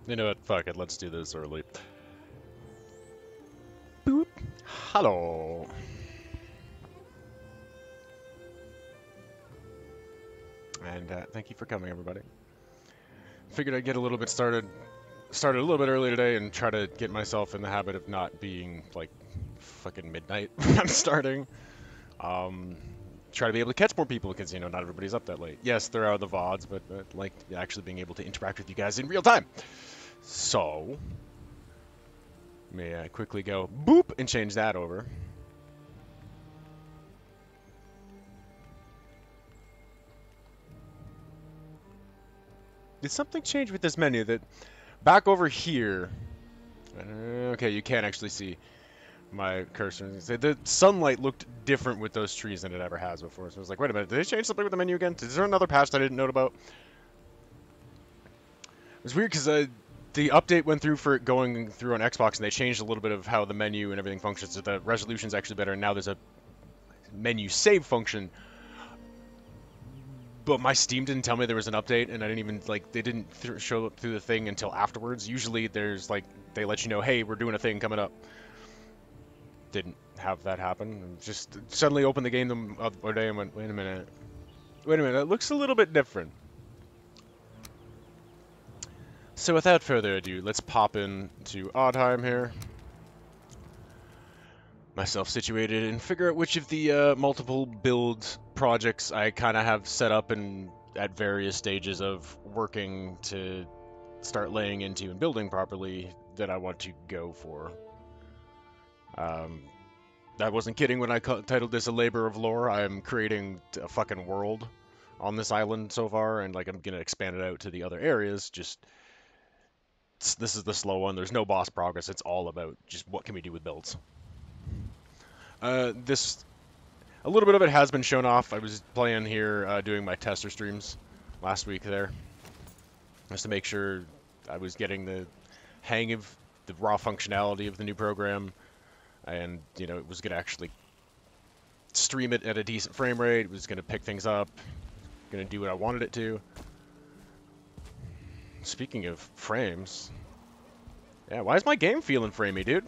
You know what? Fuck it. Let's do this early. Boop. Hello. And thank you for coming, everybody. Figured I'd get a little bit started a little bit early today and try to get myself in the habit of not being like fucking midnight when I'm starting. Um, Try to be able to catch more people because, you know, not everybody's up that late. Yes, there are the VODs, but like actually being able to interact with you guys in real time. So, may I quickly go boop and change that over. Did something change with this menu that back over here? Okay, you can't actually see my cursor. The sunlight looked different with those trees than it ever has before. So I was like, wait a minute, did they change something with the menu again? Is there another patch that I didn't note about? It was weird because the update went through for it going through on Xbox, and they changed a little bit of how the menu and everything functions. So the resolution's actually better, and now there's a menu save function. But my Steam didn't tell me there was an update, and I didn't even, like, they didn't show up through the thing until afterwards. Usually there's, like, they let you know, hey, we're doing a thing coming up. Didn't have that happen. Just suddenly opened the game the other day and went, wait a minute, it looks a little bit different. So without further ado, let's pop in to Oddheim here. Myself situated and figure out which of the multiple build projects I kind of have set up and at various stages of working to start laying into and building properly that I want to go for. I wasn't kidding when I titled this a labor of lore. I am creating a fucking world on this island so far, and like I'm gonna expand it out to the other areas. Just this is the slow one. There's no boss progress. It's all about just what can we do with builds. This a little bit of it has been shown off. I was playing here doing my tester streams last week there, just to make sure I was getting the hang of the raw functionality of the new program, and you know it was gonna actually stream it at a decent frame rate. It was gonna pick things up, gonna do what I wanted it to. Speaking of frames, yeah, why is my game feeling framey, dude?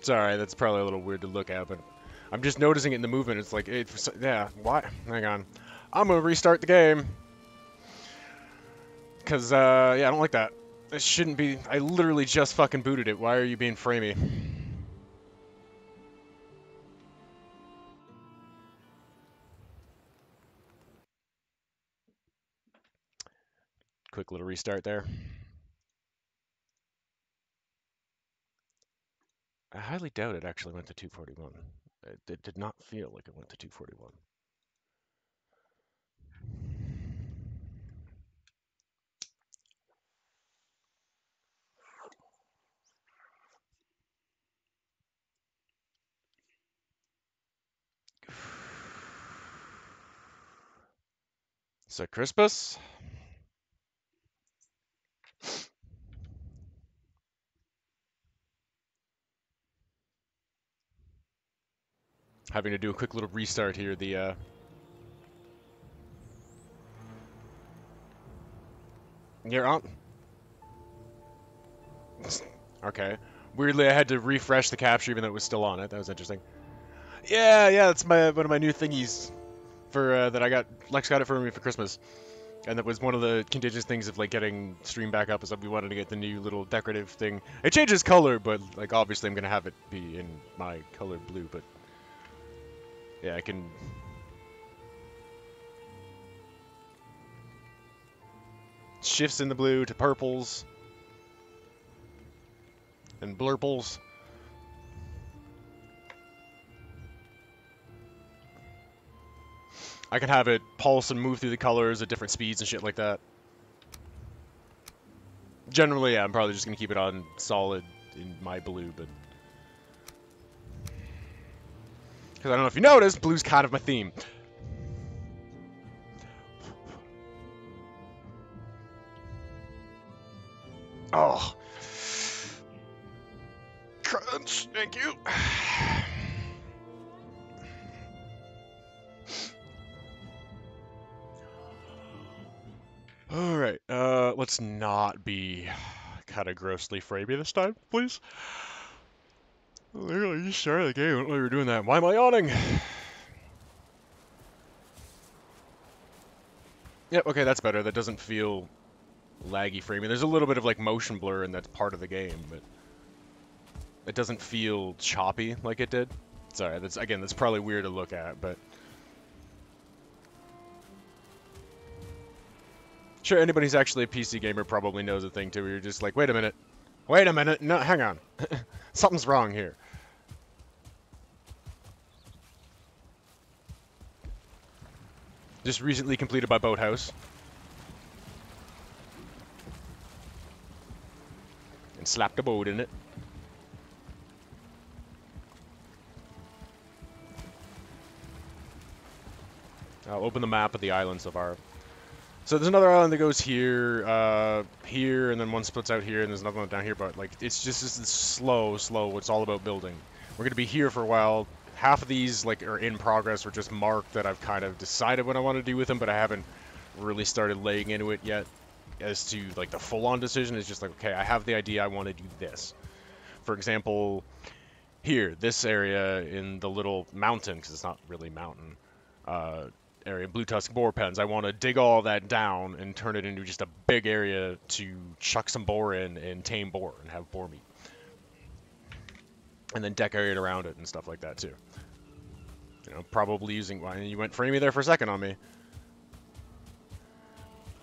Sorry, that's probably a little weird to look at, but I'm just noticing it in the movement. It's like, yeah, why? Hang on. I'm gonna restart the game. Because, yeah, I don't like that. It shouldn't be. I literally just fucking booted it. Why are you being framey? Quick little restart there. I highly doubt it actually went to 241. It did not feel like it went to 241. So, Crispus? Having to do a quick little restart here. You're on. Okay. Weirdly, I had to refresh the capture even though it was still on it. That was interesting. Yeah, that's one of my new thingies for that I got. Lex got it for me for Christmas, and that was one of the contingent things of like getting stream back up. Is that we wanted to get the new little decorative thing. It changes color, but like obviously I'm gonna have it be in my color blue. But yeah, I can. Shifts in the blue to purples and blurples. I can have it pulse and move through the colors at different speeds and shit like that. Generally, yeah, I'm probably just gonna keep it on solid in my blue, but because I don't know if you noticed, blue's kind of my theme. Oh, crunch! Thank you. Alright, let's not be kind of grossly framey this time, please. Literally, you started the game, I don't know why you were doing that. Why am I yawning? Yep, okay, that's better. That doesn't feel laggy framing. There's a little bit of like motion blur and that's part of the game, but it doesn't feel choppy like it did. Sorry, that's probably weird to look at, but sure, anybody who's actually a PC gamer probably knows a thing too, where you're just like, wait a minute, no, hang on. Something's wrong here. Just recently completed my boathouse. And slapped a boat in it. I'll open the map of the island so far. So there's another island that goes here, here, and then one splits out here, and there's another one down here, but like it's just this slow, it's all about building. We're gonna be here for a while. Half of these like are in progress or just marked that I've kind of decided what I want to do with them, but I haven't really started laying into it yet as to like the full-on decision. It's just like, okay, I have the idea, I want to do this. For example, here, this area in the little mountain, because it's not really mountain, area, Blue Tusk boar pens. I want to dig all that down and turn it into just a big area to chuck some boar in and tame boar and have boar meat. And then decorate around it and stuff like that too. You know, probably using, well, you went framey there for a second on me.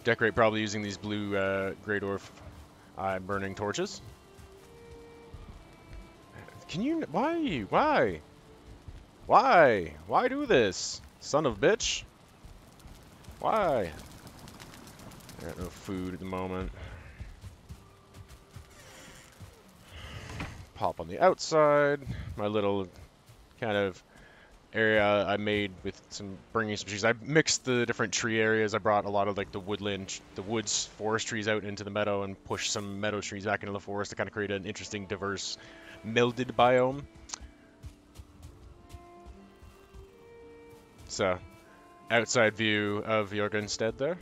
Decorate probably using these blue Grey Dwarf burning torches. Can you, why do this? Son of a bitch. Why? I got no food at the moment. Pop on the outside. My little kind of area I made with bringing some trees. I mixed the different tree areas. I brought a lot of like the woods, forest trees out into the meadow and pushed some meadow trees back into the forest to kind of create an interesting, diverse, melded biome. So, outside view of Jorgenstead there.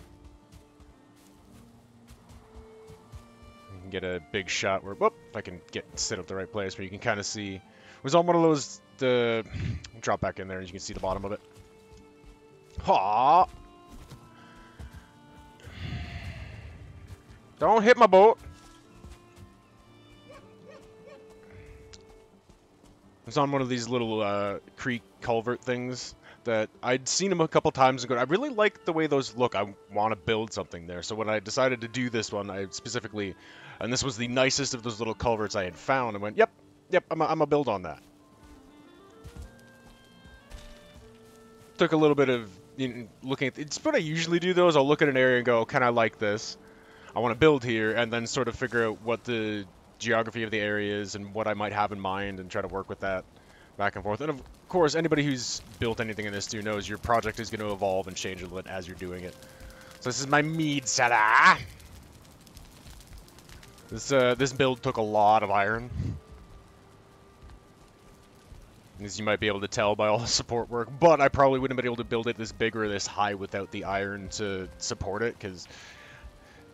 You can get a big shot where, whoop, if I can sit up the right place where you can kind of see. It was on one of those, drop back in there and you can see the bottom of it. Ha! Don't hit my boat. It was on one of these little creek culvert things that I'd seen them a couple times ago. I really like the way those look. I want to build something there. So when I decided to do this one, I specifically, and this was the nicest of those little culverts I had found, I went, yep, I'm a build on that. Took a little bit of looking at, it's what I usually do though, is I'll look at an area and go, can I like this? I want to build here, and then sort of figure out what the geography of the area is and what I might have in mind and try to work with that back and forth. And of course, anybody who's built anything in this too knows your project is going to evolve and change a little bit as you're doing it. So this is my mead cellar. This build took a lot of iron. As you might be able to tell by all the support work, but I probably wouldn't have been able to build it this big or this high without the iron to support it, because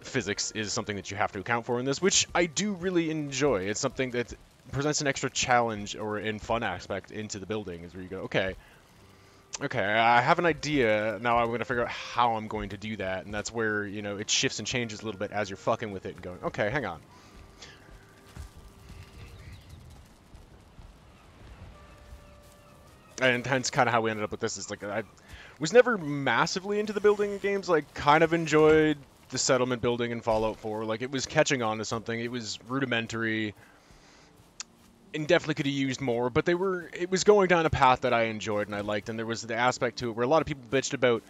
physics is something that you have to account for in this, which I do really enjoy. It's something that presents an extra challenge or in fun aspect into the building, is where you go, okay, I have an idea, now I'm going to figure out how I'm going to do that, and that's where, you know, it shifts and changes a little bit as you're fucking with it and going, okay, hang on. And hence kind of how we ended up with this is like, I was never massively into the building games, like kind of enjoyed the settlement building in Fallout 4, like it was catching on to something, it was rudimentary, and definitely could have used more, but it was going down a path that I enjoyed and I liked, and there was the aspect to it where a lot of people bitched about,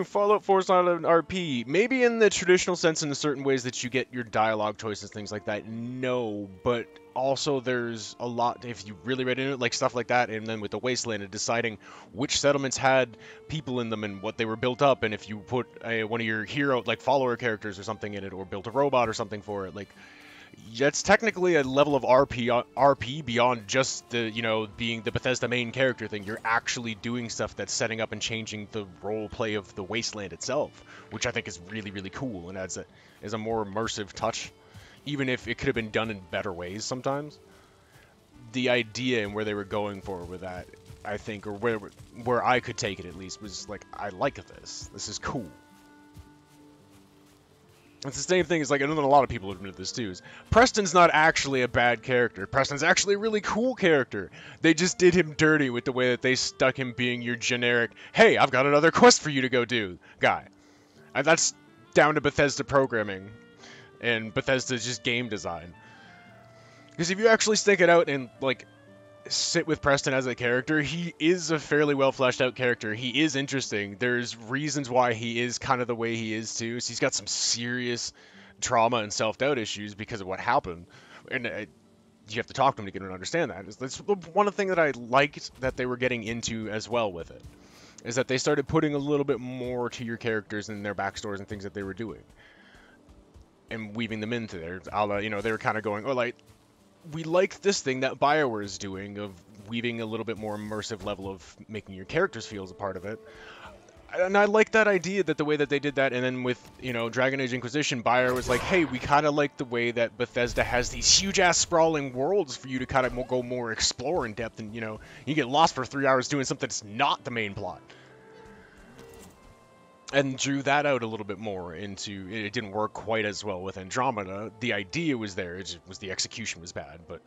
Fallout 4 is not an RP. Maybe in the traditional sense in the certain ways that you get your dialogue choices, things like that, no, but also there's a lot, if you really read into it, like stuff like that, and then with the Wasteland and deciding which settlements had people in them and what they were built up, and if you put one of your hero, like follower characters or something in it, or built a robot or something for it, like, That's technically a level of RP beyond just the, being the Bethesda main character thing. You're actually doing stuff that's setting up and changing the role play of the wasteland itself, which I think is really, really cool and is a more immersive touch, even if it could have been done in better ways sometimes. The idea and where they were going for with that, I think, or where I could take it at least, was like, I like this. This is cool. It's the same thing as, like, I know that a lot of people admit this too, is Preston's not actually a bad character. Preston's actually a really cool character. They just did him dirty with the way that they stuck him being your generic, hey, I've got another quest for you to go do guy. And that's down to Bethesda programming and Bethesda's just game design. Because if you actually stick it out and, like, sit with Preston as a character, he is a fairly well fleshed out character. He is interesting. There's reasons why he is kind of the way he is too. So he's got some serious trauma and self-doubt issues because of what happened, and you have to talk to him to get him to understand that. That's one thing that I liked that they were getting into as well with it, is that they started putting a little bit more to your characters and their backstories and things that they were doing, and weaving them into there. They were kind of going, oh, like, we like this thing that BioWare is doing of weaving a little bit more immersive level of making your characters feel as a part of it. And I like that idea, that the way that they did that, and then with, Dragon Age Inquisition, BioWare was like, hey, we kind of like the way that Bethesda has these huge-ass sprawling worlds for you to kind of go more explore in depth, and, you get lost for 3 hours doing something that's not the main plot. And drew that out a little bit more into, it didn't work quite as well with Andromeda. The idea was there, it just was the execution was bad, but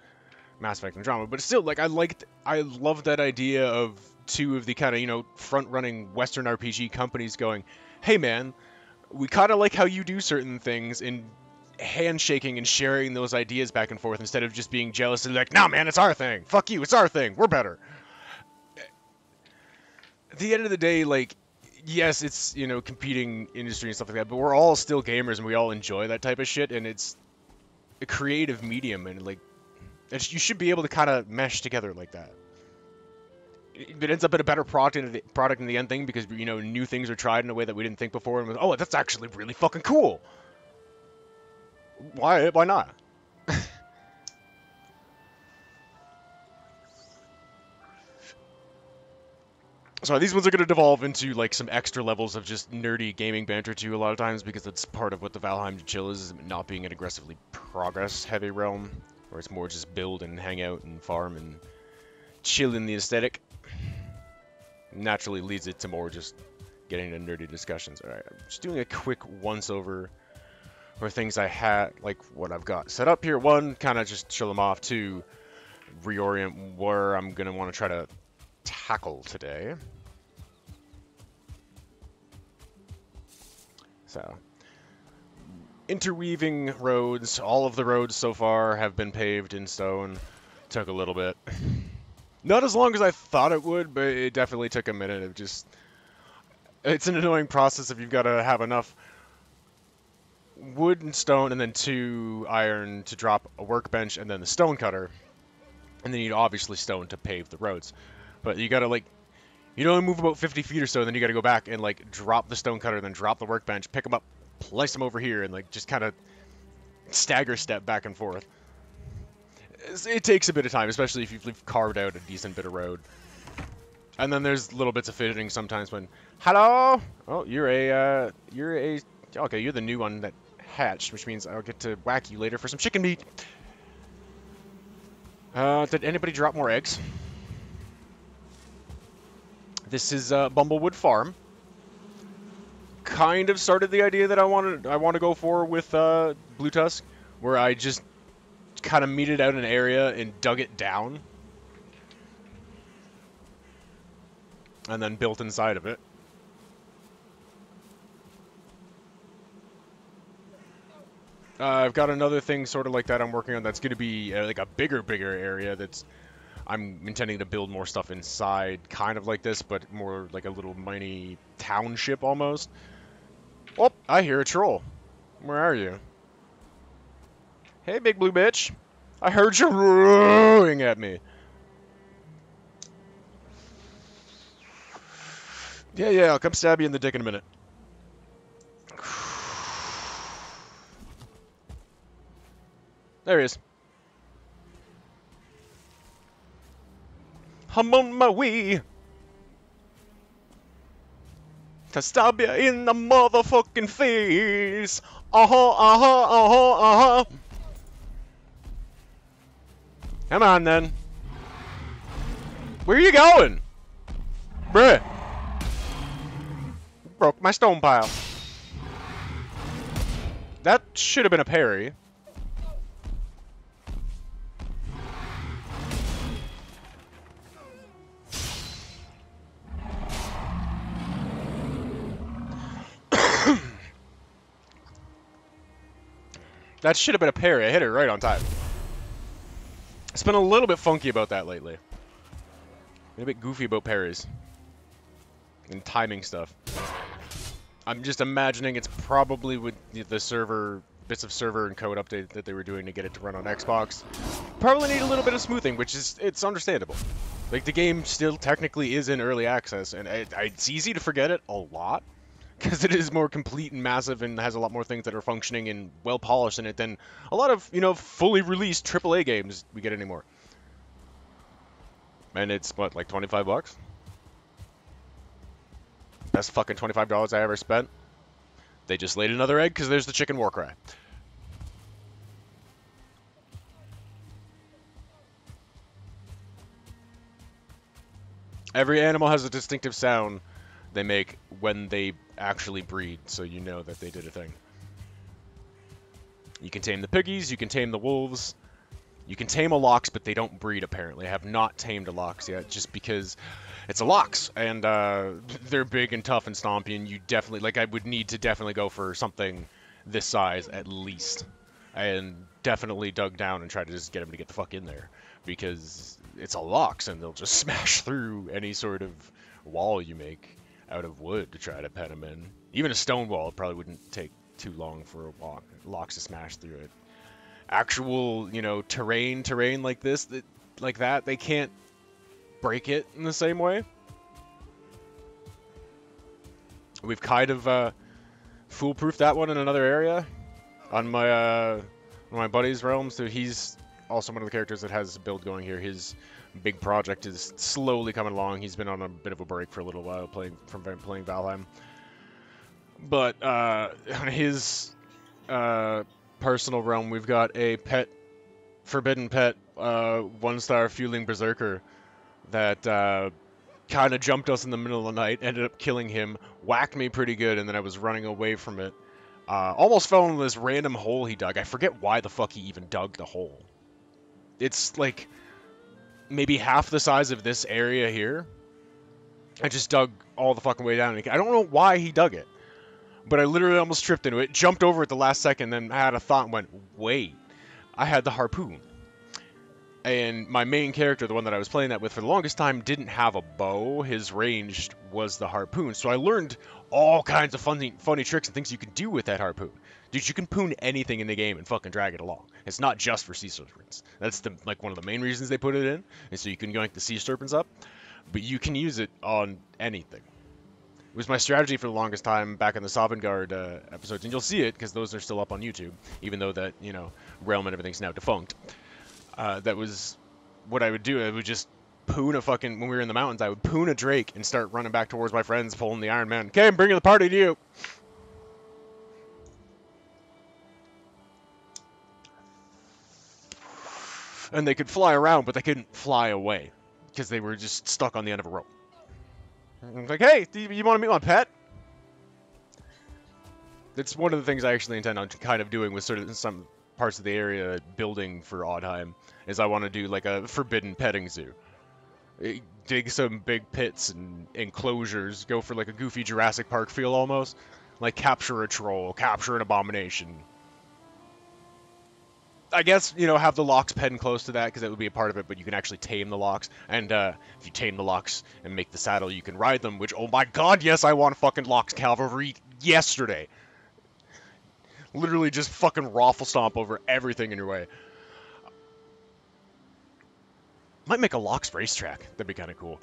Mass Effect Andromeda. But still, like, I love that idea of two of the kind of, front-running Western RPG companies going, hey man, we kind of like how you do certain things, and handshaking and sharing those ideas back and forth instead of just being jealous and like, nah man, it's our thing, fuck you, it's our thing, we're better. At the end of the day, like, yes, it's, competing industry and stuff like that, but we're all still gamers and we all enjoy that type of shit, and it's a creative medium, and, like, you should be able to kind of mesh together like that. It ends up in a better product in the end thing because, new things are tried in a way that we didn't think before, and oh, that's actually really fucking cool. Why not? So these ones are going to devolve into, like, some extra levels of just nerdy gaming banter too a lot of times, because that's part of what the Valheim chill is not being an aggressively progress-heavy realm, where it's more just build and hang out and farm and chill in the aesthetic. Naturally leads it to more just getting into nerdy discussions. Alright, I'm just doing a quick once-over for things I had, like what I've got set up here. One, kind of just chill them off. Two, reorient where I'm going to want to try to tackle today. So, interweaving roads. All of the roads so far have been paved in stone. Took a little bit. Not as long as I thought it would, but it definitely took a minute. It's an annoying process if you've got to have enough wood and stone and then 2 iron to drop a workbench and then the stone cutter. And then you'd obviously stone to pave the roads. But you gotta, like, you'd only move about 50 feet or so, and then you gotta go back and, like, drop the stone cutter, then drop the workbench, pick them up, place them over here, and, like, just kind of stagger step back and forth. It takes a bit of time, especially if you've carved out a decent bit of road. And then there's little bits of fidgeting sometimes when, hello? Oh, okay, you're the new one that hatched, which means I'll get to whack you later for some chicken meat. Did anybody drop more eggs? This is Bumblewood Farm. Kind of started the idea that I want to go for with Blue Tusk, where I just kind of meted out an area and dug it down, and then built inside of it. I've got another thing sort of like that I'm working on that's going to be like a bigger area that's I'm intending to build more stuff inside, kind of like this, but more like a little mini township almost. Oh, I hear a troll. Where are you? Hey, big blue bitch. I heard you roaring at me. Yeah, I'll come stab you in the dick in a minute. There he is. I'm on my way to stab you in the motherfucking face. Come on, then. Where are you going? Bruh. Broke my stone pile. That should have been a parry. That should have been a parry. I hit it right on time. It's been a little bit funky about that lately. Been a bit goofy about parries. And timing stuff. I'm just imagining it's probably with the server, bits of server and code update that they were doing to get it to run on Xbox. Probably need a little bit of smoothing, which is, it's understandable. Like, the game still technically is in early access, and it's easy to forget it a lot. Because it is more complete and massive and has a lot more things that are functioning and well polished in it than a lot of, you know, fully released AAA games we get anymore. And it's, what, like 25 bucks? Best fucking $25 I ever spent. They just laid another egg because there's the chicken war cry. Every animal has a distinctive sound they make when they actually breed, so you know that they did a thing. You can tame the piggies, you can tame the wolves, you can tame a lox, but they don't breed apparently. I have not tamed a lox yet, just because it's a lox, and they're big and tough and stompy, and you definitely, like, I would need to definitely go for something this size at least, and definitely dug down and try to just get them to get the fuck in there, because it's a lox, and they'll just smash through any sort of wall you make out of wood to try to pet them in. Even a stone wall probably wouldn't take too long for a lox to smash through it. Actual, you know, terrain like this, like that, they can't break it in the same way. We've kind of foolproofed that one in another area on my buddy's realm. So he's also one of the characters that has a build going here. His big project is slowly coming along. He's been on a bit of a break for a little while playing Valheim. But on his personal realm, we've got a forbidden pet, 1-star fueling berserker that kind of jumped us in the middle of the night, ended up killing him, whacked me pretty good, and then I was running away from it. Almost fell into this random hole he dug. I forget why the fuck he even dug the hole. It's like maybe half the size of this area here. I just dug all the fucking way down. I don't know why he dug it, but I literally almost tripped into it, jumped over at the last second, then I had a thought and went, wait, I had the harpoon. And my main character, the one that I was playing that with for the longest time, didn't have a bow. His range was the harpoon. So I learned all kinds of funny tricks and things you can do with that harpoon. Dude, you can poon anything in the game and fucking drag it along. It's not just for sea serpents. That's one of the main reasons they put it in, and so you can yank the sea serpents up. But you can use it on anything. It was my strategy for the longest time back in the Sovngarde episodes, and you'll see it because those are still up on YouTube, even though that, you know, realm and everything's now defunct. That was what I would do. I would just poon when we were in the mountains, I would poon a drake and start running back towards my friends, pulling the Iron Man. Okay, I'm bringing the party to you. And they could fly around, but they couldn't fly away because they were just stuck on the end of a rope. And I was like, hey, you want to meet my pet? That's one of the things I actually intend on kind of doing with sort of some parts of the area building for Oddheim, is I want to do like a forbidden petting zoo. Dig some big pits and enclosures, go for like a goofy Jurassic Park feel almost. Like capture a troll, capture an abomination. I guess, you know, have the lox pen close to that because that would be a part of it, but you can actually tame the lox. And if you tame the lox and make the saddle, you can ride them, which, oh my god, yes, I want fucking lox cavalry yesterday. Literally just fucking raffle stomp over everything in your way. Might make a lox racetrack. That'd be kind of cool.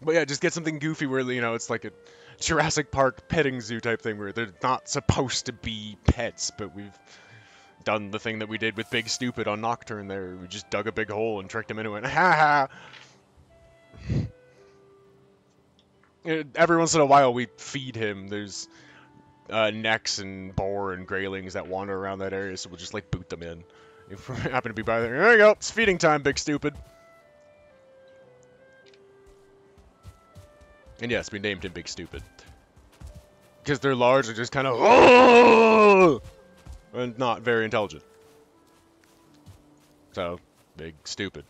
But yeah, just get something goofy where, you know, it's like a Jurassic Park petting zoo type thing where they're not supposed to be pets, but we've done the thing that we did with Big Stupid on Nocturne there. We just dug a big hole and tricked him into it. Ha ha! Every once in a while we feed him. There's necks and boar and graylings that wander around that area, so we'll just like boot them in. If we happen to be by there, you go, it's feeding time, Big Stupid. And yes, we named him Big Stupid. Because they're large and just kind of, oh! And not very intelligent. So, Big Stupid.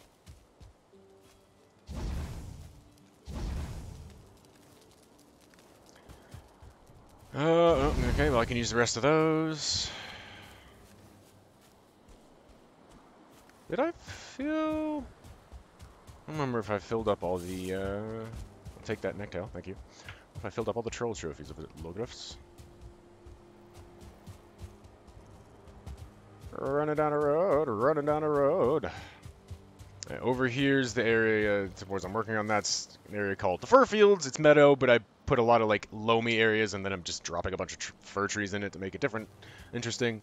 Okay, well I can use the rest of those. Did I fill? I don't remember if I filled up all the, I'll take that necktail, thank you. If I filled up all the troll trophies of the Logriffs. Running down a road, running down a road. Over here's the area towards I'm working on. That's an area called the Fur Fields. It's meadow, but I put a lot of like loamy areas, and then I'm just dropping a bunch of fir trees in it to make it different, interesting.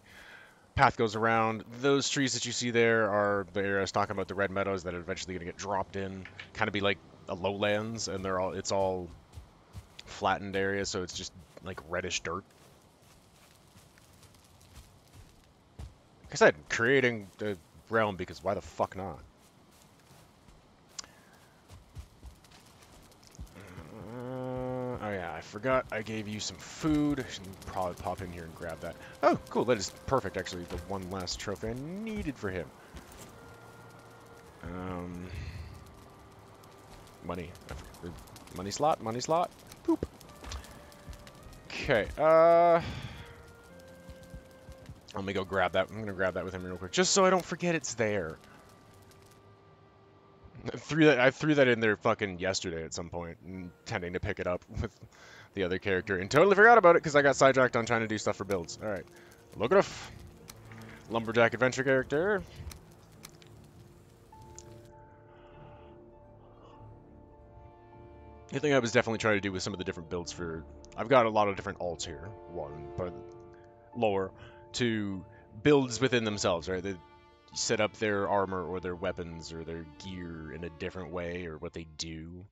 Path goes around. Those trees that you see there are the area I was talking about, the red meadows that are eventually going to get dropped in. Kind of be like a lowlands, and it's all flattened area, so it's just like reddish dirt. Like I said, creating the realm because why the fuck not? Oh yeah, I forgot I gave you some food. I should probably pop in here and grab that. Oh, cool, that is perfect, actually. The one last trophy I needed for him. Money. Money slot, money slot. Poop. Okay, let me go grab that. I'm gonna grab that with him real quick, just so I don't forget it's there. I threw that in there fucking yesterday at some point, intending to pick it up with the other character, and totally forgot about it because I got sidetracked on trying to do stuff for builds. Alright. Logriff. Lumberjack adventure character. The thing I was definitely trying to do with some of the different builds for... I've got a lot of different alts here. One, but lower. To builds within themselves, right? They set up their armor or their weapons or their gear in a different way, or what they do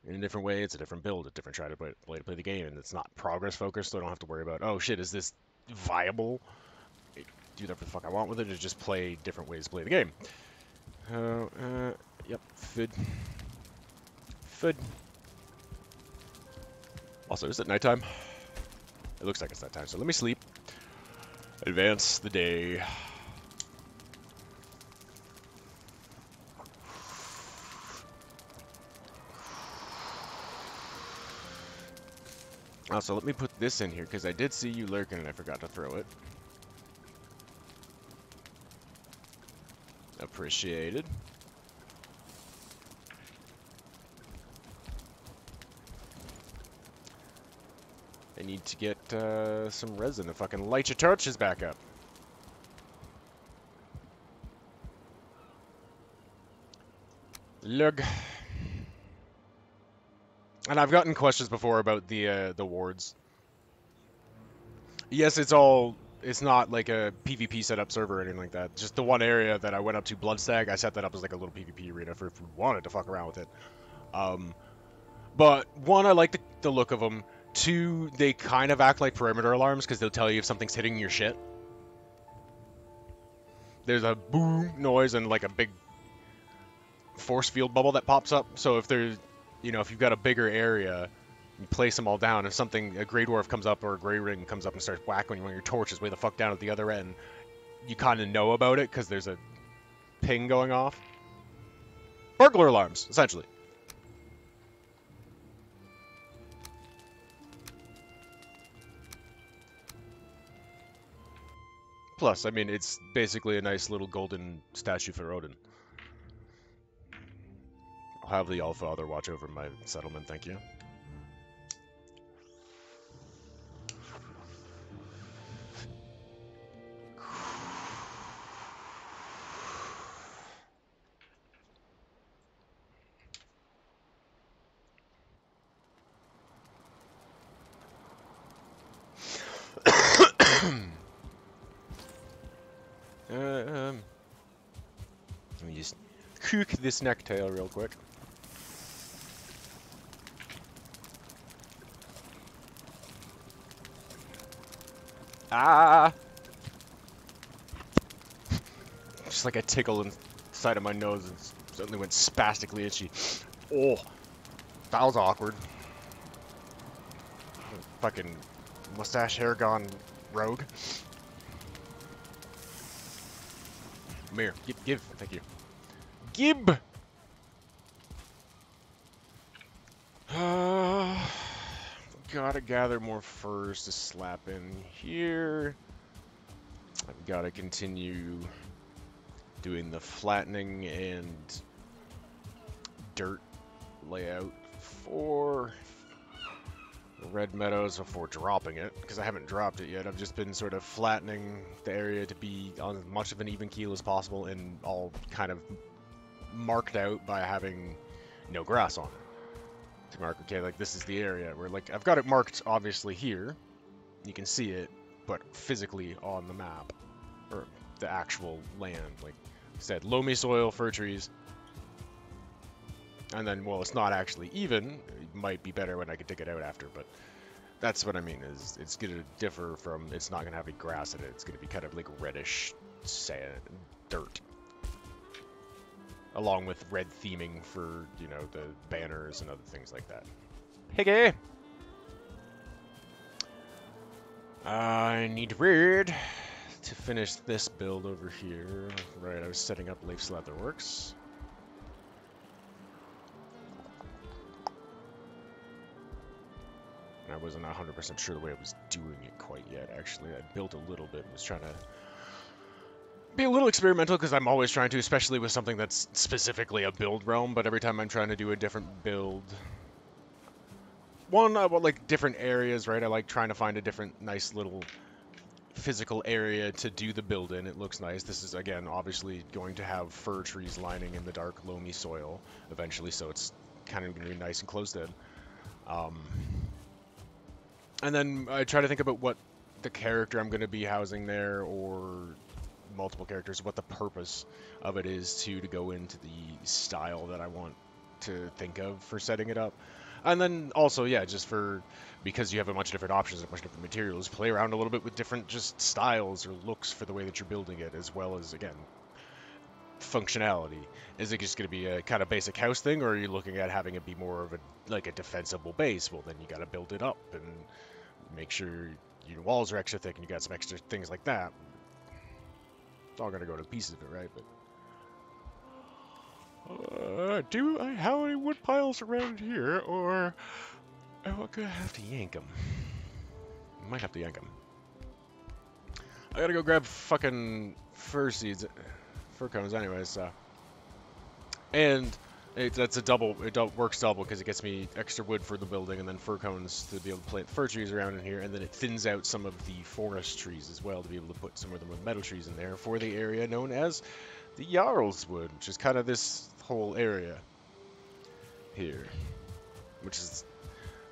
in a different way. It's a different build, a different way to play the game, and it's not progress focused, so I don't have to worry about, oh shit, is this viable? Do whatever the fuck I want with it, or just play different ways to play the game. Yep, food. Food. Also, is it nighttime? It looks like it's nighttime, so let me sleep. Advance the day. Also, let me put this in here, because I did see you lurking and I forgot to throw it. Appreciated. I need to get some resin to fucking light your torches back up. Lug. And I've gotten questions before about the wards. Yes, it's not like a PvP setup server or anything like that. Just the one area that I went up to, Bloodstag, I set that up as like a little PvP arena for if we wanted to fuck around with it. But one, I like the look of them. Two, they kind of act like perimeter alarms because they'll tell you if something's hitting your shit. There's a boom noise and like a big force field bubble that pops up. So if there's, you know, if you've got a bigger area, you place them all down. If something, a Grey Dwarf comes up or a Grey Ring comes up and starts whacking you when your torch is way the fuck down at the other end, you kind of know about it because there's a ping going off. Burglar alarms, essentially. Plus, I mean, it's basically a nice little golden statue for Odin. I'll have the Allfather watch over my settlement, thank you. cook this necktail real quick. Ah! Just like a tickle inside of my nose and suddenly went spastically itchy. Oh, that was awkward. Fucking mustache hair gone rogue. Come here. Give. Thank you. Gib! Gotta gather more furs to slap in here. I've gotta continue doing the flattening and dirt layout for Red Meadows before dropping it, because I haven't dropped it yet. I've just been sort of flattening the area to be on as much of an even keel as possible and all kind of marked out by having no grass on it. To mark, okay, like this is the area where, like, I've got it marked obviously here. You can see it, but physically on the map, or the actual land. Like I said, loamy soil, fir trees. And then, well, it's not actually even. It might be better when I can dig it out after, but that's what I mean, is it's going to differ from, it's not going to have any grass in it. It's going to be kind of like reddish sand, dirt. Along with red theming for, you know, the banners and other things like that. Piggy! I need red to finish this build over here. Right, I was setting up Leif's Leatherworks. I wasn't 100% sure the way I was doing it quite yet, actually. I built a little bit and was trying to be a little experimental, because I'm always trying to, especially with something that's specifically a build realm, but every time I'm trying to do a different build... One, like, different areas, right? I like trying to find a different, nice little physical area to do the build in. It looks nice. This is, again, obviously going to have fir trees lining in the dark, loamy soil eventually, so it's kind of going to be nice and closed in. And then I try to think about what the character I'm going to be housing there, or multiple characters, what the purpose of it is to go into the style that I want to think of for setting it up. And then also, yeah, just for, because you have a bunch of different options and a bunch of different materials, play around a little bit with different just styles or looks for the way that you're building it, as well as, again, functionality. Is it just going to be a kind of basic house thing, or are you looking at having it be more of a, like a defensible base? Well, then you got to build it up and make sure your walls are extra thick and you got some extra things like that. It's all going to go to pieces of it, right? But do I have any wood piles around here, or am I gonna have to yank them? I might have to yank them. I gotta go grab fucking fir seeds, fir cones, anyways. And that's a double. It works double because it gets me extra wood for the building, and then fir cones to be able to plant fir trees around in here, and then it thins out some of the forest trees as well to be able to put some of them with metal trees in there for the area known as the Jarlswood, which is kind of this whole area here, which is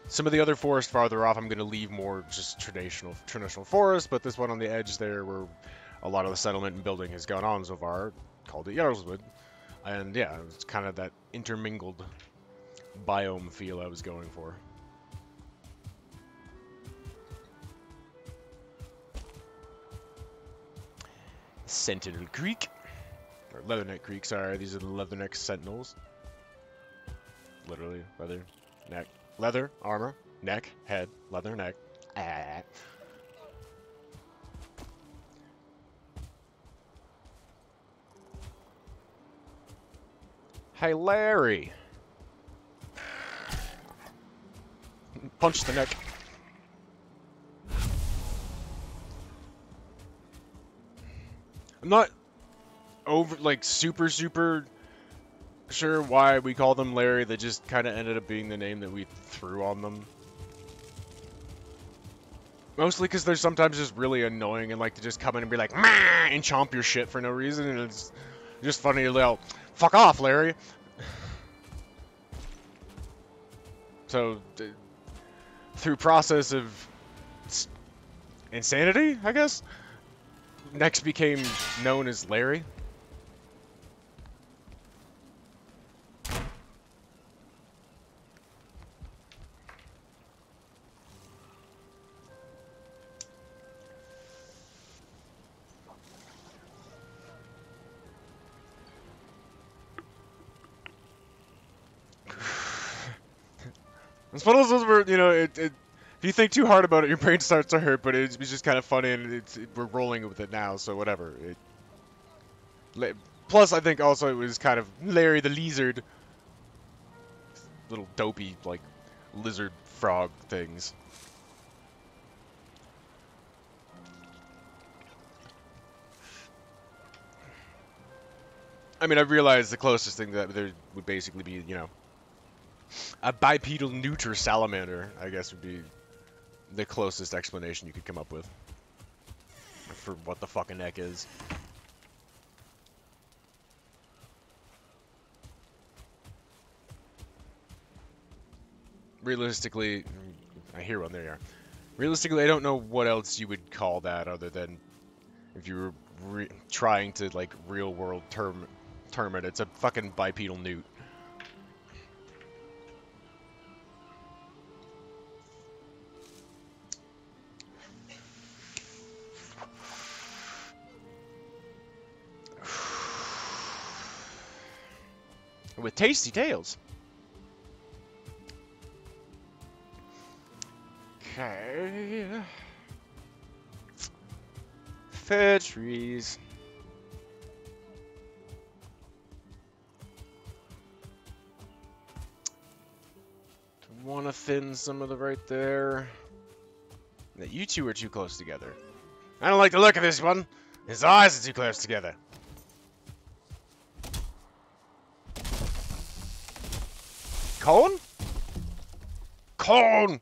some of the other forest farther off. I'm going to leave more just traditional forest, but this one on the edge there, where a lot of the settlement and building has gone on so far, called it Jarlswood. And yeah, it's kind of that intermingled biome feel I was going for. Sentinel Creek. Or Leatherneck Creek, sorry. These are the Leatherneck Sentinels. Literally, leather, neck, leather, armor, neck, head, leather, neck. Ah. Hey, Larry. Punch the neck. I'm not super sure why we call them Larry. That just kind of ended up being the name that we threw on them. Mostly because they're sometimes just really annoying and like to just come in and be like, "Mah!" and chomp your shit for no reason, and it's just funny to yell, "Fuck off, Larry!" So, through process of insanity, I guess, next became known as Larry. It's one of those where, you know, if you think too hard about it, your brain starts to hurt, but it's just kind of funny, and we're rolling with it now, so whatever. Plus, I think also it was kind of Larry the Lizard. Little dopey, like, lizard frog things. I mean, I realized the closest thing that there would basically be, you know, a bipedal neuter salamander, I guess would be the closest explanation you could come up with for what the fucking heck is. Realistically, I hear one, there you are. Realistically, I don't know what else you would call that other than if you were trying to, like, real-world term it. It's a fucking bipedal newt. With tasty tails. Okay. Fair trees. Want to thin some of the right there. That you two are too close together. I don't like the look of this one. His eyes are too close together. Cone? Cone!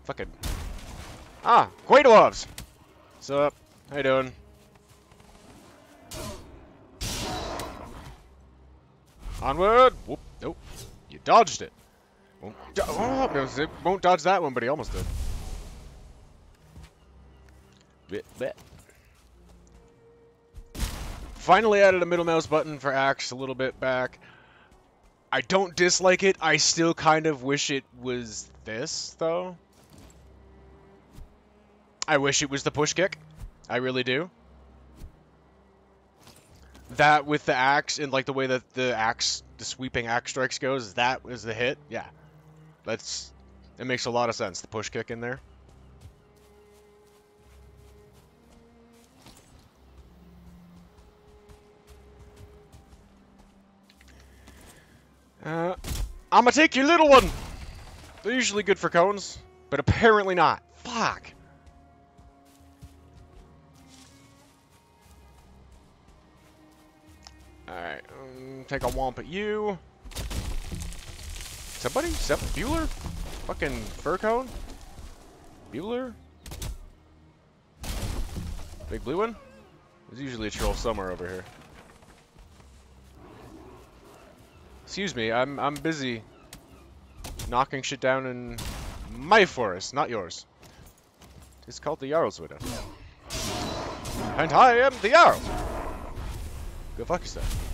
Fucking. Ah, Quaidoloves! What's up? How you doing? Onward! Whoop, nope. You dodged it. Won't dodge that one, but he almost did. Blech. Finally added a middle mouse button for axe a little bit back. I don't dislike it. I still kind of wish it was this, though. I wish it was the push kick. I really do. That with the axe and like the way that the sweeping axe strikes goes, that was the hit. Yeah. It makes a lot of sense, the push kick in there. I'm gonna take your little one! They're usually good for cones, but apparently not. Fuck! Alright, take a womp at you. Somebody? Bueller? Fucking fur cone? Bueller? Big blue one? There's usually a troll somewhere over here. Excuse me, I'm busy knocking shit down in my forest, not yours. It's called the Jarl's Widow. And I am the Jarl! Go fuck yourself.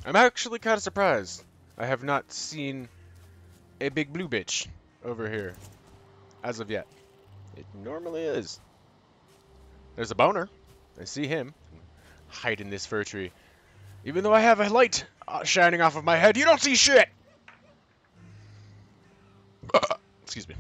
I'm actually kind of surprised. I have not seen a big blue bitch over here as of yet. It normally is. There's a boner. I see him. Hide in this fir tree. Even though I have a light shining off of my head, you don't see shit! Excuse me.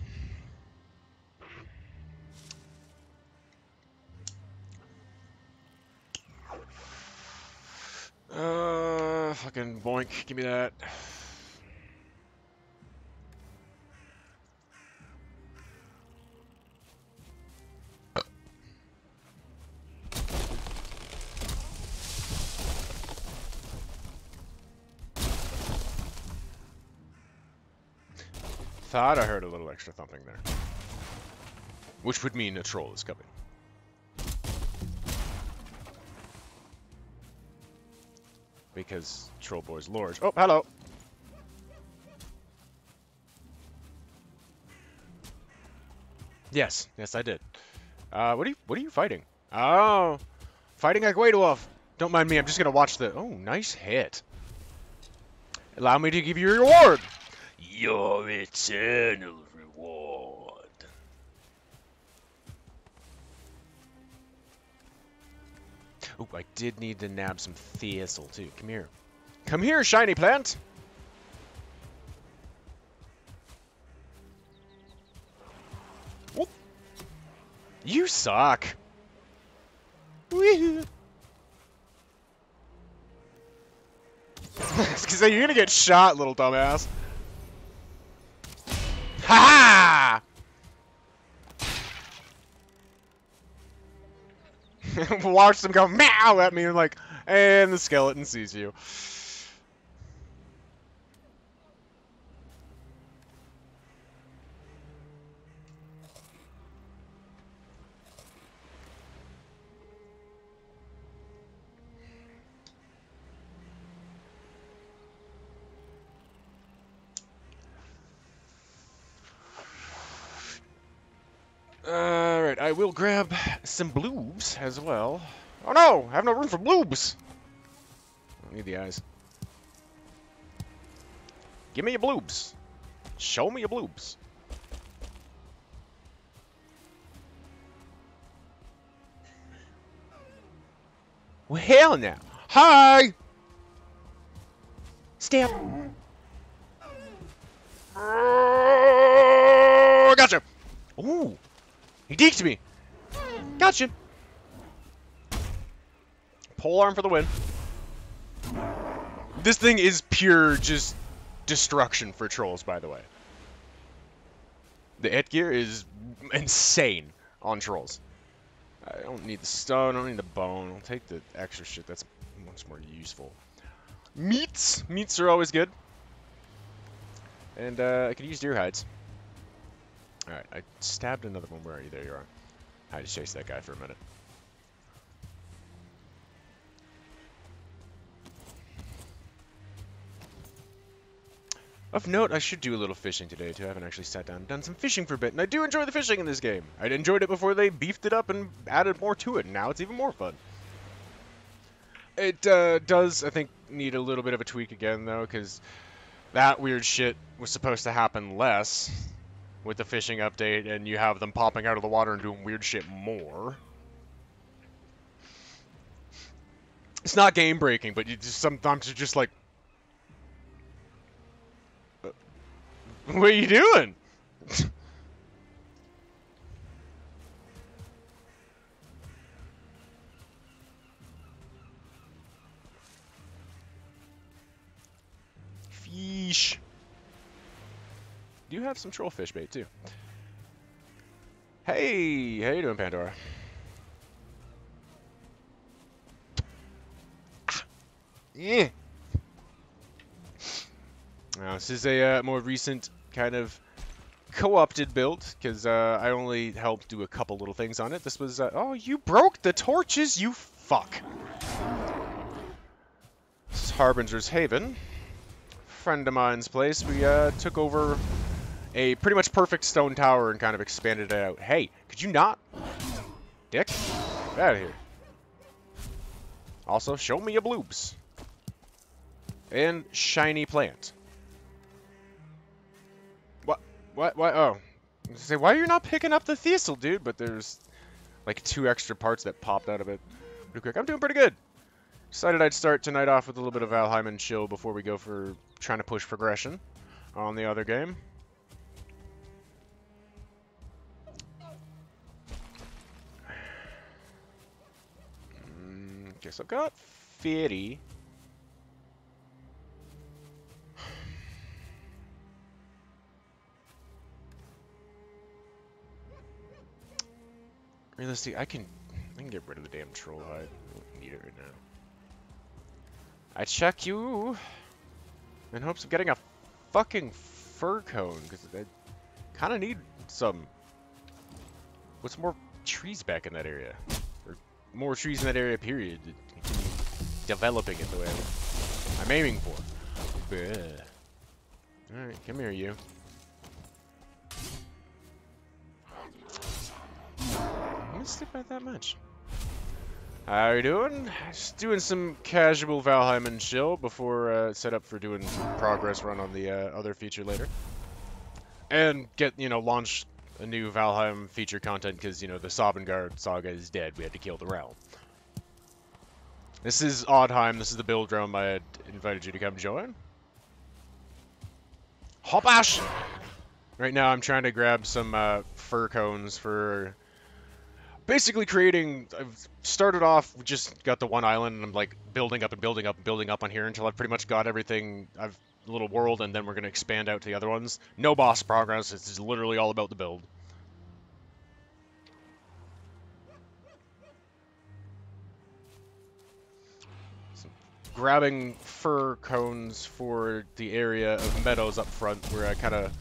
Fucking boink. Give me that. Thought I heard a little extra thumping there. Which would mean a troll is coming. Because Troll Boy's large. Oh, hello! Yes, yes, I did. What are you fighting? Oh, fighting a Great Wolf. Don't mind me. I'm just gonna watch the. Oh, nice hit. Allow me to give you a reward. Your eternal reward. Oh, I did need to nab some thistle too. Come here. Come here, shiny plant. Whoop. You suck. Woohoo. Because you're gonna get shot, little dumbass. Ha ha! Watch them go meow at me and like, and the skeleton sees you. Alright, I will grab some bloobs as well. Oh no! I have no room for bloobs! I don't need the eyes. Give me your bloobs. Show me your bloobs. Well, hell now. Hi! Stamp. Oh, gotcha! Ooh! He deked me! Gotcha! Pole arm for the win. This thing is pure just destruction for trolls, by the way. The hit gear is insane on trolls. I don't need the stone, I don't need the bone. I'll take the extra shit, that's much more useful. Meats! Meats are always good. And I could use deer hides. Alright, I stabbed another one. Where are you? There you are. I just chased that guy for a minute. Of note, I should do a little fishing today, too. I haven't actually sat down and done some fishing for a bit, and I do enjoy the fishing in this game. I enjoyed it before they beefed it up and added more to it, and now it's even more fun. It does, I think, need a little bit of a tweak again, though, because that weird shit was supposed to happen less with the fishing update, and you have them popping out of the water and doing weird shit more. It's not game-breaking, but you just sometimes you're just like, what are you doing? Fish. You have some trollfish bait too. Hey, how you doing, Pandora? Yeah. Now, this is a more recent kind of co-opted build, because I only helped do a couple little things on it. This was, oh, you broke the torches, you fuck. This is Harbinger's Haven. Friend of mine's place. We took over a pretty much perfect stone tower and kind of expanded it out. Hey, could you not? Dick? Get out of here. Also, show me your bloobs. And shiny plant. What? Oh. I was gonna say, why are you not picking up the thistle, dude? But there's like 2 extra parts that popped out of it real quick. I'm doing pretty good. Decided I'd start tonight off with a little bit of Valheim and chill before we go for trying to push progression on the other game. Guess I've got 50. Realistically, I can get rid of the damn troll hide. I don't need it right now. I check you in hopes of getting a fucking fur cone, because I kind of need some. What's more trees back in that area? Or more trees in that area, period. Developing it the way I'm aiming for. Alright, come here, you. sleep by that much. How you doing? Just doing some casual Valheim and chill before set up for doing progress run on the other feature later. And get, launch a new Valheim feature content because, the Sovngarde saga is dead. We had to kill the realm. This is Oddheim. This is the build realm I had invited you to come join. Hopash! Right now I'm trying to grab some fir cones for basically creating. I've started off, just got the one island, and I'm like building up and building up and building up on here until I've pretty much got everything. I've a little world, and then we're going to expand out to the other ones. No boss progress. It's literally all about the build. So, grabbing fir cones for the area of meadows up front, where I kind of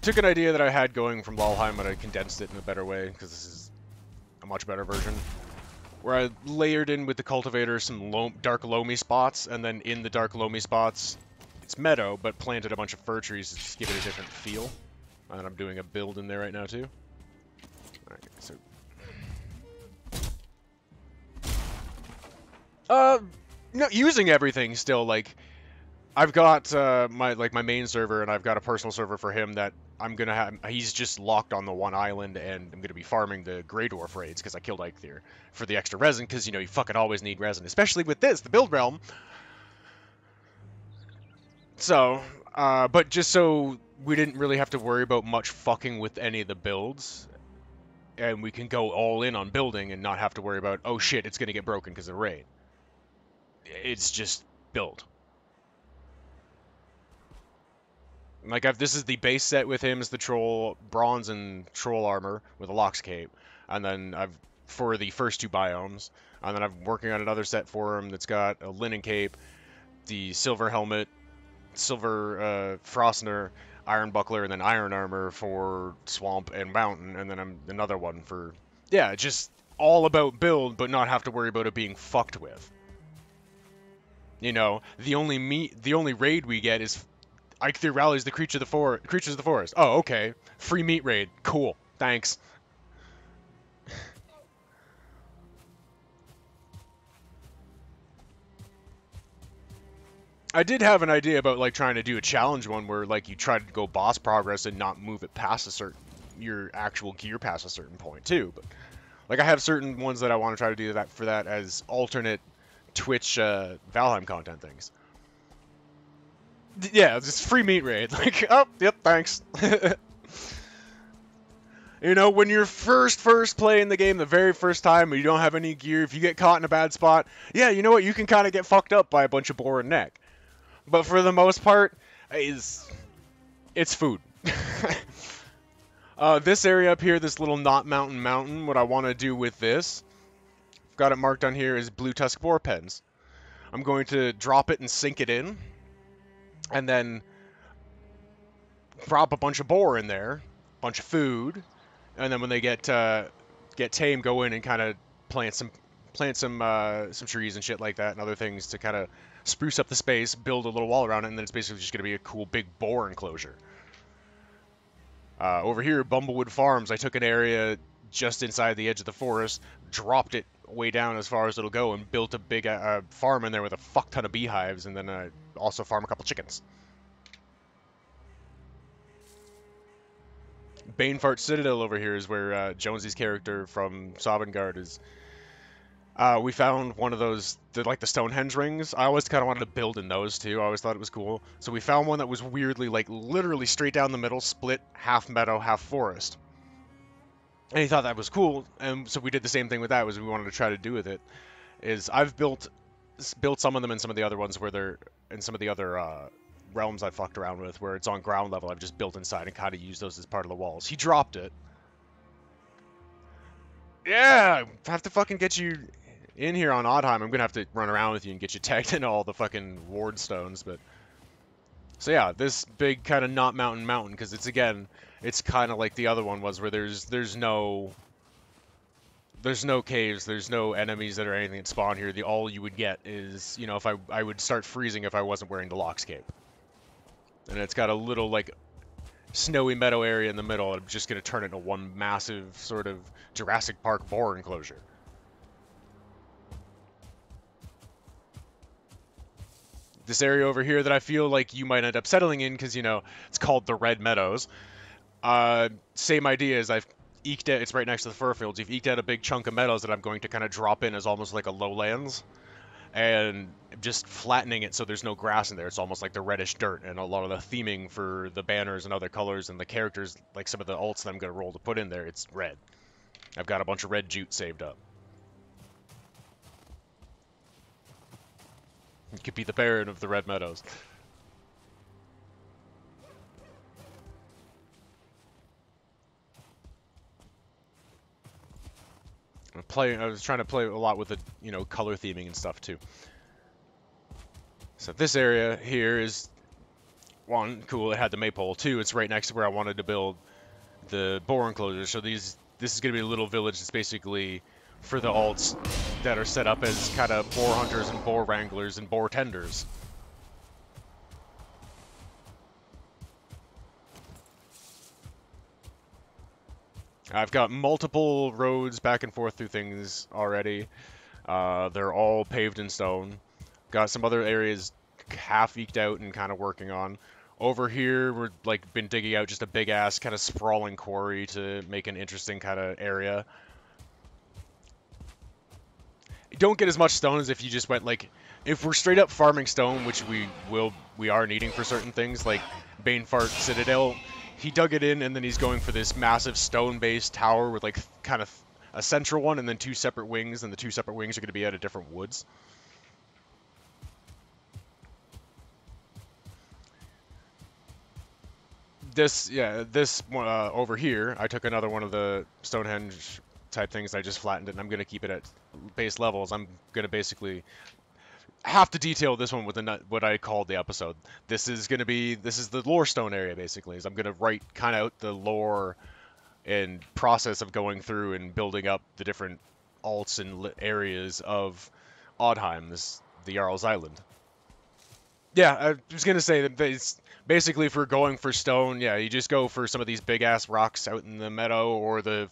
took an idea that I had going from Valheim, and I condensed it in a better way, because this is a much better version. Where I layered in with the cultivator some dark loamy spots, and then in the dark loamy spots, it's meadow, but planted a bunch of fir trees to just give it a different feel. And I'm doing a build in there right now, too. Alright, so... no, using everything still, like... I've got my main server, and I've got a personal server for him that I'm gonna have. He's just locked on the one island, and I'm gonna be farming the Grey Dwarf raids because I killed Eikthyr for the extra resin. Because you fucking always need resin, especially with this, the build realm. So, but just so we didn't really have to worry about much fucking with any of the builds, and we can go all in on building and not have to worry about, oh shit, it's gonna get broken because of raid. It's just build. Like, this is the base set with him, is the troll bronze and troll armor with a Lox cape, and then for the first two biomes, and then I'm working on another set for him that's got a linen cape, the silver helmet, silver Frostner, iron buckler, and then iron armor for swamp and mountain, and then another one for, yeah, just all about build, but not have to worry about it being fucked with. The only raid we get is Eikthyr rallies the creatures of the forest. Oh, okay. Free meat raid. Cool. Thanks. I did have an idea about trying to do a challenge one where you try to go boss progress and not move it past your actual gear past a certain point too. But I have certain ones that I want to try to do for that as alternate Twitch Valheim content things. Yeah, just free meat raid. Oh, yep, thanks. When you're first playing the game the very first time and you don't have any gear, if you get caught in a bad spot, yeah, you know what? You can kind of get fucked up by a bunch of boar and neck. But for the most part, it's food. This area up here, this little Knot Mountain, what I want to do with this, I've got it marked on here, is blue tusk boar pens. I'm going to drop it and sink it in, and then drop a bunch of boar in there, a bunch of food, and then when they get tame, go in and kind of plant some trees and shit like that and other things to kind of spruce up the space, build a little wall around it, and then it's basically just going to be a cool big boar enclosure. Over here, Bumblewood Farms, I took an area just inside the edge of the forest, dropped it way down as far as it'll go, and built a big farm in there with a fuck ton of beehives, and then also farm a couple chickens. Banefart Citadel over here is where Jonesy's character from Sovngarde is. We found one of those, the Stonehenge rings. I always kind of wanted to build in those too. I always thought it was cool. So we found one that was weirdly, literally straight down the middle, split, half meadow, half forest. And he thought that was cool, and so we did the same thing with that. Was we wanted to try to do with it. Is I've built some of them in some of the other ones where they're in some of the other realms I fucked around with, where it's on ground level. I've just built inside and kind of used those as part of the walls. He dropped it. Yeah, I have to fucking get you in here on Oddheim. I'm gonna have to run around with you and get you tagged into all the fucking ward stones, but. So yeah, this big kind of Knot Mountain, because it's kind of like the other one was, where there's no caves, there's no enemies that are anything that spawn here. All you would get is, if I would start freezing if I wasn't wearing the Lox cape. And it's got a little snowy meadow area in the middle, and I'm just going to turn it into one massive sort of Jurassic Park boar enclosure. This area over here that I feel like you might end up settling in because, you know, it's called the Red Meadows. Same idea as I've eked out, it's right next to the fur fields. You've eked out a big chunk of meadows that I'm going to kind of drop in as almost like a lowlands. And just flattening it so there's no grass in there. It's almost like the reddish dirt, and a lot of the theming for the banners and other colors and the characters, like some of the alts that I'm going to roll to put in there, it's red. I've got a bunch of red jute saved up. You could be the Baron of the Red Meadows. I was trying to play a lot with the, you know, color theming and stuff too. So this area here is, one, cool, it had the maypole. Two, it's right next to where I wanted to build the boar enclosure. So this is going to be a little village that's basically for the alts that are set up as kind of boar hunters and boar wranglers and boar tenders. I've got multiple roads back and forth through things already. They're all paved in stone. Got some other areas half eked out and kind of working on. Over here, we're like been digging out just a big ass kind of sprawling quarry to make an interesting kind of area. You don't get as much stone as if you just went like, if we're straight up farming stone, which we are needing for certain things like Banefart Citadel. He dug it in, and then he's going for this massive stone-based tower with, like, kind of a central one and then two separate wings, and the two separate wings are going to be out of different woods. This over here, I took another one of the Stonehenge type things, I just flattened it, and I'm going to keep it at base levels. I'm going to basically have to detail this one with what I called the episode. This is the lore stone area, basically. Is I'm going to write kind of out the lore and process of going through and building up the different alts and areas of Oddheim, the Jarl's Island. Yeah, I was going to say that it's basically, for going for stone, yeah, you just go for some of these big-ass rocks out in the meadow, or the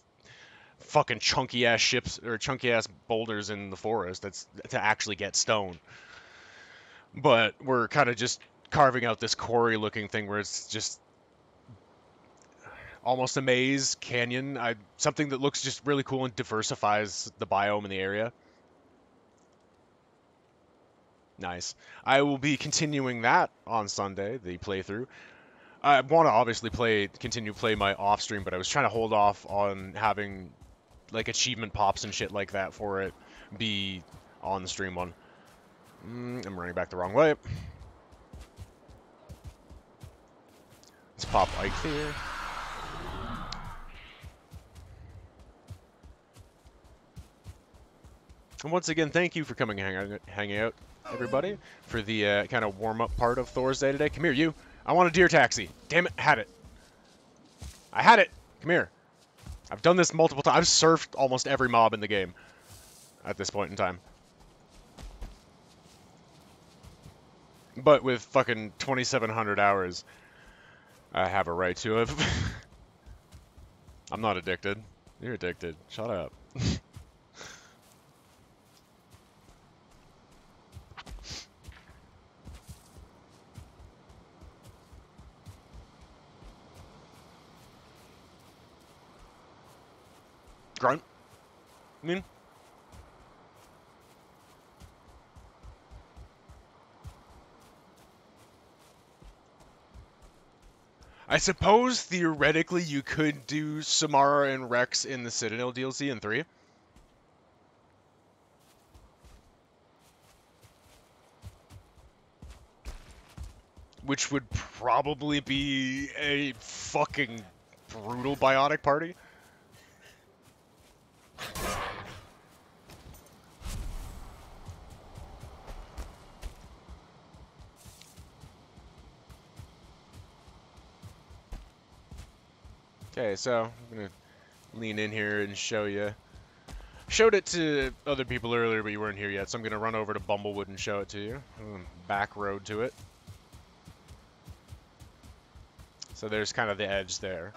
fucking chunky-ass ships, or chunky-ass boulders in the forest, that's to actually get stone. But we're kind of just carving out this quarry-looking thing where it's just almost a maze canyon. Something that looks just really cool and diversifies the biome in the area. Nice. I will be continuing that on Sunday, the playthrough. I want to obviously continue to play my off stream, but I was trying to hold off on having like achievement pops and shit like that for it be on the stream one. I'm running back the wrong way. Let's pop Ike here. And once again, thank you for coming and hanging out, everybody, for the kind of warm-up part of Thor's Day today. Come here, you. I want a deer taxi. Damn it, had it. I had it. Come here. I've done this multiple times. I've surfed almost every mob in the game at this point in time. But with fucking 2,700 hours, I have a right to it. I'm not addicted. You're addicted. Shut up. Grunt? I mean? I suppose, theoretically, you could do Samara and Rex in the Citadel DLC in 3. Which would probably be a fucking brutal biotic party. Okay, so I'm gonna lean in here and show you. Showed it to other people earlier, but you weren't here yet, so I'm gonna run over to Bumblewood and show it to you. Back road to it. So there's kind of the edge there.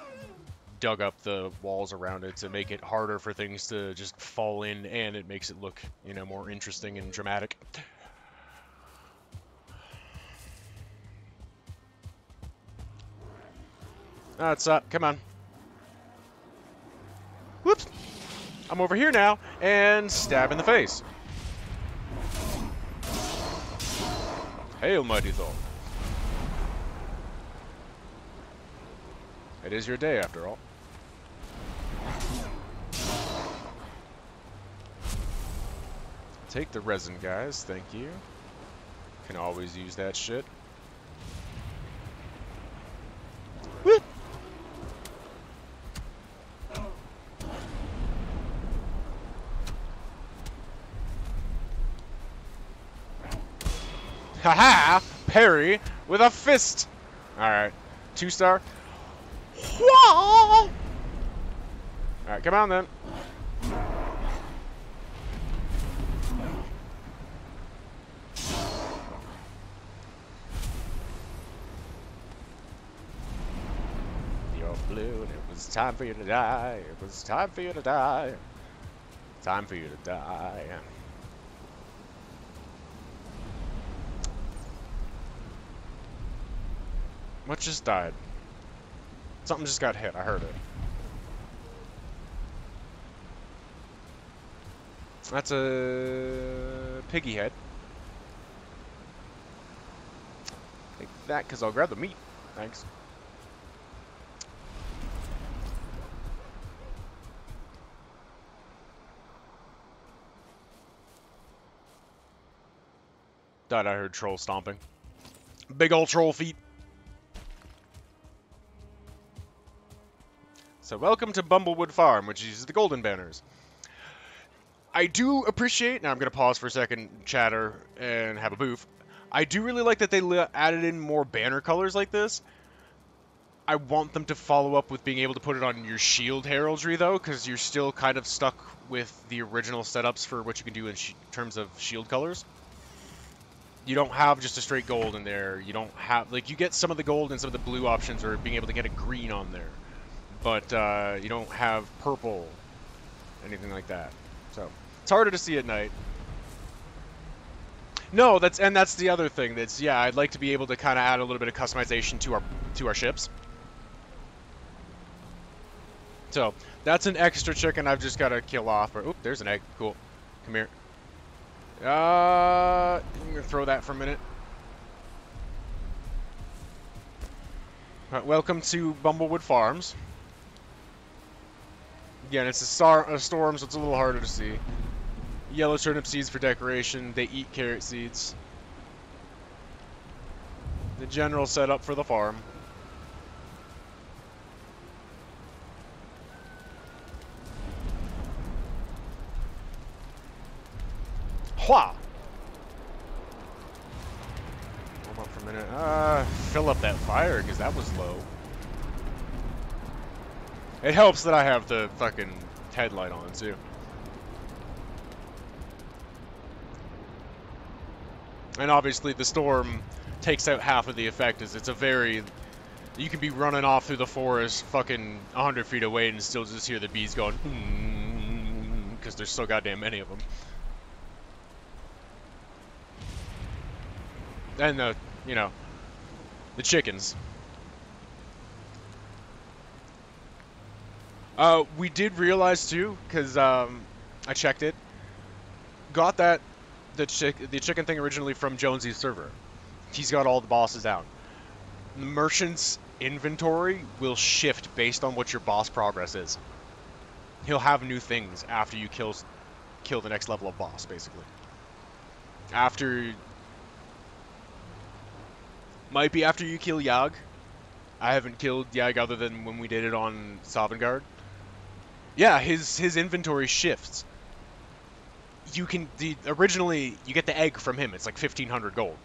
Dug up the walls around it to make it harder for things to just fall in, and it makes it look, you know, more interesting and dramatic. What's up? Come on. Whoops! I'm over here now, and stab in the face. Hail, mighty Thor. It is your day, after all. Take the resin, guys. Thank you. Can always use that shit. Woo! Haha! Parry with a fist! Alright. 2-star. Alright, come on then. You're blue and it was time for you to die. It was time for you to die. Time for you to die. What just died? Something just got hit. I heard it. That's a piggy head. Take that, because I'll grab the meat. Thanks. Thought I heard troll stomping. Big old troll feet. So welcome to Bumblewood Farm, which uses the golden banners. I do appreciate, now I'm going to pause for a second, chatter, and have a boof. I do really like that they added in more banner colors like this. I want them to follow up with being able to put it on your shield heraldry, though, because you're still kind of stuck with the original setups for what you can do in terms of shield colors. You don't have just a straight gold in there. You don't have, like, you get some of the gold and some of the blue options, or being able to get a green on there. But you don't have purple, anything like that. So it's harder to see at night. No, that's the other thing. That's, yeah, I'd like to be able to kind of add a little bit of customization to our ships. So that's an extra chicken I've just got to kill off. Or, oop, there's an egg. Cool. Come here. I'm gonna throw that for a minute. Welcome to Bumblewood Farms. Again, it's a storm, so it's a little harder to see. Yellow turnip seeds for decoration. They eat carrot seeds. The general setup for the farm. Hua! Warm up for a minute. Fill up that fire, because that was low. It helps that I have the fucking headlight on, too. And obviously the storm takes out half of the effect, as it's a very... You can be running off through the forest fucking 100 feet away and still just hear the bees going... because there's so goddamn many of them. And the, you know, the chickens. We did realize too, because I checked it. Got that the chicken thing originally from Jonesy's server. He's got all the bosses out. The merchant's inventory will shift based on what your boss progress is. He'll have new things after you kill the next level of boss, basically. Might be after you kill Yag. I haven't killed Yag other than when we did it on Sovngarde. Yeah, his inventory shifts. You can originally you get the egg from him. It's like 1,500 gold.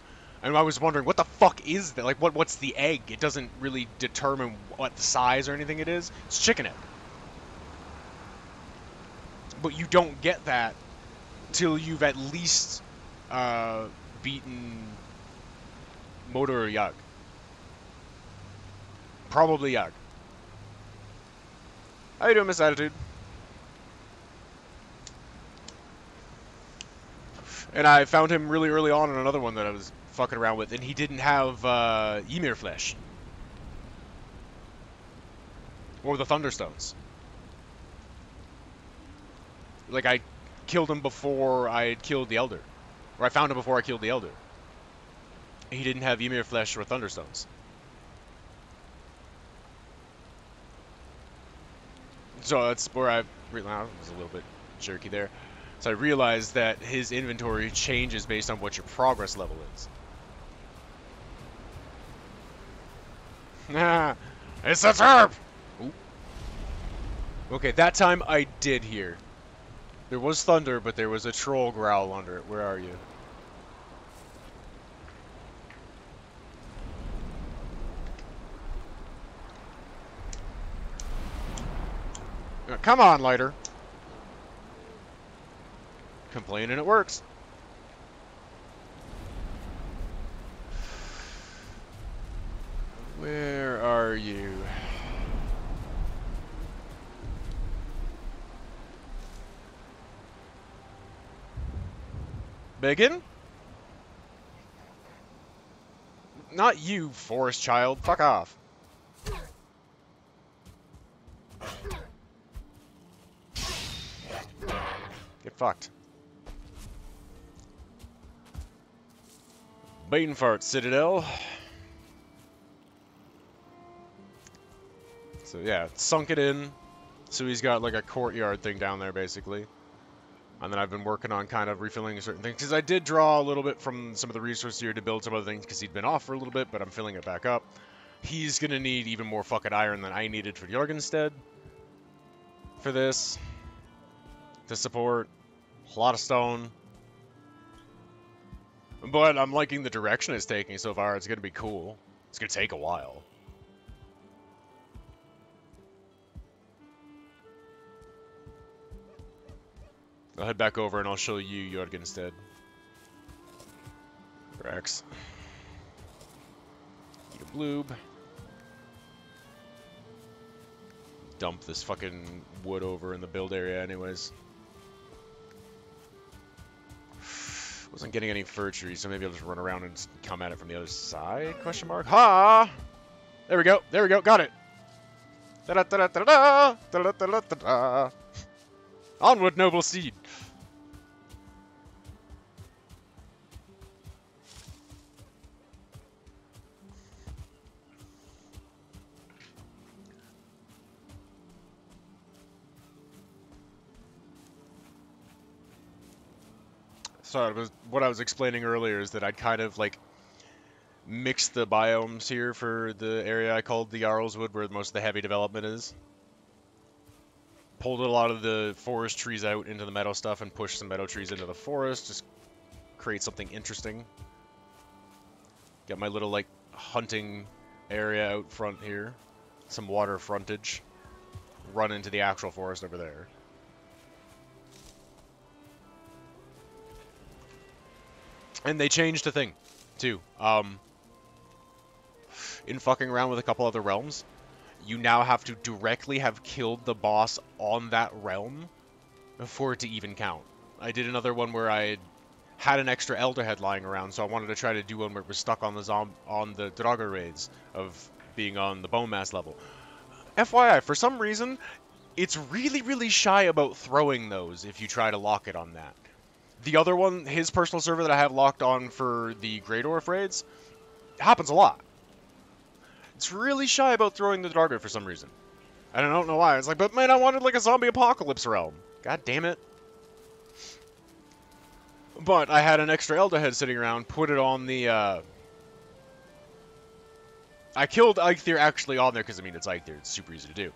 And I was wondering, what the fuck is that? Like, what's the egg? It doesn't really determine what the size or anything it is. It's chicken egg. But you don't get that till you've at least beaten Motor Yag. Probably Yag. How you doing, Miss Attitude? And I found him really early on in another one that I was fucking around with, and he didn't have Ymir flesh. Or the Thunderstones. Like, I killed him before I had killed the Elder. Or I found him before I killed the Elder. He didn't have Ymir flesh or Thunderstones. So that's where I was a little bit jerky there. So I realized that his inventory changes based on what your progress level is. It's a terp! Ooh. Okay, that time I did hear. There was thunder, but there was a troll growl under it. Where are you? Come on, lighter. Complaining it works. Where are you? Bacon? Not you, forest child. Fuck off. Get fucked. Bainfart Citadel. So yeah, sunk it in. So he's got like a courtyard thing down there basically. And then I've been working on kind of refilling certain things. Because I did draw a little bit from some of the resources here to build some other things because he'd been off for a little bit, but I'm filling it back up. He's going to need even more fucking iron than I needed for Jorgenstead. For this. To support. A lot of stone. But I'm liking the direction it's taking so far. It's going to be cool. It's going to take a while. I'll head back over and I'll show you Jorgenstead. Rex. Eat a bloob. Dump this fucking wood over in the build area anyways. Wasn't getting any fir trees, so maybe I'll just run around and come at it from the other side? Question mark. Ha! There we go. There we go. Got it. Da-da-da-da-da-da! Da-da-da-da-da-da! Onward, noble steed. So what I was explaining earlier is that I'd kind of like mixed the biomes here for the area I called the Jarlswood, where most of the heavy development is. Pulled a lot of the forest trees out into the meadow stuff and pushed some meadow trees into the forest, just create something interesting. Got my little like hunting area out front here, some water frontage, run into the actual forest over there. And they changed a thing, too. In fucking around with a couple other realms, you now have to directly have killed the boss on that realm for it to even count. I did another one where I had an extra Elder Head lying around, so I wanted to try to do one where it was stuck on the Draugr raids of being on the Bone Mass level. FYI, for some reason, it's really, really shy about throwing those if you try to lock it on that. The other one, his personal server that I have locked on for the Great Orph raids, happens a lot. It's really shy about throwing the Draugr for some reason. I don't know why. It's like, but man, I wanted like a zombie apocalypse realm. God damn it. But I had an extra Elder Head sitting around, put it on the, I killed Eikthyr actually on there because, I mean, it's Eikthyr. It's super easy to do.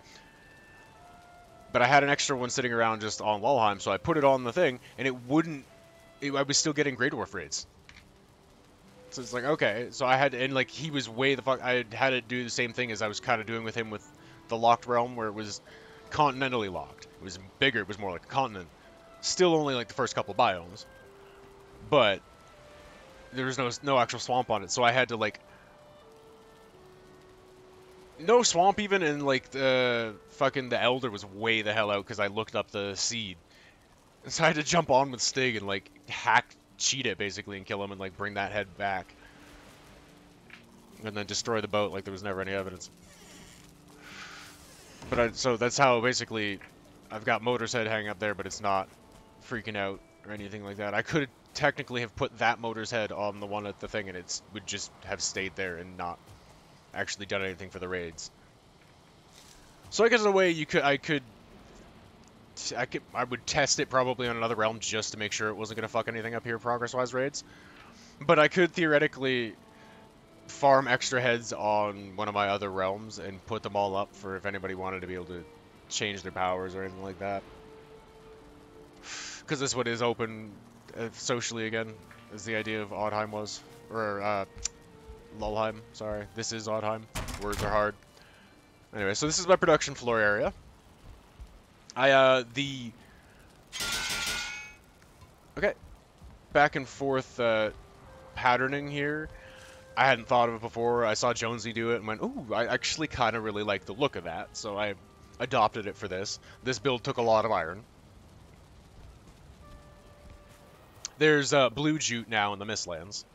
But I had an extra one sitting around just on Valheim, so I put it on the thing, and it wouldn't... I was still getting Great Orph raids. So it's like, okay. So I had... And, like, he was way the fuck... I had to do the same thing as I was kind of doing with him with the Locked Realm, where it was continentally locked. It was bigger. It was more like a continent. Still only, like, the first couple biomes. But there was no actual swamp on it, so I had to, like... No swamp even, and like the fucking the elder was way the hell out because I looked up the seed. So I had to jump on with Stig and like cheat it basically and kill him and like bring that head back. And then destroy the boat like there was never any evidence. But so that's how basically I've got Motor's head hanging up there, but it's not freaking out or anything like that. I could technically have put that Motor's head on the one at the thing and it would just have stayed there and not actually done anything for the raids. So I guess in a way I would test it probably on another realm just to make sure it wasn't going to fuck anything up here progress-wise raids. But I could theoretically farm extra heads on one of my other realms and put them all up for if anybody wanted to be able to change their powers or anything like that. Because this one is open socially again, as the idea of Oddheim was. Or, Lulheim, sorry. This is Oddheim. Words are hard. Anyway, so this is my production floor area. Okay. Back and forth, patterning here. I hadn't thought of it before. I saw Jonesy do it and went, ooh, I actually kind of really like the look of that. So I adopted it for this. This build took a lot of iron. There's blue jute now in the Mistlands.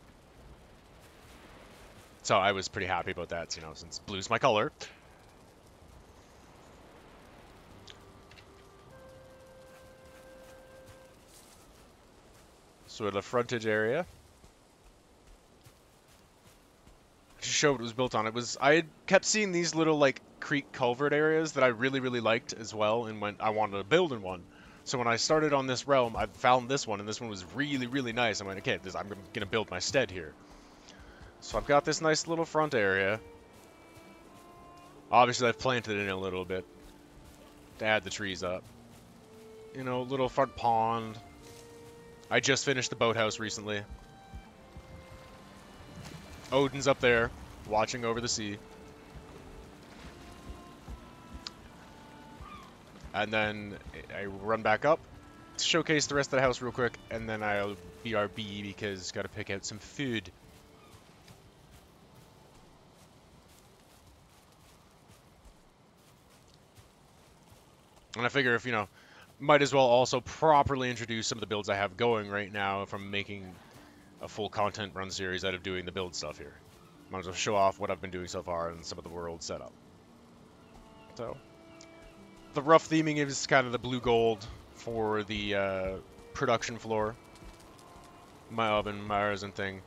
So I was pretty happy about that, you know, since blue's my color. So the frontage area. To show what it was built on, I kept seeing these little like creek culvert areas that I really liked as well, and I wanted to build in one. So when I started on this realm, I found this one, and this one was really nice. I went, okay, I'm gonna build my stead here. So I've got this nice little front area. Obviously, I've planted it in a little bit to add the trees up. You know, little front pond. I just finished the boathouse recently. Odin's up there, watching over the sea. And then I run back up, showcase the rest of the house real quick, and then I'll BRB because gotta pick out some food. And I figure if, you know, might as well also properly introduce some of the builds I have going right now if I'm making a full content run series out of doing the build stuff here. Might as well show off what I've been doing so far and some of the world setup. So, the rough theming is kind of the blue gold for the production floor. My oven, my resin thing.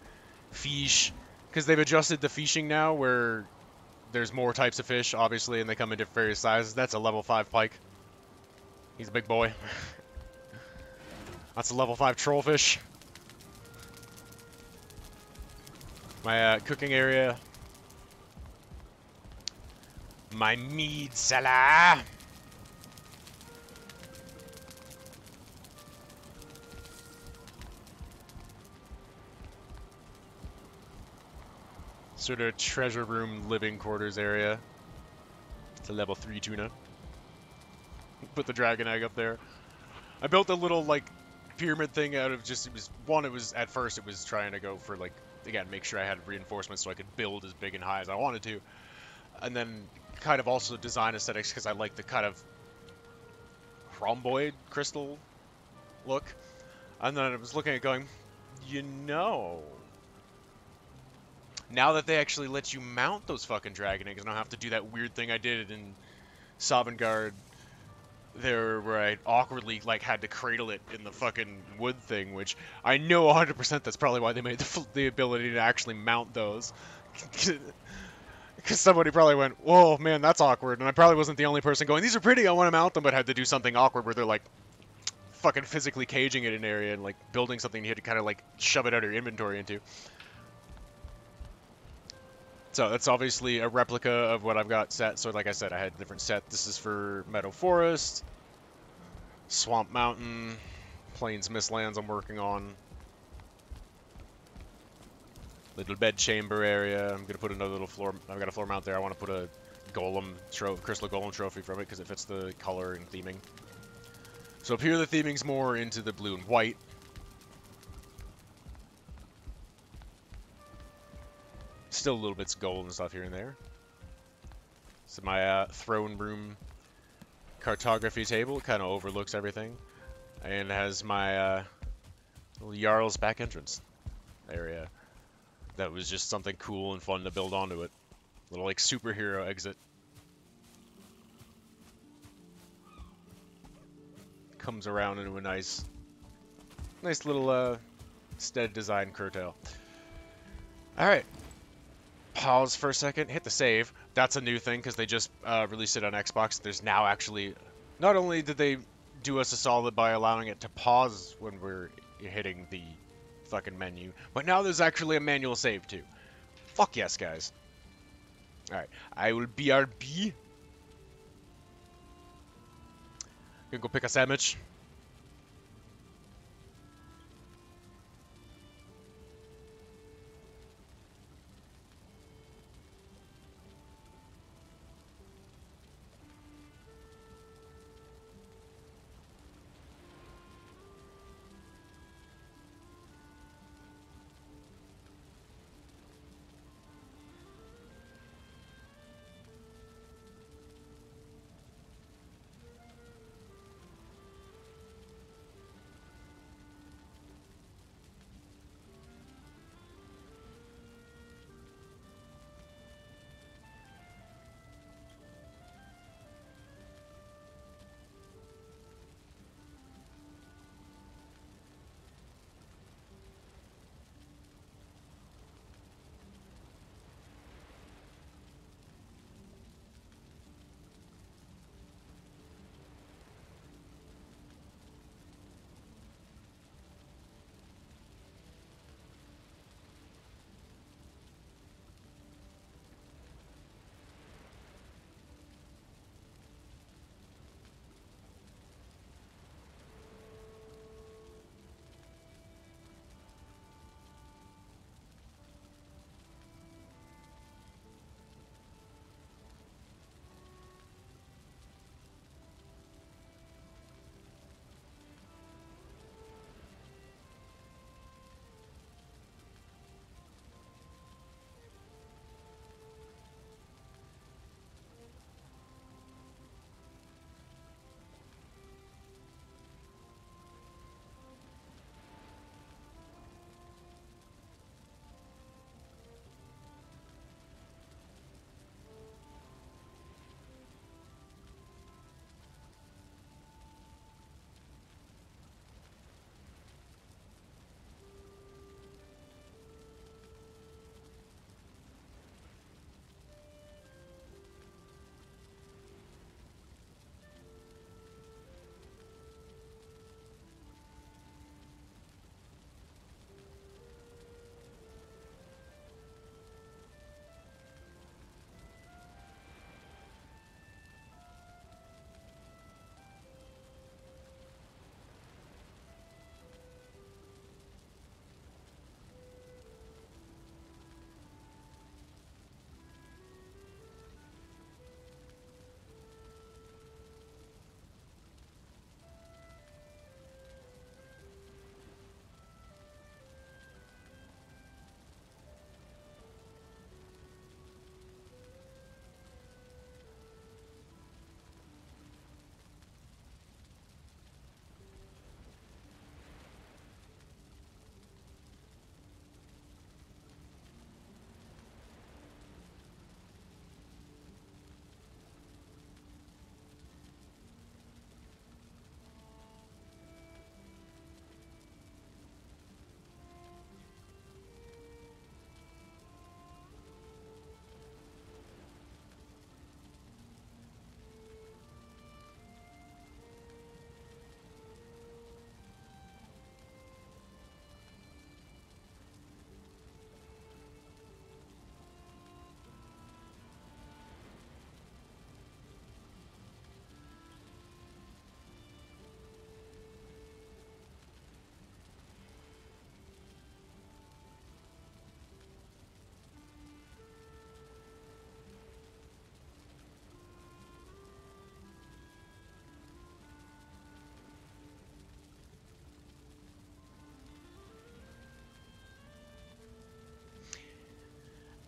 Fish, because they've adjusted the fishing now where there's more types of fish, obviously, and they come in different various sizes. That's a level 5 pike. He's a big boy. That's a level 5 trollfish. My cooking area. My mead cellar. Sort of treasure room living quarters area. It's a level 3 tuna. Put the dragon egg up there. I built a little like pyramid thing out of just, at first it was trying to go for like, again, make sure I had reinforcements so I could build as big and high as I wanted to. And then kind of also design aesthetics because I like the kind of rhomboid crystal look. And then I was looking at going, you know, now that they actually let you mount those fucking dragon eggs, I don't have to do that weird thing I did in Sovngarde there where I awkwardly like had to cradle it in the fucking wood thing, which I know 100% that's probably why they made the ability to actually mount those. Because somebody probably went, whoa, man, that's awkward. And I probably wasn't the only person going, these are pretty, I want to mount them, but had to do something awkward where they're like fucking physically caging it in an area and like building something you had to kind of like shove it out of your inventory into. So that's obviously a replica of what I've got set. So like I said, I had a different set. This is for Meadow Forest, Swamp Mountain, Plains Mistlands I'm working on. Little bed chamber area. I'm going to put another little floor. I've got a floor mount there. I want to put a golem crystal golem trophy from it because it fits the color and theming. So up here the theming's more into the blue and white. Still a little bits of gold and stuff here and there. So my throne room cartography table. It kind of overlooks everything, and has my little Jarl's back entrance area. That was just something cool and fun to build onto it. Little like superhero exit. Comes around into a nice little stead design curtail. All right. Pause for a second, hit the save. That's a new thing because they just released it on Xbox. There's now actually, not only did they do us a solid by allowing it to pause when we're hitting the fucking menu, but now there's actually a manual save too. Fuck yes, guys. Alright, I will BRB. Gonna go pick a sandwich.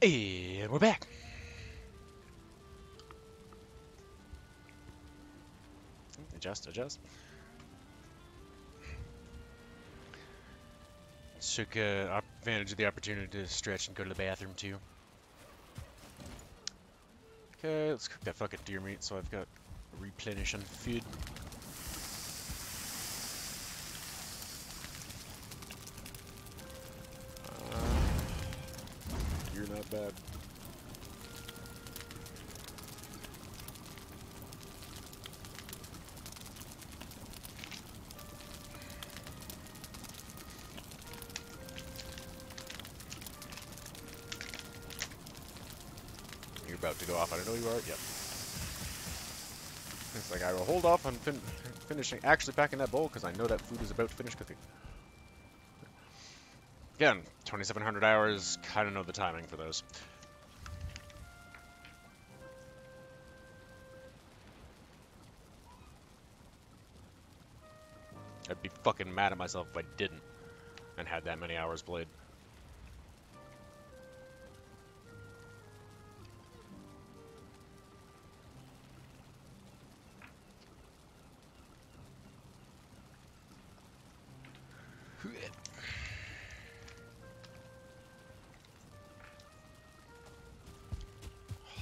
And we're back. Adjust, adjust. Took advantage of the opportunity to stretch and go to the bathroom too. Okay, let's cook that fucking deer meat so I've got replenishing food. You're not bad. You're about to go off. I don't know you are. Yep. It's like I will hold off on finishing, actually packing that bowl because I know that food is about to finish cooking. Again, 2,700 hours, kind of know the timing for those. I'd be fucking mad at myself if I didn't and had that many hours played.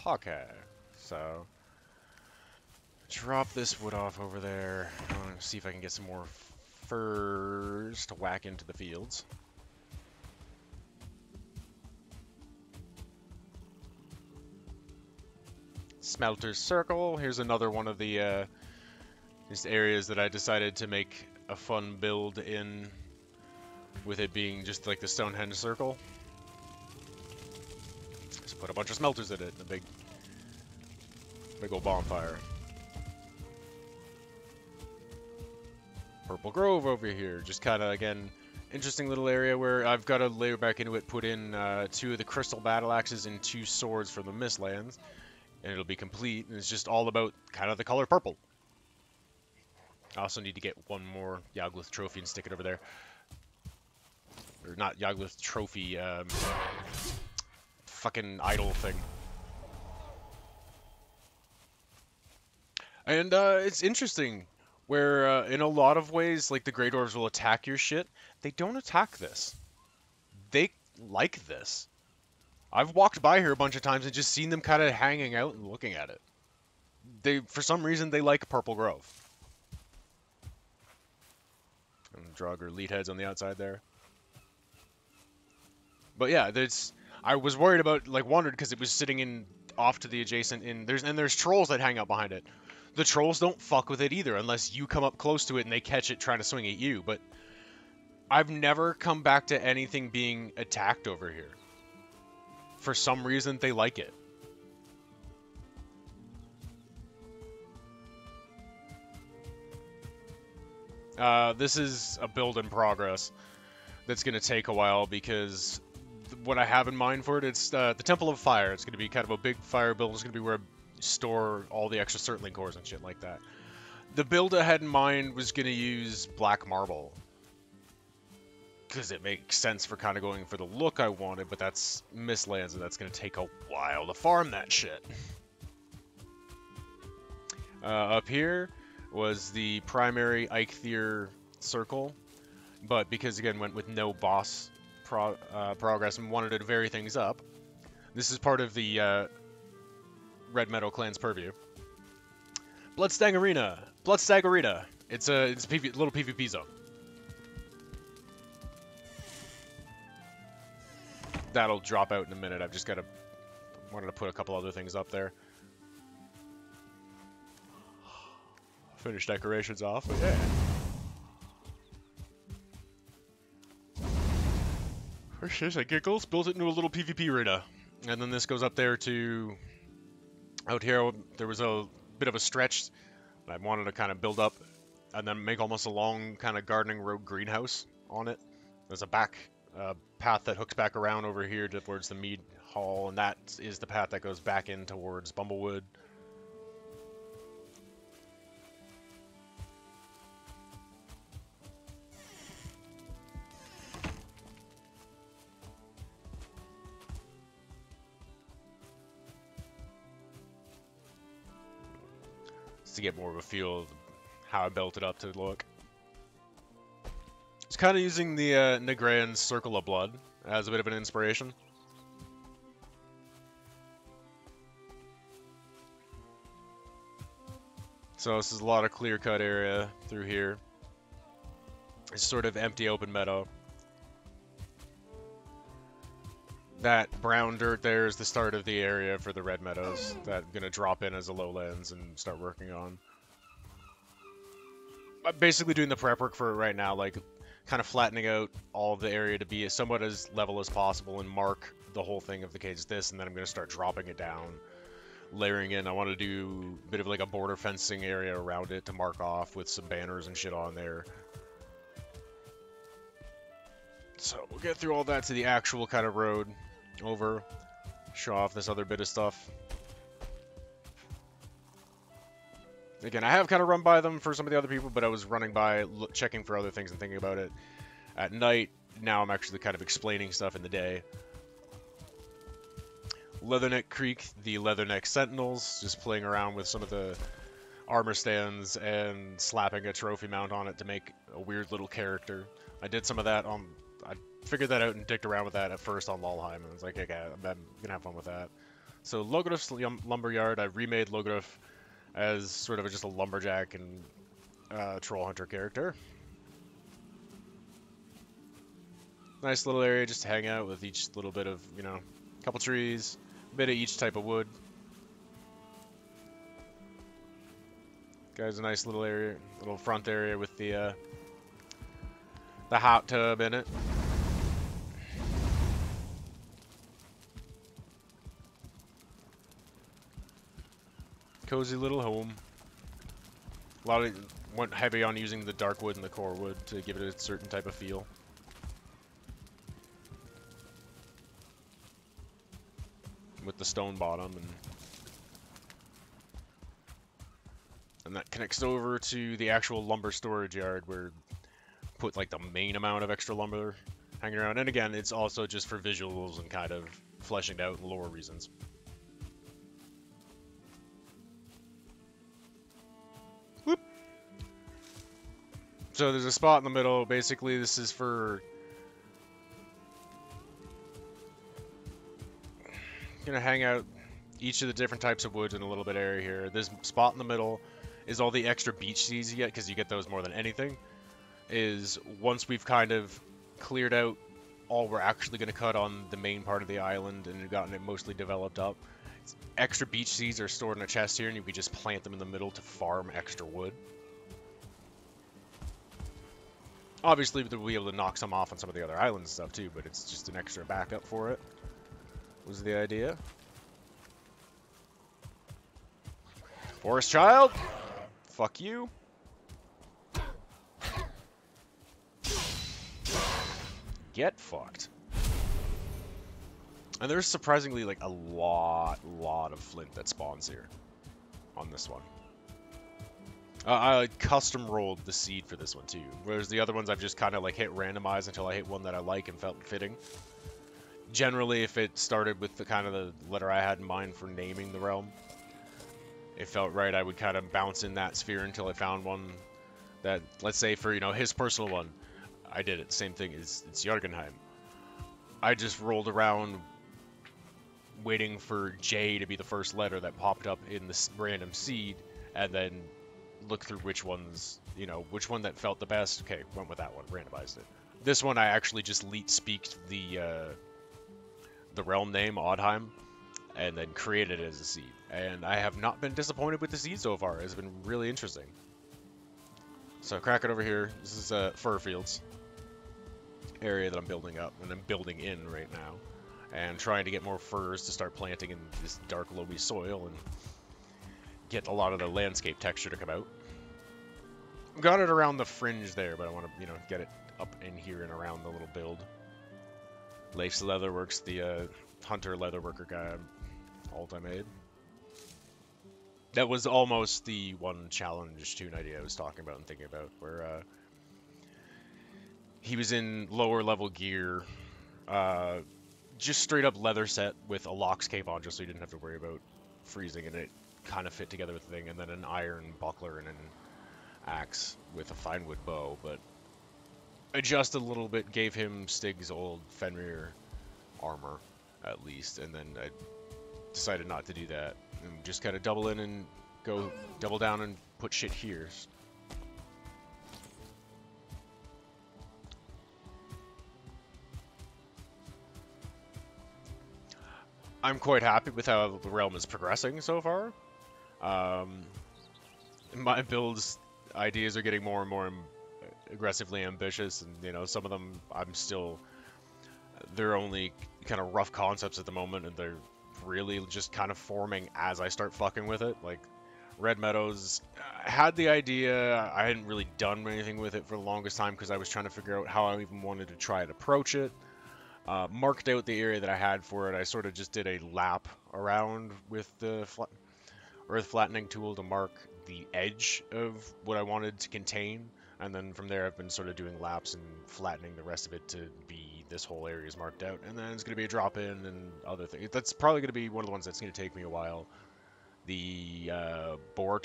Okay, so drop this wood off over there. I want to see if I can get some more furs to whack into the fields. Smelter's Circle. Here's another one of the just areas that I decided to make a fun build in, with it being just like the Stonehenge Circle. Just put a bunch of smelters in it, and a big old bonfire. Purple Grove over here, just kind of, again, interesting little area where I've got to layer back into it, put in 2 of the crystal battle axes and 2 swords from the Mistlands, and it'll be complete, and it's just all about kind of the color purple. I also need to get one more Yagluth trophy and stick it over there. Or not Yagluth trophy, fucking idol thing. And it's interesting where in a lot of ways, like the Grey Dwarves will attack your shit. They don't attack this. They like this. I've walked by here a bunch of times and just seen them kind of hanging out and looking at it. They, for some reason, they like Purple Grove. And Draugr lead heads on the outside there. But yeah, I was worried about, like, wondered because it was sitting in off to the adjacent there's trolls that hang out behind it. The trolls don't fuck with it either unless you come up close to it and they catch it trying to swing at you. But I've never come back to anything being attacked over here. For some reason, they like it. This is a build in progress that's going to take a while because what I have in mind for it, it's the Temple of Fire. It's going to be kind of a big fire build. It's going to be where I store all the extra Surtling cores and shit like that. The build I had in mind was going to use black marble because it makes sense for kind of going for the look I wanted, but that's Mistlands, and that's going to take a while to farm that shit. Up here was the primary Eikthyr circle, but because, again, went with no boss progress and wanted to vary things up, this is part of the Red Meadow Clan's purview. Bloodstag Arena. Bloodstag Arena. It's a little PvP zone. That'll drop out in a minute. I've just wanted to put a couple other things up there. Finish decorations off, but yeah. For shit, I giggles, built it into a little PvP arena. And then this goes up there to... Out here, there was a bit of a stretch I wanted to kind of build up and then make almost a long kind of gardening road greenhouse on it. There's a back path that hooks back around over here towards the Mead Hall, and that is the path that goes back in towards Bumblewood. To get more of a feel of how I built it up to look. It's kind of using the Negran's Circle of Blood as a bit of an inspiration. So this is a lot of clear-cut area through here. It's sort of empty open meadow. That brown dirt there is the start of the area for the red meadows that I'm going to drop in as a lowlands and start working on. I'm basically doing the prep work for it right now, like kind of flattening out all of the area to be somewhat as level as possible and mark the whole thing of the cage as this, and then I'm going to start dropping it down, layering in. I want to do a bit of like a border fencing area around it to mark off with some banners and shit on there. So we'll get through all that to the actual kind of road over, show off this other bit of stuff. Again, I have kind of run by them for some of the other people, but I was running by, checking for other things and thinking about it at night. Now I'm actually kind of explaining stuff in the day. Leatherneck Creek, the Leatherneck Sentinels, just playing around with some of the armor stands and slapping a trophy mount on it to make a weird little character. I did some of that on... I figured that out and dicked around with that at first on Valheim, and I was like, okay, I'm gonna have fun with that. So Logriff's Lumberyard, I remade Logriff as sort of just a lumberjack and troll hunter character. Nice little area just to hang out with each little bit of, you know, a couple trees, a bit of each type of wood. Guys, a nice little area, little front area with the hot tub in it. Cozy little home. Went heavy on using the dark wood and the core wood to give it a certain type of feel. With the stone bottom, and that connects over to the actual lumber storage yard where put like the main amount of extra lumber hanging around. And again, it's also just for visuals and kind of fleshing out lore reasons. Whoop. So there's a spot in the middle. Basically, this is for gonna hang out each of the different types of woods in a little bit area here. This spot in the middle is all the extra beach seeds you get, because you get those more than anything. Is once we've kind of cleared out all we're actually going to cut on the main part of the island and have gotten it mostly developed up, extra beach seeds are stored in a chest here, and you can just plant them in the middle to farm extra wood. Obviously, we'll be able to knock some off on some of the other island stuff too, but it's just an extra backup for it, was the idea. Forest child! Fuck you. Get fucked. And there's surprisingly like a lot of flint that spawns here on this one. I custom rolled the seed for this one too, whereas the other ones I've just kind of like hit randomize until I hit one that I like and felt fitting. Generally, if it started with the kind of the letter I had in mind for naming the realm, it felt right, I would kind of bounce in that sphere until I found one that, let's say for, you know, his personal one, I did it. Same thing, it's Jorgenheim. I just rolled around waiting for J to be the first letter that popped up in this random seed, and then look through which ones, you know, which one that felt the best. Okay, went with that one, randomized it. This one I actually just leet-speaked the realm name, Oddheim, and then created it as a seed. And I have not been disappointed with the seed so far. It's been really interesting. So crack it over here. This is fur fields area that I'm building up, and I'm building in right now, and trying to get more furs to start planting in this dark loamy soil and get a lot of the landscape texture to come out. Got it around the fringe there, but I want to, you know, get it up in here and around the little build. Leif's Leatherworks, the hunter leatherworker guy alt I made. That was almost the one challenge tune idea I was talking about and thinking about, where he was in lower level gear, just straight up leather set with a lox cape on, just so he didn't have to worry about freezing, and it kind of fit together with the thing, and then an iron buckler and an axe with a fine wood bow, but adjusted a little bit, gave him Stig's old Fenrir armor, at least, and then I decided not to do that, and just kind of double in and go double down and put shit here. I'm quite happy with how the realm is progressing so far. Um, my build's ideas are getting more and more aggressively ambitious, and you know, some of them they're only kind of rough concepts at the moment, and they're really just kind of forming as I start fucking with it. Like Red Meadows, I had the idea, I hadn't really done anything with it for the longest time because I was trying to figure out how I even wanted to try and approach it. Marked out the area that I had for it. I sort of just did a lap around with the earth flattening tool to mark the edge of what I wanted to contain, and then from there I've been sort of doing laps and flattening the rest of it to be this whole area is marked out, and then it's going to be a drop in and other things. That's probably going to be one of the ones that's going to take me a while. The the boar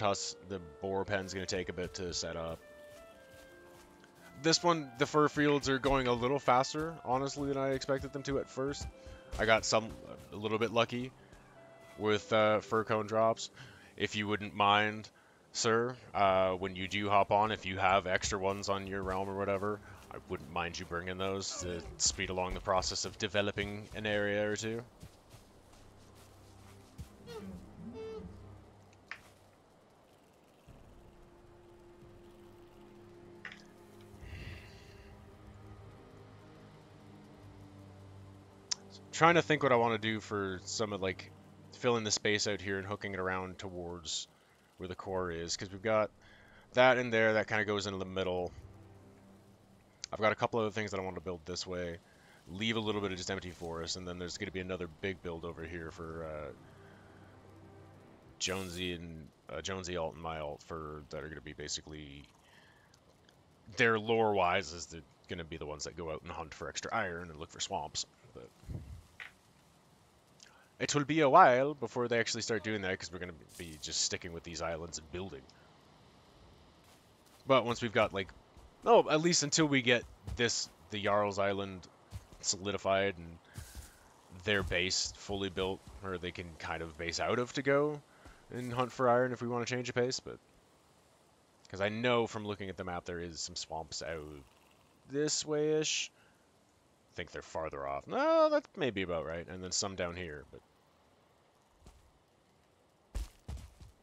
pen's going to take a bit to set up. This one, the fur fields are going a little faster, honestly, than I expected them to at first. I got a little bit lucky with fur cone drops. If you wouldn't mind, sir, when you do hop on, if you have extra ones on your realm or whatever, I wouldn't mind you bringing those to speed along the process of developing an area or two. Trying to think what I want to do for some of like filling the space out here and hooking it around towards where the core is, because we've got that in there that kind of goes into the middle. I've got a couple other things that I want to build this way, leave a little bit of just empty forest, and then there's going to be another big build over here for Jonesy alt and my alt for that are going to be basically their lore wise is going to be the ones that go out and hunt for extra iron and look for swamps, but it will be a while before they actually start doing that because we're going to be just sticking with these islands and building. But once we've got like, oh, at least until we get the Jarl's Island solidified and their base fully built, or they can kind of base out of to go and hunt for iron if we want to change the pace. But because I know from looking at the map there is some swamps out this way-ish. I think they're farther off. No, that's maybe about right. And then some down here, but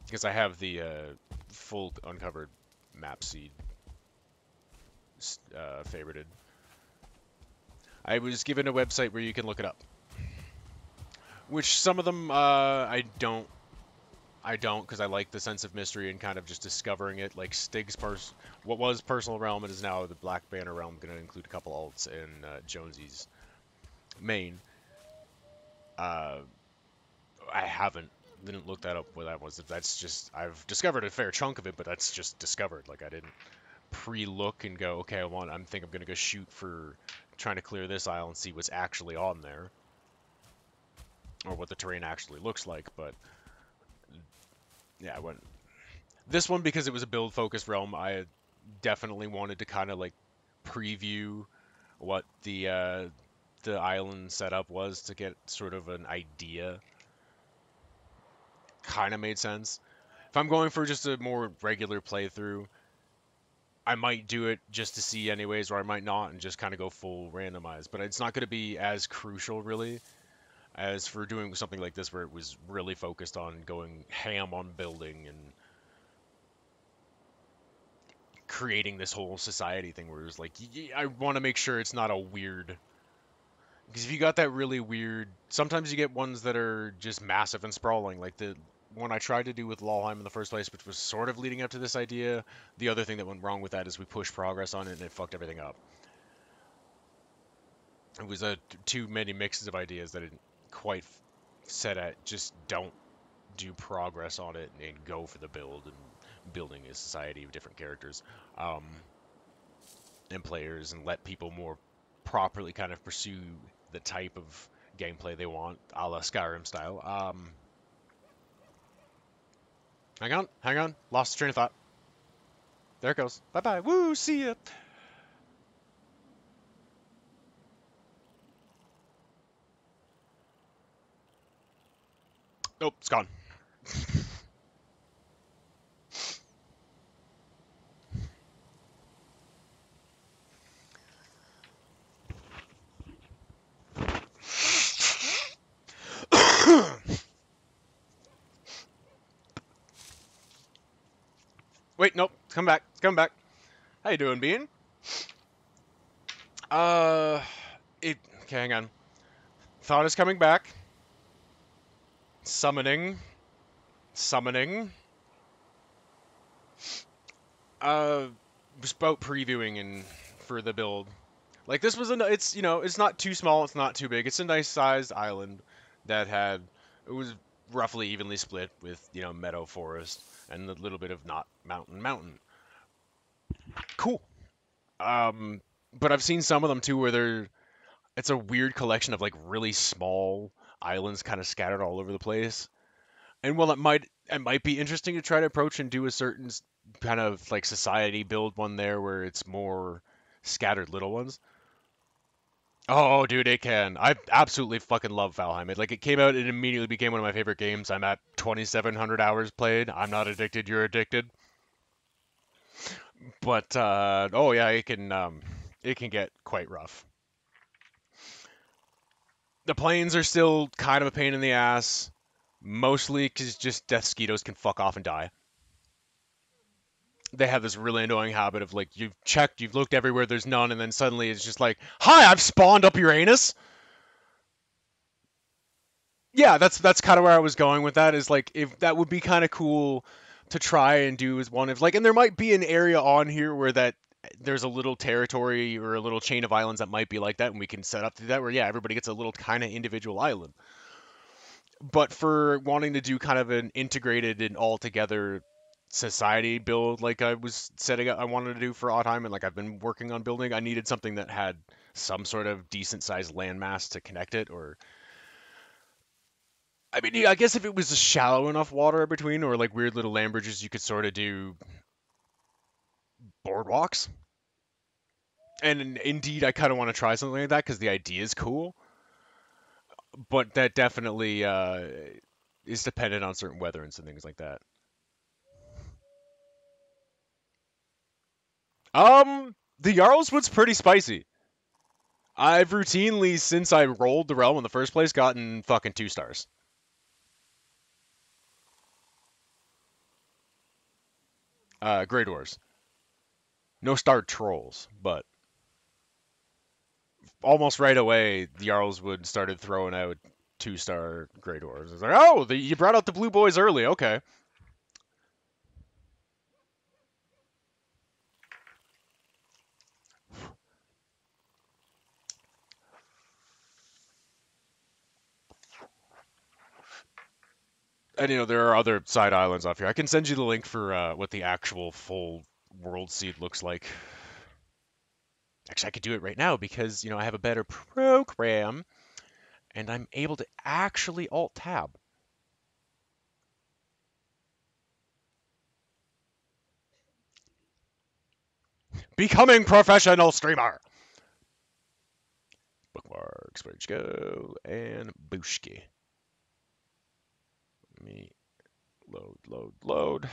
because I have the full uncovered map seed favorited. I was given a website where you can look it up. Which some of them I don't because I like the sense of mystery and kind of just discovering it. Like Stig's what was Personal Realm, it is now the Black Banner Realm, going to include a couple alts in Jonesy's main. I didn't look that up what that was. That's just, I've discovered a fair chunk of it, but that's just discovered. Like I didn't pre-look and go, okay, I think I'm going to go shoot for trying to clear this isle and see what's actually on there. Or what the terrain actually looks like, but yeah, this one, because it was a build focused realm, I definitely wanted to kind of like preview what the island setup was to get sort of an idea. Kind of made sense. If I'm going for just a more regular playthrough, I might do it just to see anyways, or I might not and just kind of go full randomized. But it's not going to be as crucial really as for doing something like this where it was really focused on going ham on building and creating this whole society thing where it was like, I want to make sure it's not a weird, because if you got that really weird, sometimes you get ones that are just massive and sprawling, like the one I tried to do with Valheim in the first place, which was sort of leading up to this idea. The other thing that went wrong with that is we pushed progress on it and it fucked everything up. It was too many mixes of ideas that it quite set at just don't do progress on it and go for the build and building a society of different characters and players, and let people more properly kind of pursue the type of gameplay they want, a la Skyrim style. Hang on, lost the train of thought. There it goes. Bye-bye. Woo, see ya. Nope, it's gone. Wait, nope. It's come back. It's come back. How you doing, Bean? Uh, okay, hang on. Thought is coming back. Summoning. Summoning. Was about previewing and for the build. Like this was it's it's not too small, it's not too big. It's a nice sized island that had it was roughly evenly split with meadow forest and a little bit of not mountain. Cool. Um, but I've seen some of them too where it's a weird collection of like really small islands kind of scattered all over the place. And while it might be interesting to try to approach and do a certain kind of like society build one there where it's more scattered little ones. Oh, dude, it can. I absolutely fucking love Valheim. It came out, it immediately became one of my favorite games. I'm at 2,700 hours played. I'm not addicted. You're addicted. But oh yeah, it can get quite rough. The planes are still kind of a pain in the ass, mostly because just death skeetos can fuck off and die. They have this really annoying habit of like you've checked, you've looked everywhere, there's none, and then suddenly it's just like, "Hi, I've spawned up Uranus." Yeah, that's kind of where I was going with that. Is like if that would be kind of cool to try and do as one of like, and there might be an area on here where that there's a little territory or a little chain of islands that might be like that, and we can set up to that where yeah, everybody gets a little kind of individual island. But for wanting to do kind of an integrated and all together society build like I was setting up I wanted to do for Autumn and like I've been working on building, I needed something that had some sort of decent sized landmass to connect it or I mean, yeah, I guess if it was a shallow enough water between or like weird little land bridges, you could sort of do boardwalks. And indeed, I kind of want to try something like that because the idea is cool. But that definitely is dependent on certain weather and some things like that. The Jarlswood's pretty spicy. I've routinely, since I rolled the realm in the first place, gotten fucking 2 stars. Grey Dwarves. No star trolls, but almost right away, the Jarlswood started throwing out 2 star Grey Dwarves. It's like, oh, you brought out the blue boys early. Okay. And there are other side islands off here. I can send you the link for what the actual full world seed looks like. Actually, I could do it right now because I have a better program and I'm able to actually alt tab. Becoming professional streamer. Bookmarks, where'd you go? And Booshki. Let me load.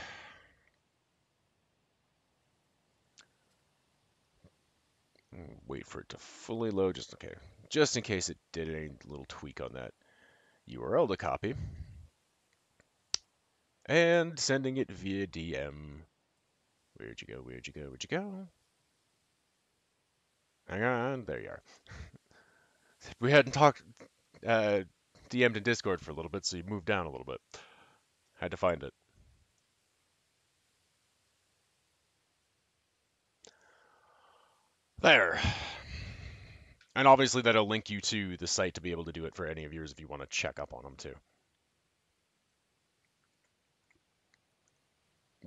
Wait for it to fully load. Just in case it did any little tweak on that URL to copy. And sending it via DM. Where'd you go? Hang on, there you are. We hadn't talked, DM'd in Discord for a little bit, so you moved down a little bit. Had to find it. There. And obviously that'll link you to the site to be able to do it for any of yours if you want to check up on them too.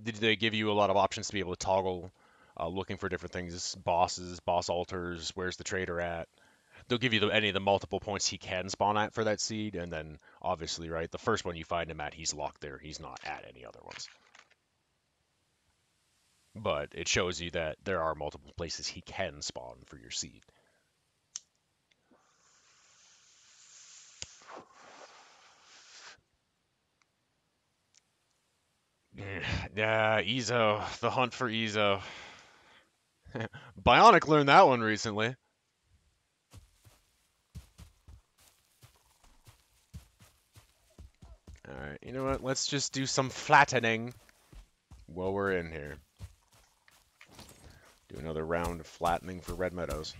Did they give you a lot of options to be able to toggle looking for different things, bosses, boss altars, where's the trader at? They'll give you any of the multiple points he can spawn at for that seed, and then obviously, right, the first one you find him at, he's locked there. He's not at any other ones. but it shows you that there are multiple places he can spawn for your seed. Yeah, Ezo, the hunt for Ezo. Bionic learned that one recently. Alright, you know what? Let's just do some flattening while we're in here. Do another round of flattening for Red Meadows.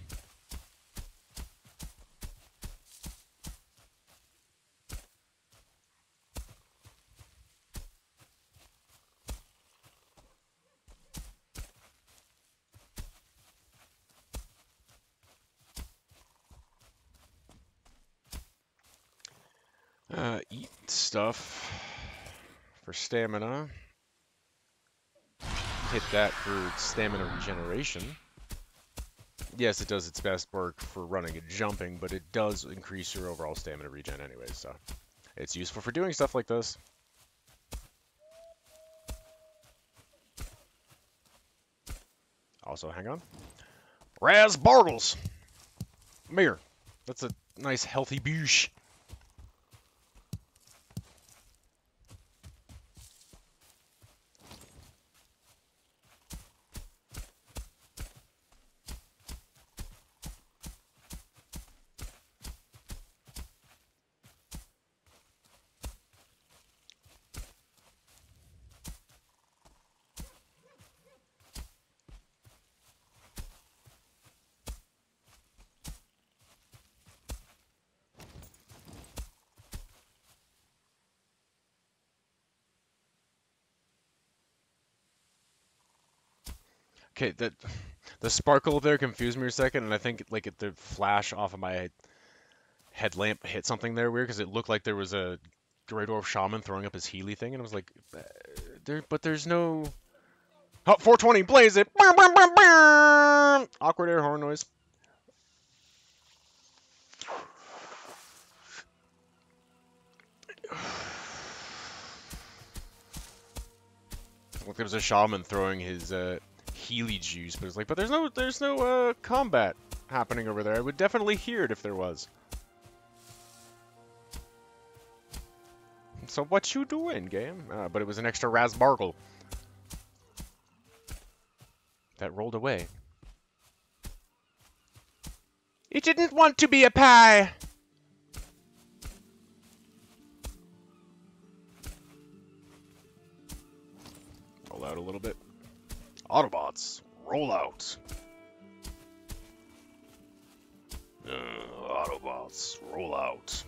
Eat stuff for stamina. Hit that for stamina regeneration. Yes, it does its best work for running and jumping, but it does increase your overall stamina regen anyways, so it's useful for doing stuff like this. Also, hang on. Raspberries! Come here. That's a nice healthy boosh. Okay, the sparkle there confused me a second, and I think like the flash off of my headlamp hit something there weird because it looked like there was a Grey Dwarf Shaman throwing up his Healy thing, and I was like, there's no. Oh, 420, blaze it! Awkward air horn noise. Like there was a shaman throwing his Healy juice, but it's like, but there's no combat happening over there. I would definitely hear it if there was. So what you doing, game? But it was an extra Rasbargle that rolled away. It didn't want to be a pie. Roll out a little bit. Autobots, roll out. Autobots, roll out.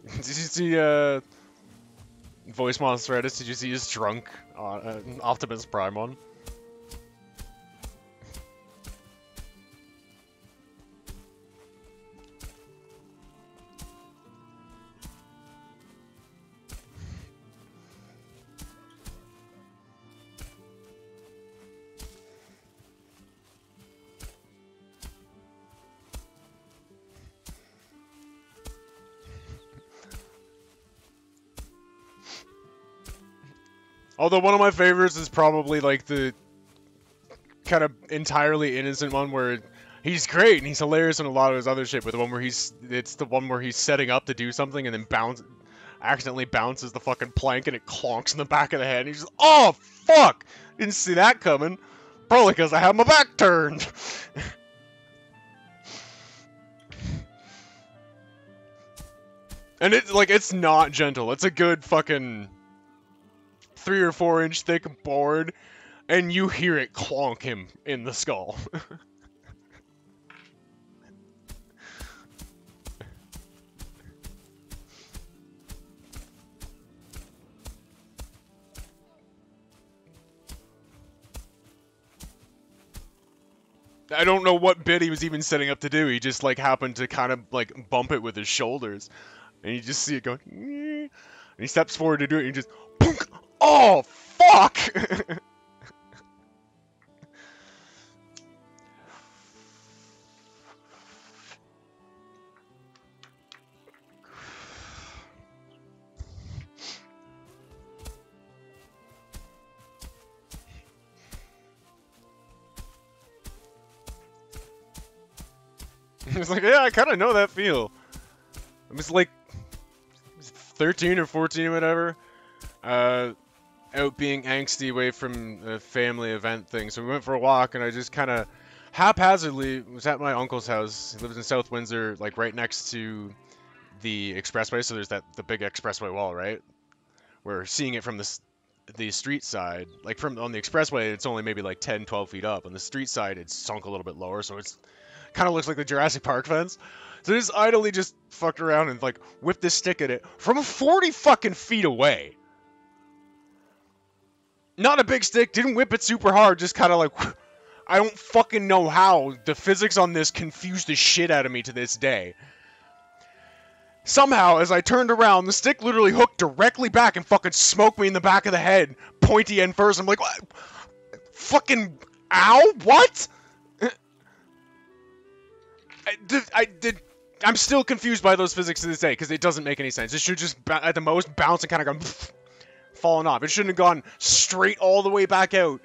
Did you see Voice Monster Edis? Did you see his drunk Optimus Prime one? Although one of my favorites is probably like the kind of entirely innocent one where he's great and he's hilarious in a lot of his other shit, but the one where it's the one where he's setting up to do something and then accidentally bounces the fucking plank and it clonks in the back of the head and he's just, oh fuck! Didn't see that coming. Probably because I have my back turned. And it's not gentle. It's a good fucking 3 or 4 inch thick board, and you hear it clonk him in the skull. I don't know what bit he was even setting up to do. He just like happened to kind of like bump it with his shoulders, and you just see it going. And he steps forward to do it, and he just, punk! Oh fuck! It's like, yeah, I kind of know that feel. I was like 13 or 14 or whatever, out being angsty away from a family event thing. So we went for a walk, and I just kind of haphazardly was at my uncle's house. He lives in South Windsor, like right next to the expressway. So there's the big expressway wall, right? We're seeing it from the street side. Like from on the expressway, it's only maybe like 10, 12 feet up. On the street side, it's sunk a little bit lower, so it's kind of looks like the Jurassic Park fence. So I just idly just fucked around and like whipped this stick at it from 40 fucking feet away. Not a big stick, didn't whip it super hard, just kind of like, I don't fucking know how. The physics on this confused the shit out of me to this day. Somehow, as I turned around, the stick literally hooked directly back and fucking smoked me in the back of the head, pointy end first. I'm like, what? Fucking, ow? What? I'm still confused by those physics to this day, because it doesn't make any sense. It should just, at the most, bounce and kind of go, falling off. It shouldn't have gone straight all the way back out.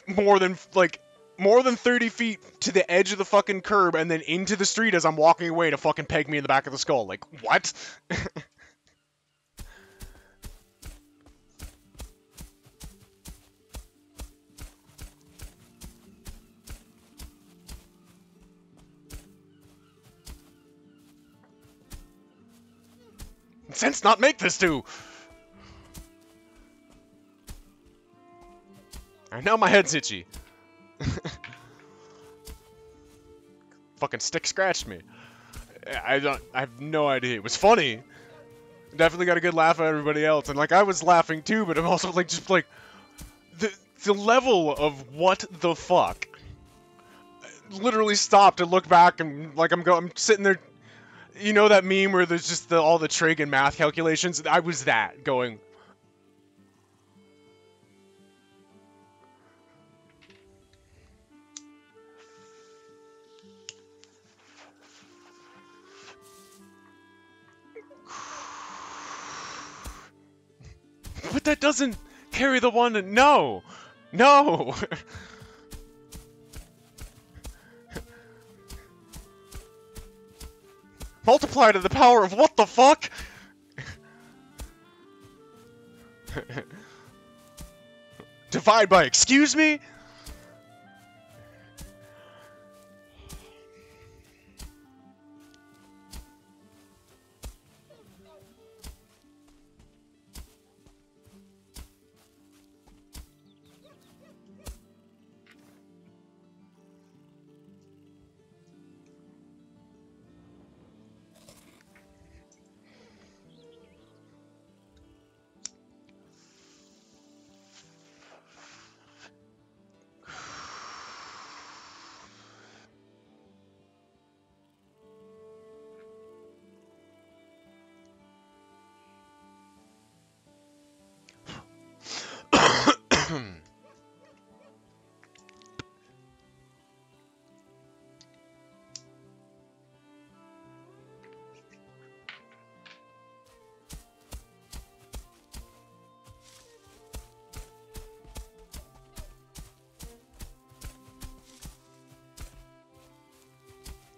More than 30 feet to the edge of the fucking curb and then into the street as I'm walking away to fucking peg me in the back of the skull. Like, what? Sense not make this too. Alright, now my head's itchy. Fucking stick scratched me. I have no idea. It was funny. Definitely got a good laugh at everybody else, and like I was laughing too, but I'm also like just like the level of what the fuck. I literally stopped and looked back and like I'm sitting there. You know that meme where there's just all the trig and math calculations? I was that going. But that doesn't carry the one. No! No! Multiply to the power of what the fuck? Divide by excuse me?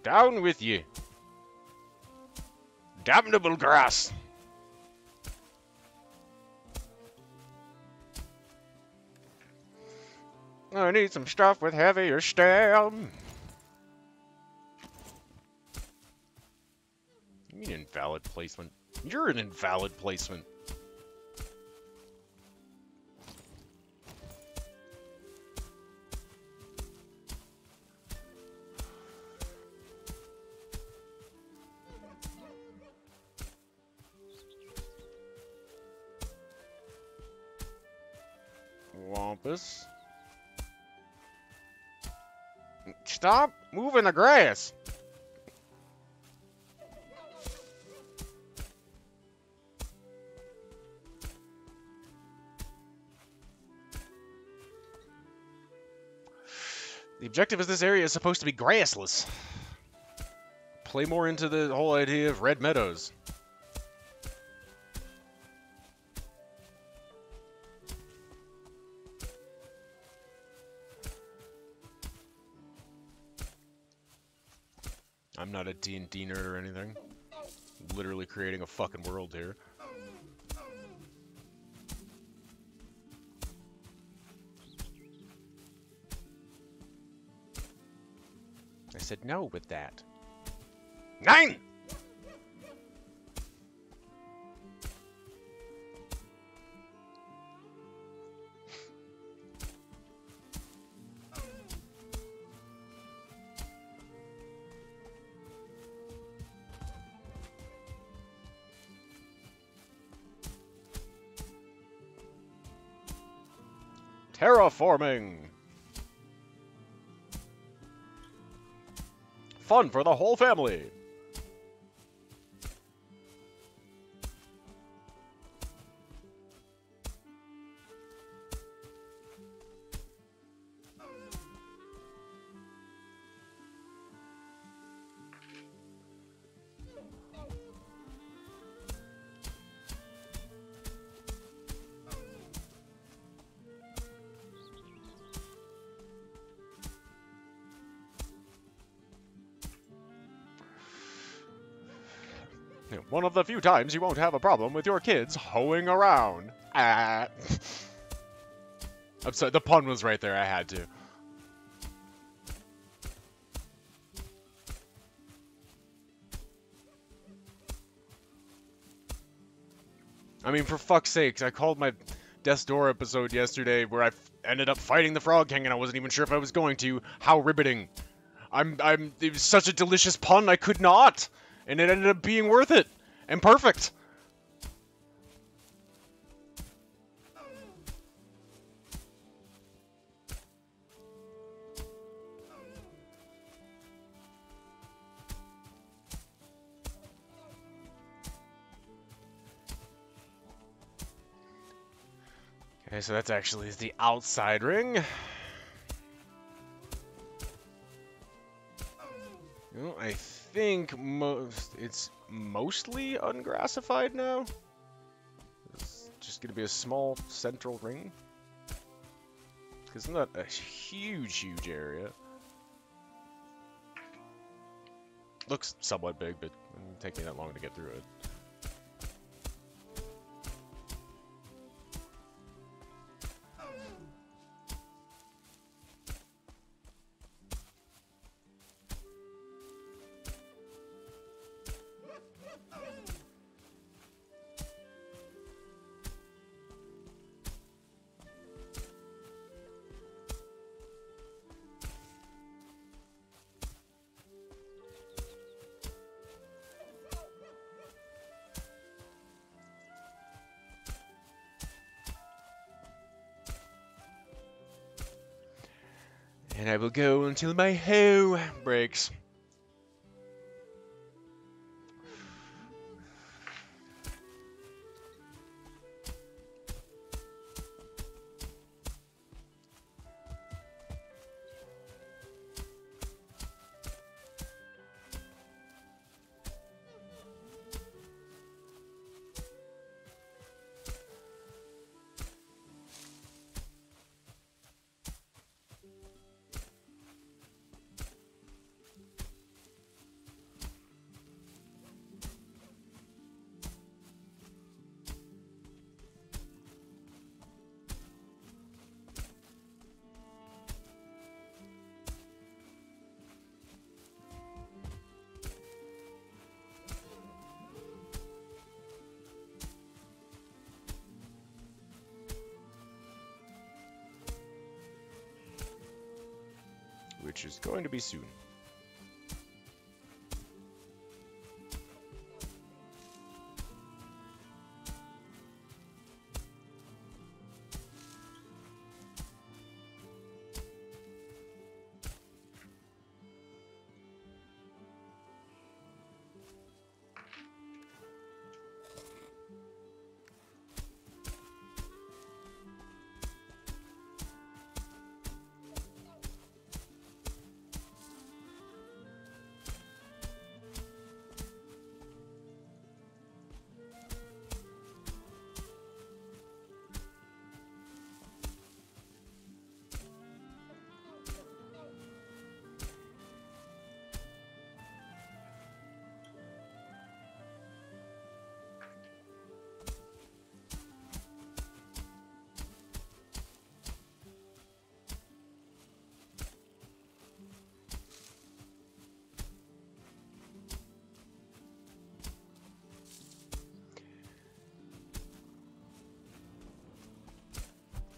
Down with you. Damnable grass. I need some stuff with heavier stem. You mean invalid placement? You're an invalid placement. Wampus. Stop moving the grass. The objective of this area is supposed to be grassless. Play more into the whole idea of red meadows. I'm not a D&D nerd or anything. Literally creating a fucking world here. I said no with that. 9! Terraforming! Fun for the whole family! One of the few times you won't have a problem with your kids hoeing around. Ah. I'm sorry, the pun was right there, I had to. I mean, for fuck's sakes, I called my Death's Door episode yesterday where I ended up fighting the Frog King and I wasn't even sure if I was going to. How riveting. It was such a delicious pun, I could not. And it ended up being worth it. And perfect. Okay, so that's actually the outside ring. Well, I think it's mostly ungrassified now. It's just going to be a small central ring. Because it's not a huge area. Looks somewhat big, but it's taking that long to get through it. And I will go until my hoe breaks. Which is going to be soon.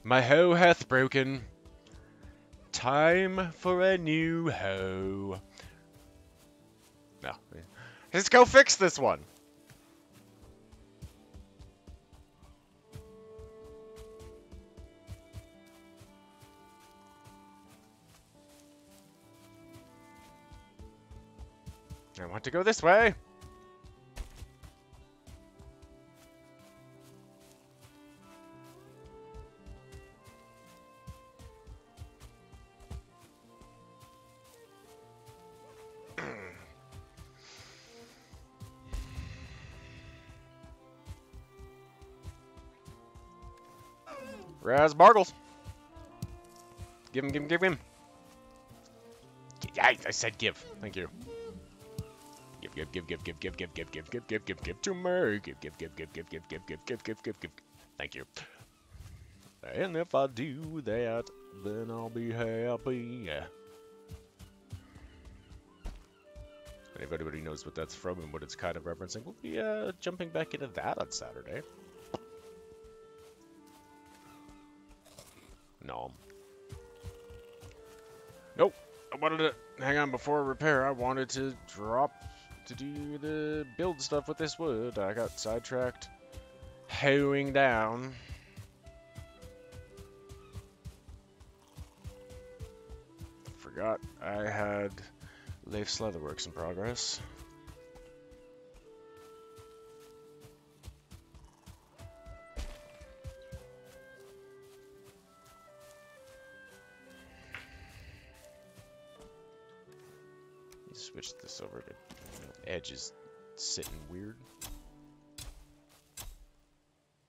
My hoe hath broken. Time for a new hoe. No. Let's go fix this one. I want to go this way. Raspberries. Give him, give him, give him. Yeah, I said give. Thank you. Give to me. Give. Thank you. And if I do that, then I'll be happy. If anybody knows what that's from and what it's kind of referencing, we'll be jumping back into that on Saturday. No. Nope. I wanted to hang on before repair. I wanted to drop to do the build stuff with this wood. I got sidetracked hoeing down. Forgot I had Leif's Leatherworks in progress. Switch this over to edge is sitting weird.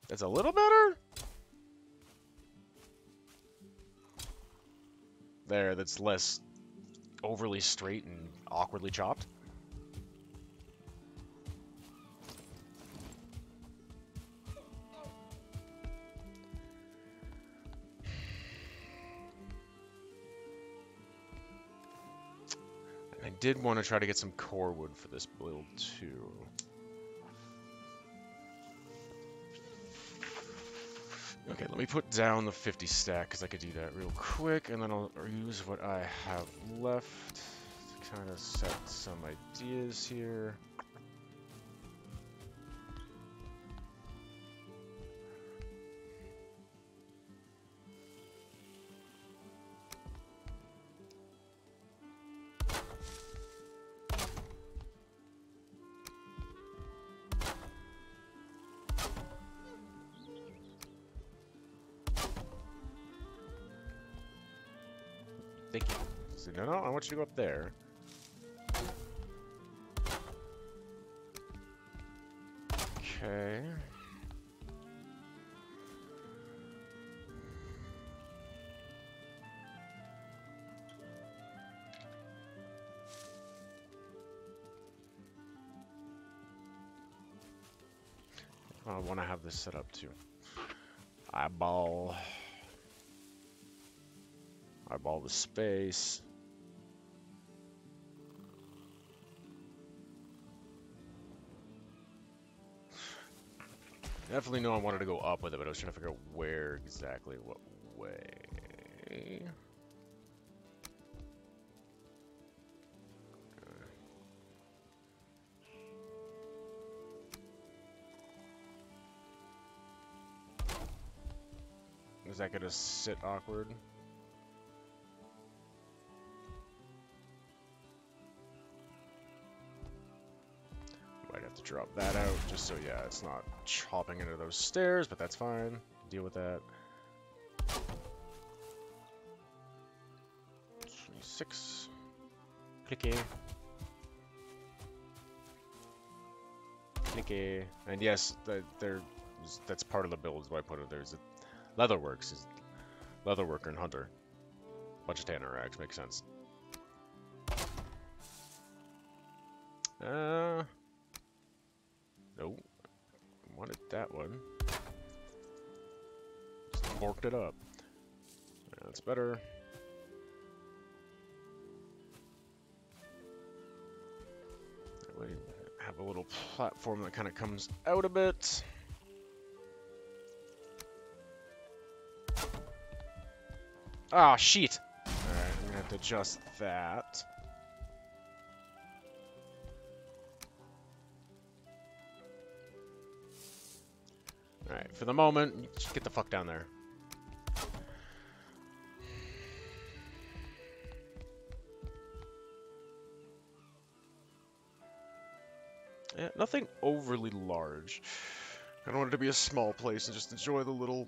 That's a little better. There, that's less overly straight and awkwardly chopped. I did want to try to get some core wood for this build too. Okay, let me put down the 50 stack because I could do that real quick, and then I'll use what I have left to kind of set some ideas here. Thank you. So, no, I want you to go up there. Okay. I want to have this set up too. Eyeball the space. Definitely know I wanted to go up with it, but I was trying to figure out where exactly, what way. Is that gonna sit awkward? Might have to drop that out just so, yeah, it's not chopping into those stairs, but that's fine. Deal with that. 26. Clicky. Clicky. And yes, that's part of the build, is why I put it. There's a Leatherworks is Leatherworker and Hunter. Bunch of tanner rags, makes sense. No. Wanted that one. Just forked it up. That's better. That way, have a little platform that kind of comes out a bit. Ah, shit! Alright, I'm gonna have to adjust that. Alright, for the moment, just get the fuck down there. Yeah, nothing overly large. I don't want it to be a small place and just enjoy the little...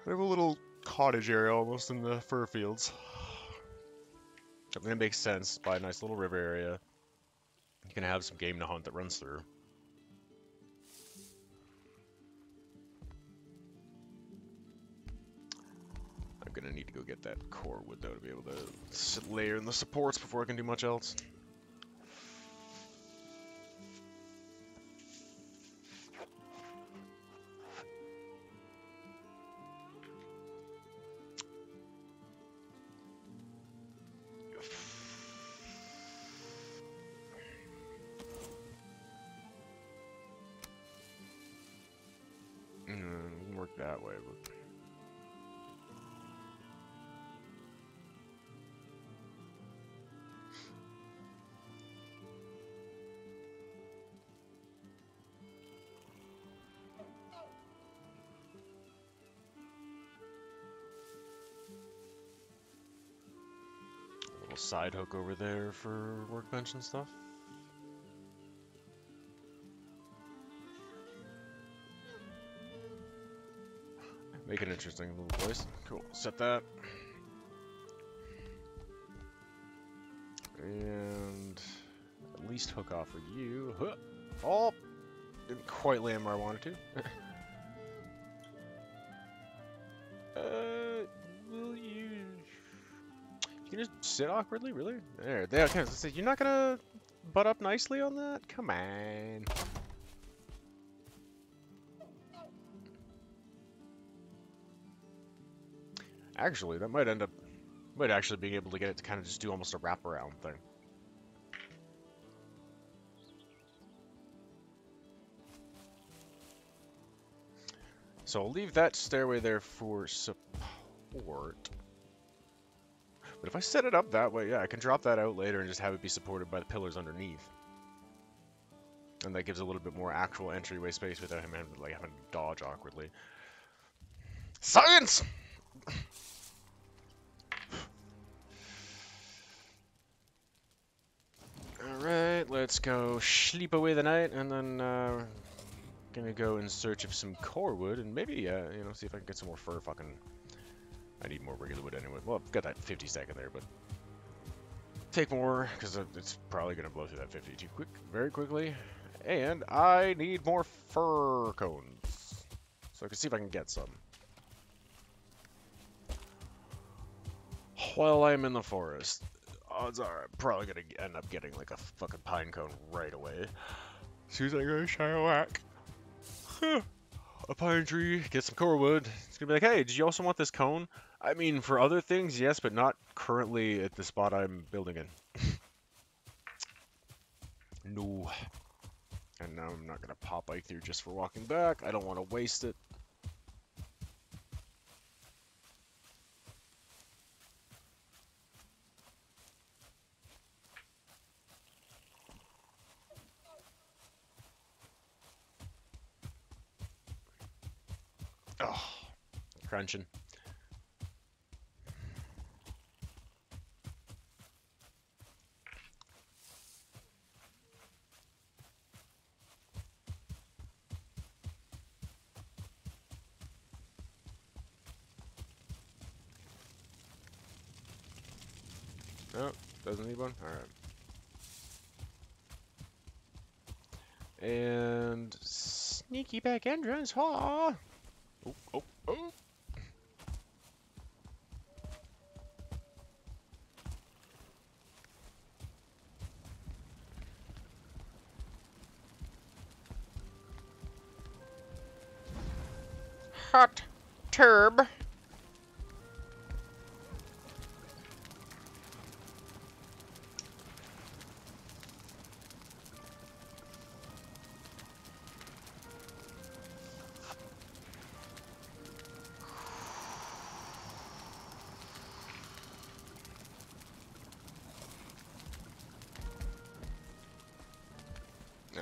I have a little cottage area almost in the fur fields. Something that makes sense. Buy a nice little river area. You can have some game to hunt that runs through. I'm gonna need to go get that core wood though to be able to layer in the supports before I can do much else. Work that way, but... A little side hook over there for workbench and stuff. Make an interesting little place. Cool. Set that. And at least hook off with you. Huh. Oh! Didn't quite land where I wanted to. Will you... You can just sit awkwardly? Really? There. Okay, so you're not gonna butt up nicely on that? Come on. Actually, that might end up... Might actually being able to get it to kind of just do almost a wraparound thing. So I'll leave that stairway there for support. But if I set it up that way, yeah, I can drop that out later and just have it be supported by the pillars underneath. And that gives a little bit more actual entryway space without him having to dodge awkwardly. Science! Alright, let's go sleep away the night, and then gonna go in search of some core wood, and maybe, you know, see if I can get some more fur fucking... I need more regular wood anyway. Well, I've got that 50 second there, but... Take more, because it's probably gonna blow through that 50 too very quickly. And I need more fur cones. So I can see if I can get some. While I'm in the forest, odds are I'm probably gonna end up getting like a fucking pine cone right away. As soon as I go shy a whack. A pine tree, get some core wood. It's gonna be like, hey, did you also want this cone? I mean, for other things, yes, but not currently at the spot I'm building in. No. And now I'm not gonna pop bike through just for walking back. I don't want to waste it. Oh, crunching. Oh, doesn't need one? Alright. And sneaky back entrance, huh? Oh, oh, oh. Hot turb.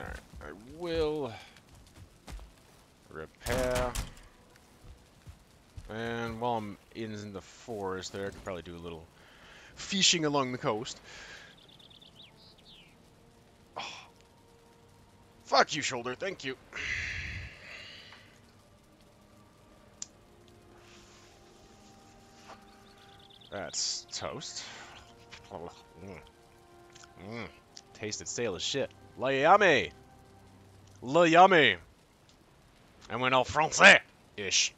Alright, I will repair. And while I'm in the forest there, I could probably do a little fishing along the coast. Oh. Fuck you, shoulder, thank you. That's toast. Tasted stale as shit. La yummy! La yummy! I went all français-ish.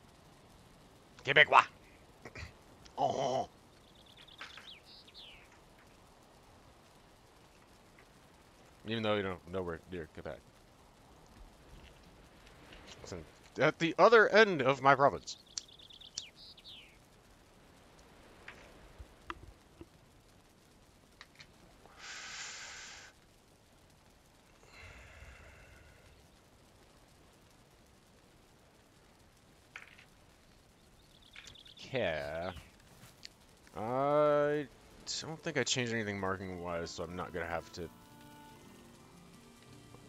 Québécois. Oh. Even though you don't know we're near Quebec. It's at the other end of my province. Yeah. I don't think I changed anything marking-wise, so I'm not gonna have to.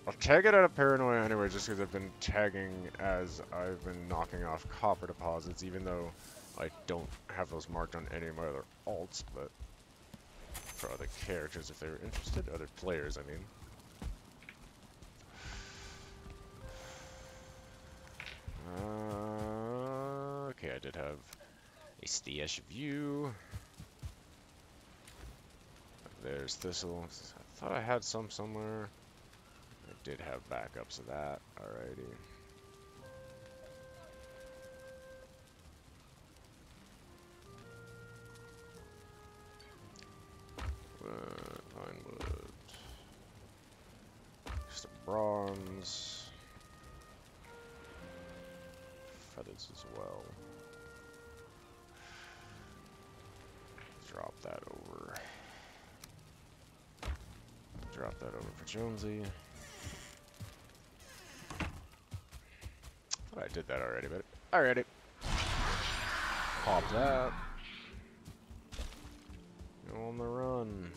I'll tag it out of paranoia anyway, just because I've been tagging as I've been knocking off copper deposits, even though I don't have those marked on any of my other alts, but for other characters if they were interested, other players, I mean. Okay, I did have a stash view. There's thistle. I thought I had some somewhere. I did have backups of that. Alrighty. Pine wood. Just a bronze. Feathers as well. Drop that over. Drop that over for Jonesy. Thought I did that already, but alrighty. Pop that. Go on the run.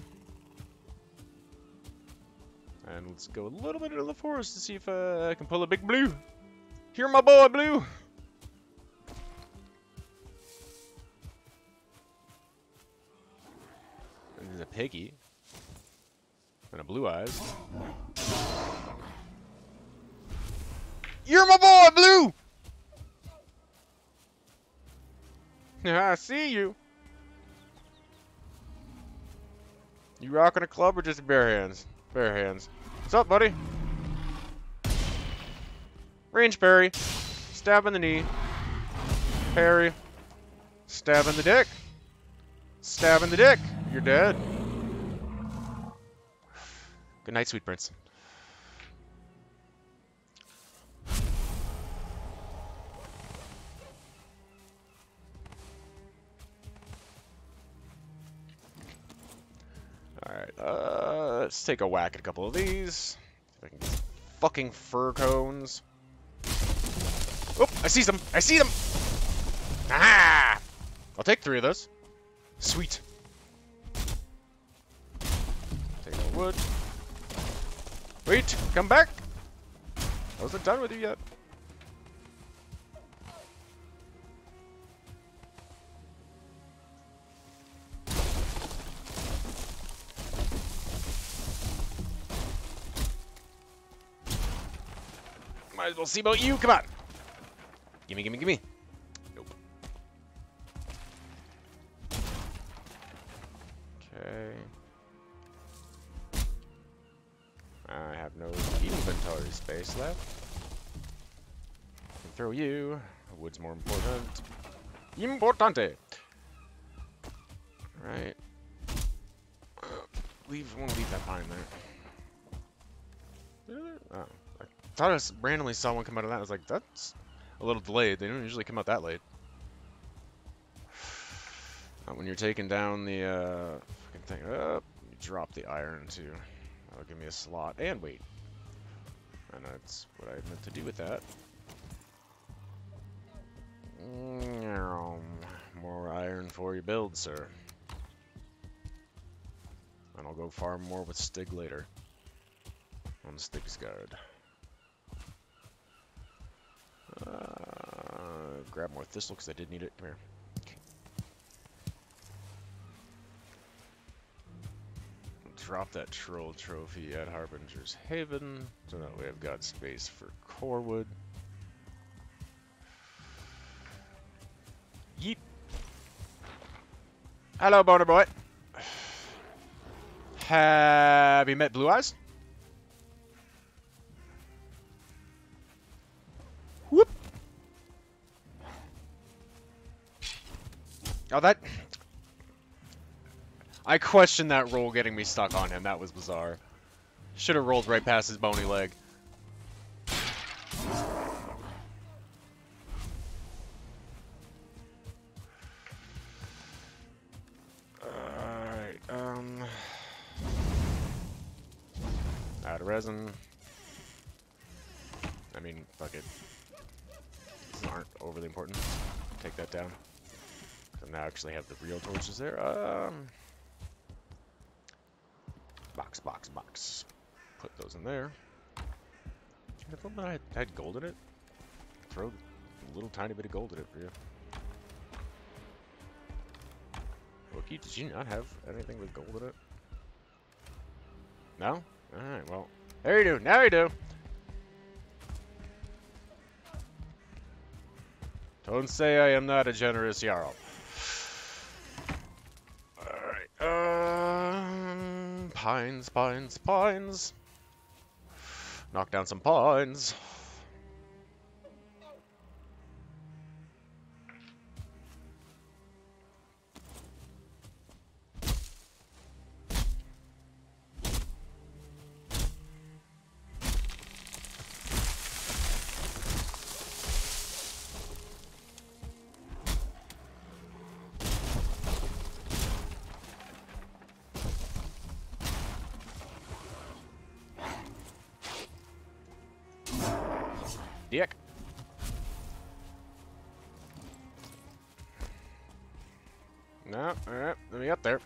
And let's go a little bit into the forest to see if I can pull a big blue. Here, my boy, Blue. And there's a piggy. And a blue eyes. You're my boy, Blue! I see you. You rocking a club or just bare hands? Bare hands. What's up, buddy? Range parry. Stab in the knee. Parry. Stab in the dick. Stab in the dick. You're dead. Good night, sweet prince. Alright, let's take a whack at a couple of these. See if I can get some fucking fir cones. Oh, I see them! I see them! Ah! I'll take 3 of those. Sweet. Take more wood. Wait, come back! I wasn't done with you yet. Might as well see about you. Come on. Gimme, gimme, gimme. Nope. Okay. I have no inventory space left. I can throw you. Wood's more important. Importante. Right. Won't leave that pine there. Oh. I thought I randomly saw one come out of that. I was like, that's a little delayed. They don't usually come out that late. Not when you're taking down the fucking thing. You drop the iron too. That'll give me a slot and weight. And that's what I meant to do with that. More iron for your build, sir. And I'll go farm more with Stig later. on stick discard. Grab more thistle because I did need it. Come here. Drop that troll trophy at Harbinger's Haven, so that way I've got space for core wood. Yeet. Hello, boner boy. Have you met Blue Eyes? Whoop. Oh, that... I questioned that roll getting me stuck on him. That was bizarre. Should have rolled right past his bony leg. Alright, out of resin. I mean, fuck it. These aren't overly important. Take that down. I now actually have the real torches there. Box, box, box. Put those in there. I thought that I had gold in it. Throw a little tiny bit of gold in it for you. Wookie, did you not have anything with gold in it? No? Alright, well. There you do. Now you do. Don't say I am not a generous Jarl. Pines, pines, pines. Knock down some pines. Dick. No, alright, let me up there.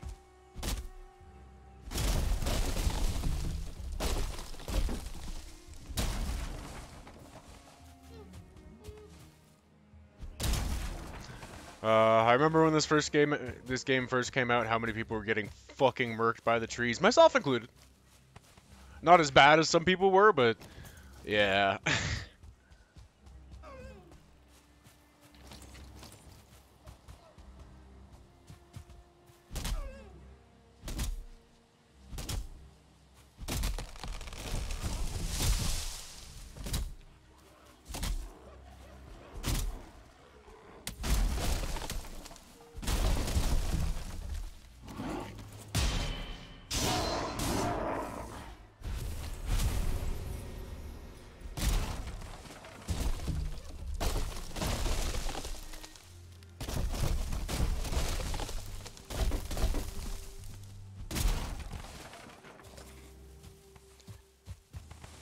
I remember when this game first came out, how many people were getting fucking murked by the trees, myself included. Not as bad as some people were, but yeah.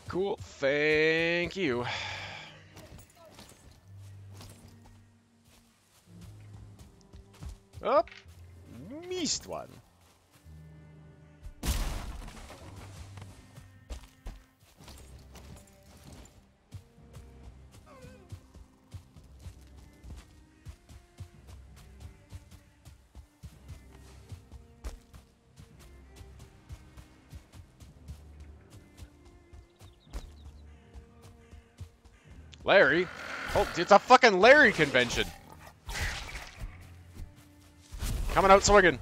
Cool, thank you. Oh, missed one. Larry? Oh, it's a fucking Larry convention. Coming out swinging.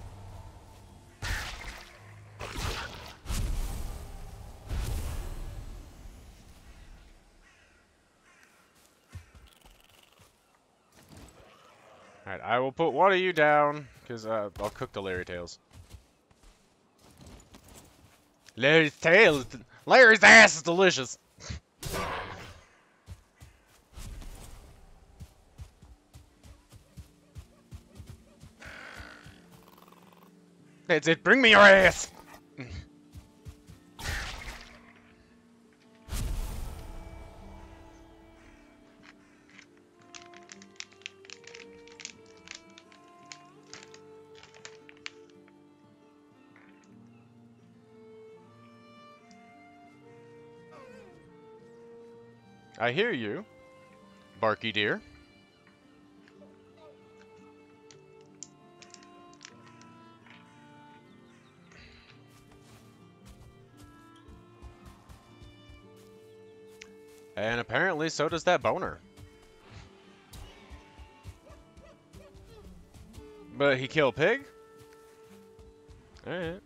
Alright, I will put one of you down, because I'll cook the Larry tails. Larry's tails? Larry's ass is delicious. That's it, bring me your ass! I hear you, Barky dear. And apparently so does that boner. But he killed Pig? Alright.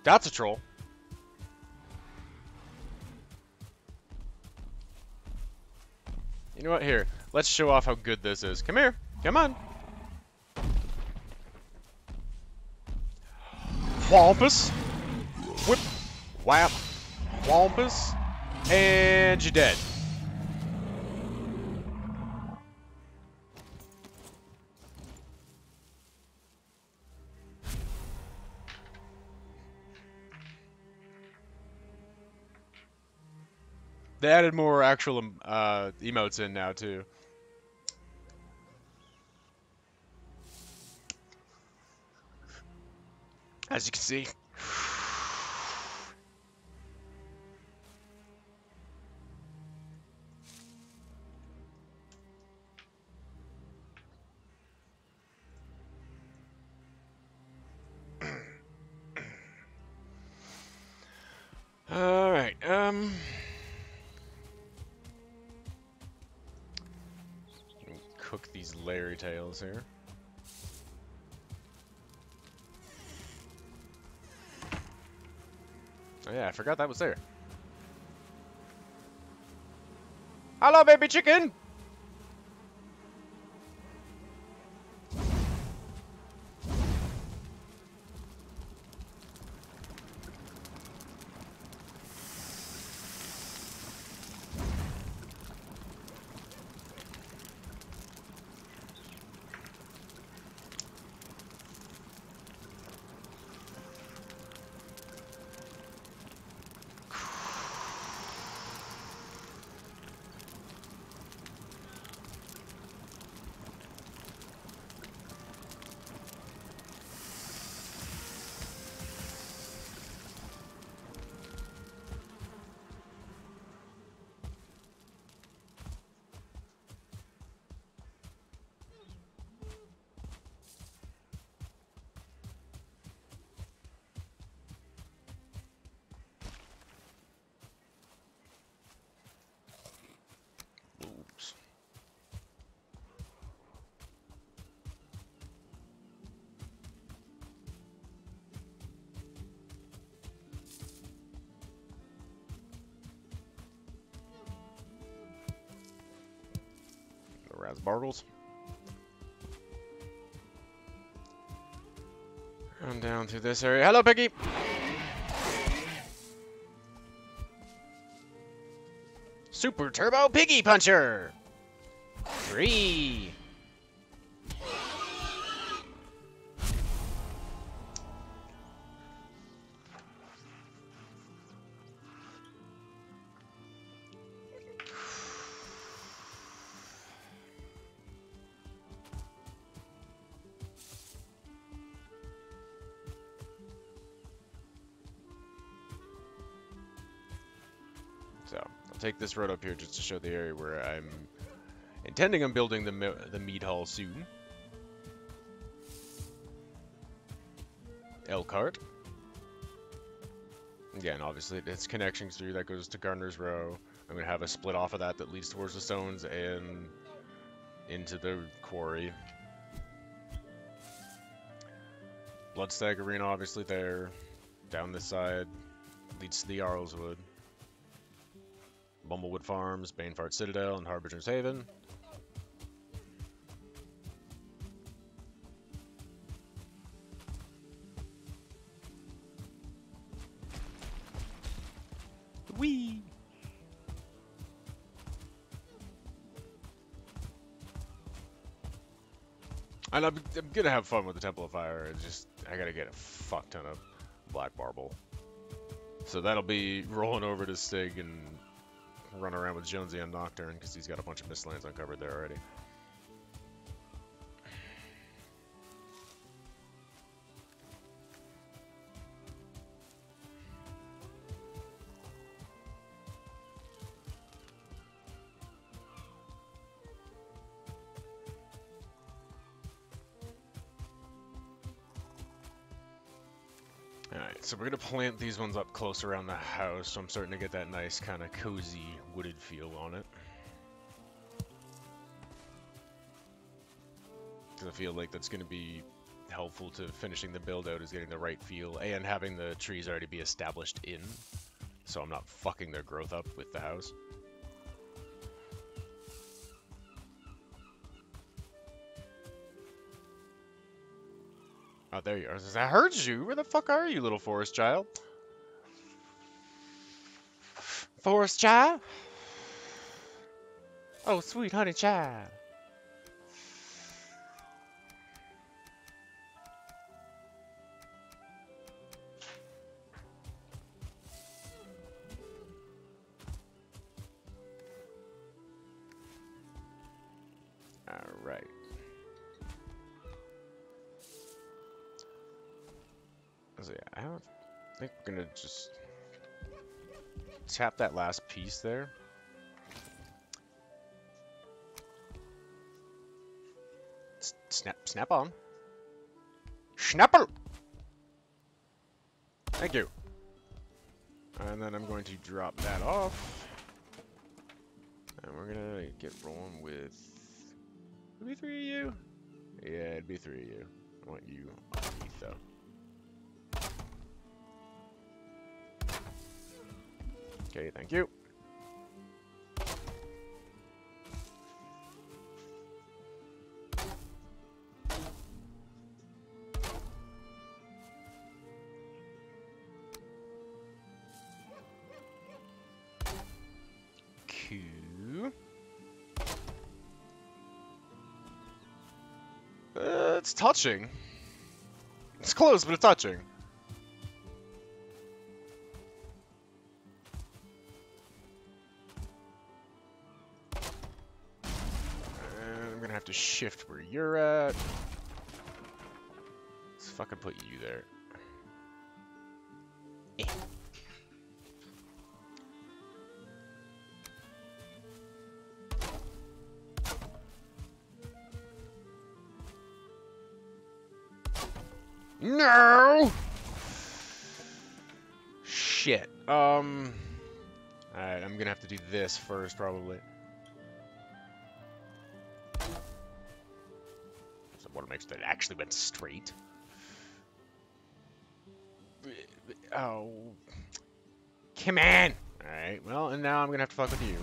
That's a troll. You know what? Here, let's show off how good this is. Come here. Come on. Wampus. Whip. Whap. Wampus. And you're dead. They added more actual emotes in now, too. As you can see. Alright, cook these Larry tails here. Oh yeah, I forgot that was there. Hello, baby chicken! Oops. The Raspberries. Run down through this area. Hello, Piggy! Super Turbo Piggy Puncher! 3! So, I'll take this road up here just to show the area where I'm intending on building the meat hall soon. Elkhart. Again, obviously, it's connections through that goes to Gardener's Row. I'm going to have a split off of that that leads towards the stones and into the quarry. Bloodstag Arena, obviously, there. Down this side leads to the Arleswood. Bumblewood Farms, Banefart Citadel, and Harbinger's Haven. Whee! And I'm gonna have fun with the Temple of Fire. It's just, I gotta get a fuck ton of black marble. So that'll be rolling over to Stig and run around with Jonesy on Nocturne, because he's got a bunch of mistlands uncovered there already. So we're gonna plant these ones up close around the house, so I'm starting to get that nice kind of cozy wooded feel on it. Because I feel like that's gonna be helpful to finishing the build out, is getting the right feel and having the trees already be established in, so I'm not fucking their growth up with the house. Oh, there you are. I heard you. Where the fuck are you, little forest child? Forest child? Oh, sweet honey child. Alright. So yeah, I don't think we're gonna just tap that last piece there. Snap on. Snapper! Thank you. And then I'm going to drop that off. And we're gonna get rolling with... Would it be 3 of you? Yeah, it'd be 3 of you. I want you underneath, though. Okay, thank you. Cool. It's touching. It's close, but it's touching. And I'm gonna have to shift where you're at. Let's fucking put you there. No! Shit. Alright, I'm gonna have to do this first, probably. So I want to make sure that it actually went straight. Oh. Come on! Alright, well, and now I'm gonna have to fuck with you.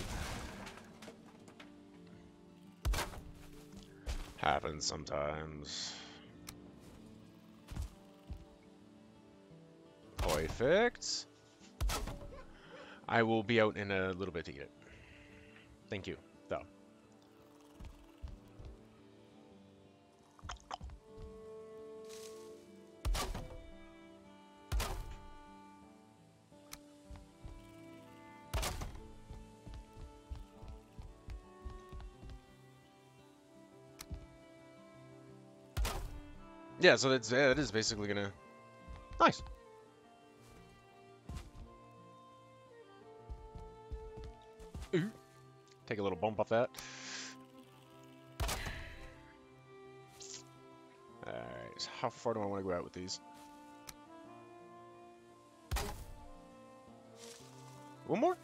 Happens sometimes. Perfect. I will be out in a little bit to get it. Thank you, though. Yeah, so that's it is basically gonna... Nice. Ooh. Take a little bump off that. Alright, so how far do I want to go out with these? One more?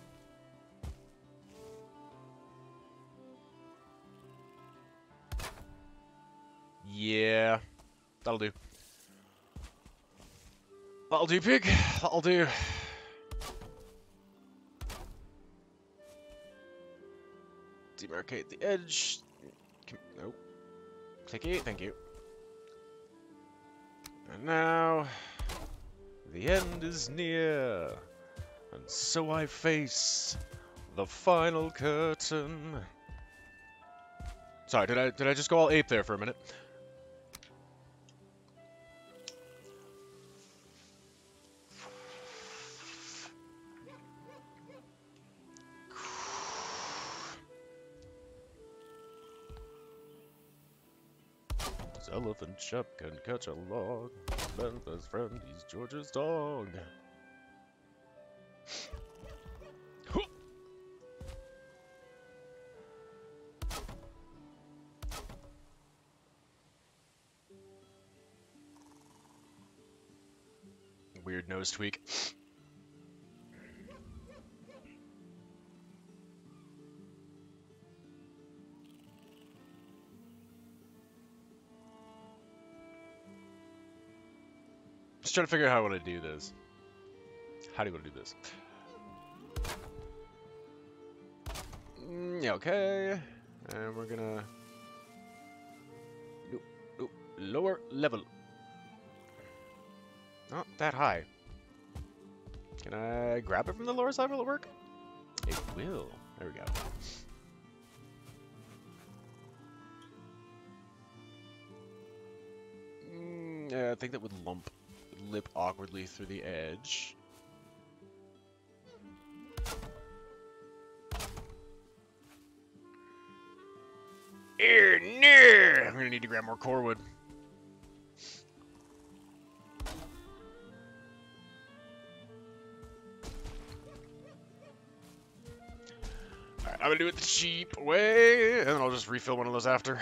Yeah, that'll do. That'll do, pig. That'll do. Demarcate the edge. Nope. Take it, thank you. And now, the end is near, and so I face the final curtain. Sorry, did I just go all ape there for a minute? Elephant Shep can catch a log. Ben's best friend, he's George's dog. weird nose tweak. Just trying to figure out how I want to do this. How do you want to do this? Yeah, okay. And we're gonna... Nope, lower level. Not that high. Can I grab it from the lower side? Will it work? It will. There we go. Yeah, I think that would lip awkwardly through the edge. No! I'm gonna need to grab more core wood. Alright, I'm gonna do it the cheap way, and then I'll just refill one of those after.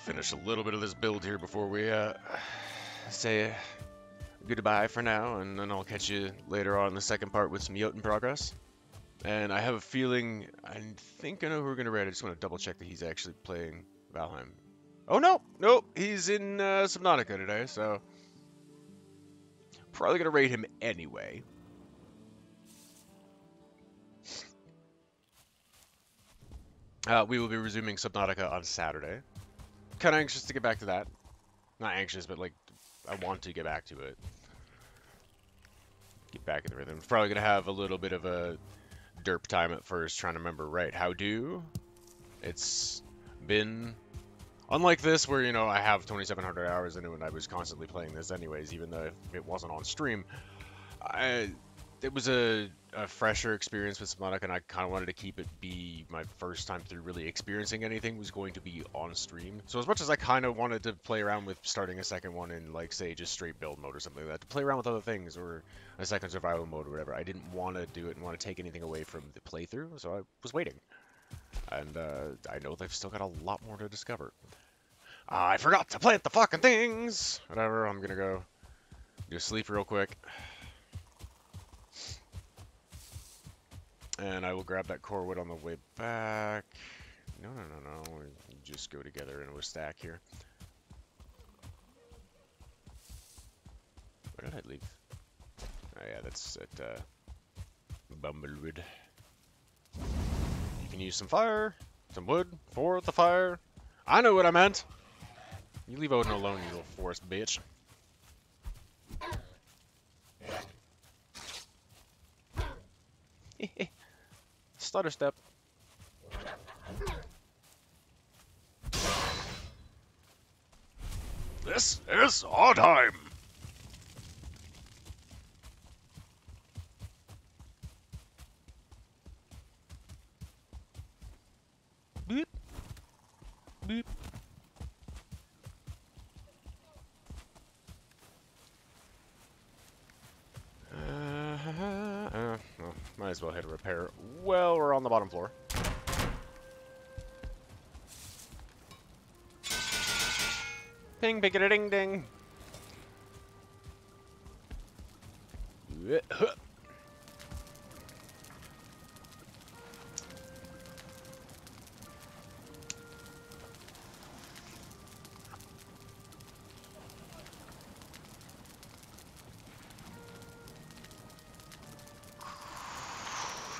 Finish a little bit of this build here before we say goodbye for now, and then I'll catch you later on in the second part with some Jotun progress. And I have a feeling, I think I know who we're gonna raid. I just want to double check that he's actually playing Valheim. Oh no, nope, he's in Subnautica today, so probably gonna raid him anyway. We will be resuming Subnautica on Saturday. Kind of anxious to get back to that. Not anxious, but like, I want to get back to it. Get back in the rhythm. Probably gonna have a little bit of a derp time at first, trying to remember, right, how do? It's been... Unlike this, where, you know, I have 2,700 hours in it and I was constantly playing this anyways, even though it wasn't on stream. It was a fresher experience with Subnautica, and I kind of wanted to keep it be my first time through really experiencing anything was going to be on stream. So as much as I kind of wanted to play around with starting a second one in, like, say, just straight build mode or something like that, to play around with other things, or a second survival mode or whatever, I didn't want to do it and want to take anything away from the playthrough, so I was waiting. And I know they've still got a lot more to discover. I forgot to plant the fucking things! Whatever, I'm gonna go do a sleep real quick. And I will grab that core wood on the way back. No. We just go together into a stack here. Where did I leave? Oh yeah, that's at Bumblewood. You can use some fire, some wood for the fire. I know what I meant! You leave Odin alone, you little forest bitch. Stutter step. This is our time. Beep. Beep. Well, might as well hit a repair. Well, we're on the bottom floor. Ping, pickety ding ding.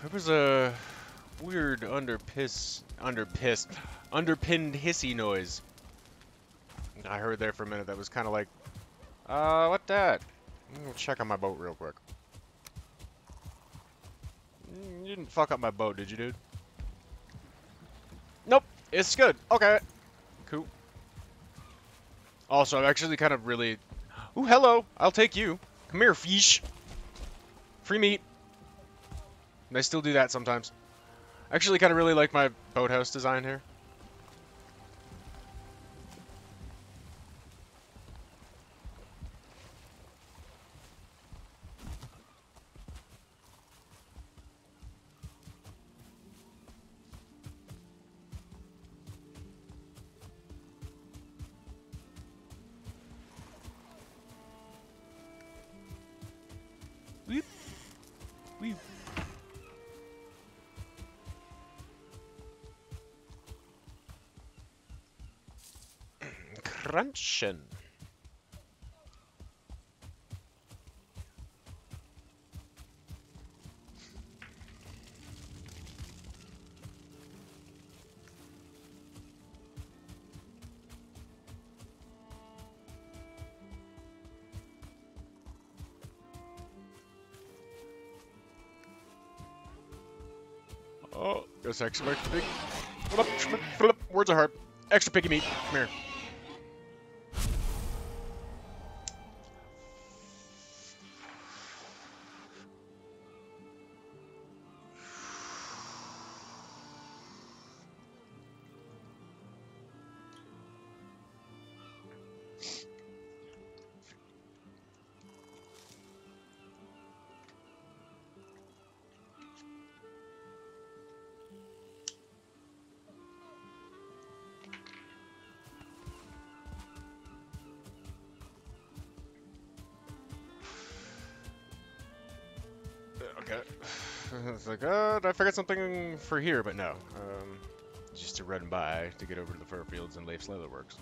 There was a weird underpinned hissy noise I heard there for a minute that was kind of like, what that? I'm gonna check on my boat real quick. You didn't fuck up my boat, did you, dude? Nope, it's good. Okay, cool. Also, I'm actually kind of really... Ooh, hello, I'll take you. Come here, fish. Free meat. And I still do that sometimes. I actually kind of really like my boathouse design here. Whee. Crunchin'. Oh, guess extra big. Flip. Words are hard. Extra piggy meat. Come here. Okay. It's like, did I forget something for here? But no. Just to run by to get over to the fur fields and Leif's Leather Works.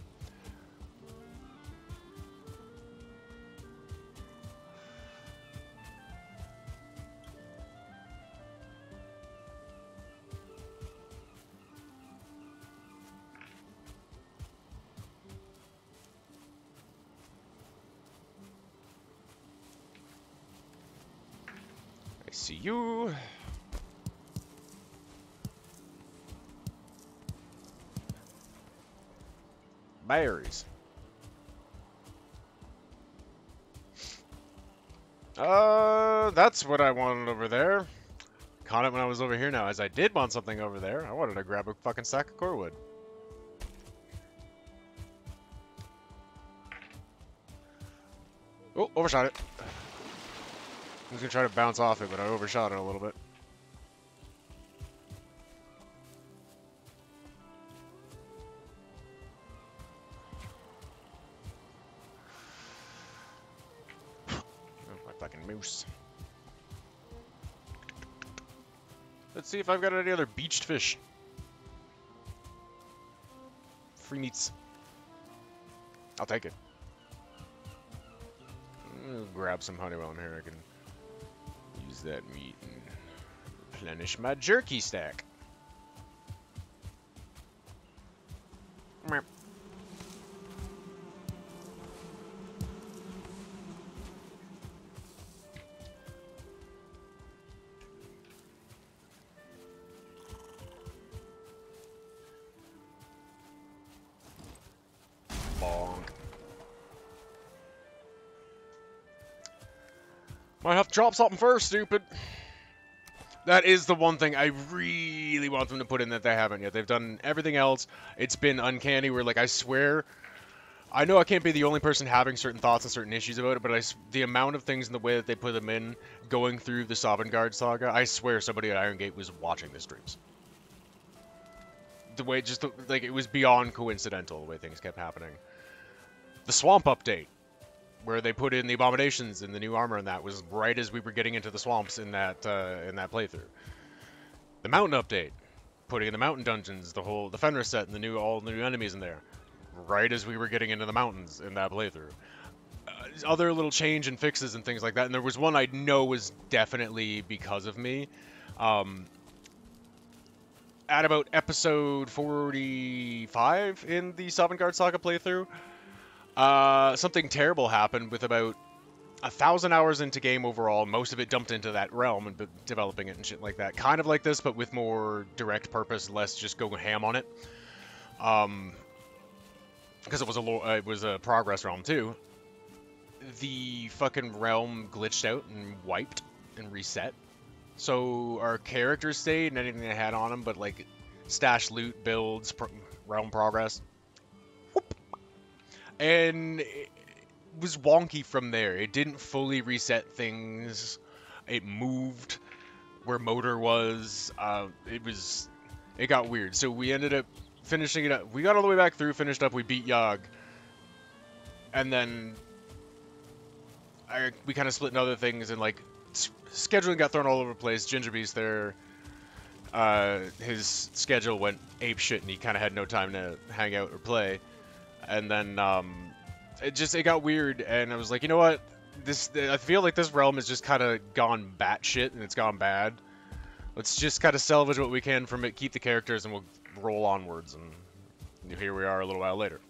I see you. Berries. That's what I wanted over there. Caught it when I was over here now, as I did want something over there. I wanted to grab a fucking sack of core wood. Oh, overshot it. I was gonna try to bounce off it, but I overshot it a little bit. Fucking moose. Let's see if I've got any other beached fish. Free meats. I'll take it. Grab some honeywell in here. I can use that meat and replenish my jerky stack. Meow. Might have to drop something first, stupid. That is the one thing I really want them to put in that they haven't yet. They've done everything else. It's been uncanny where, like, I swear... I know I can't be the only person having certain thoughts and certain issues about it, but the amount of things and the way that they put them in, going through the Sovngarde saga, I swear somebody at Iron Gate was watching the streams. The way, like, it was beyond coincidental the way things kept happening. The Swamp update, where they put in the abominations and the new armor, and that was right as we were getting into the swamps in that playthrough. The mountain update, putting in the mountain dungeons, the Fenris set, and all the new enemies in there, right as we were getting into the mountains in that playthrough. Other little change and fixes and things like that, and there was one I know was definitely because of me. At about episode 45 in the Sovngarde Saga playthrough, something terrible happened with about 1,000 hours into game overall, most of it dumped into that realm and developing it and shit like that. Kind of like this, but with more direct purpose, less just go ham on it. Because it was a progress realm too. The fucking realm glitched out and wiped and reset. So our characters stayed and anything they had on them, but like stash loot, builds, realm progress. Whoop. And it was wonky from there. It didn't fully reset things. It moved where motor was. It got weird. So we ended up finishing it up. We got all the way back through, finished up, we beat Yogg. And then we kind of split into other things, and like scheduling got thrown all over the place. Gingerbee's there. His schedule went ape shit, and he kind of had no time to hang out or play. And then it got weird, and I was like, you know what? I feel like this realm has just kind of gone batshit, and it's gone bad. Let's just kind of salvage what we can from it, keep the characters, and we'll roll onwards. And here we are a little while later.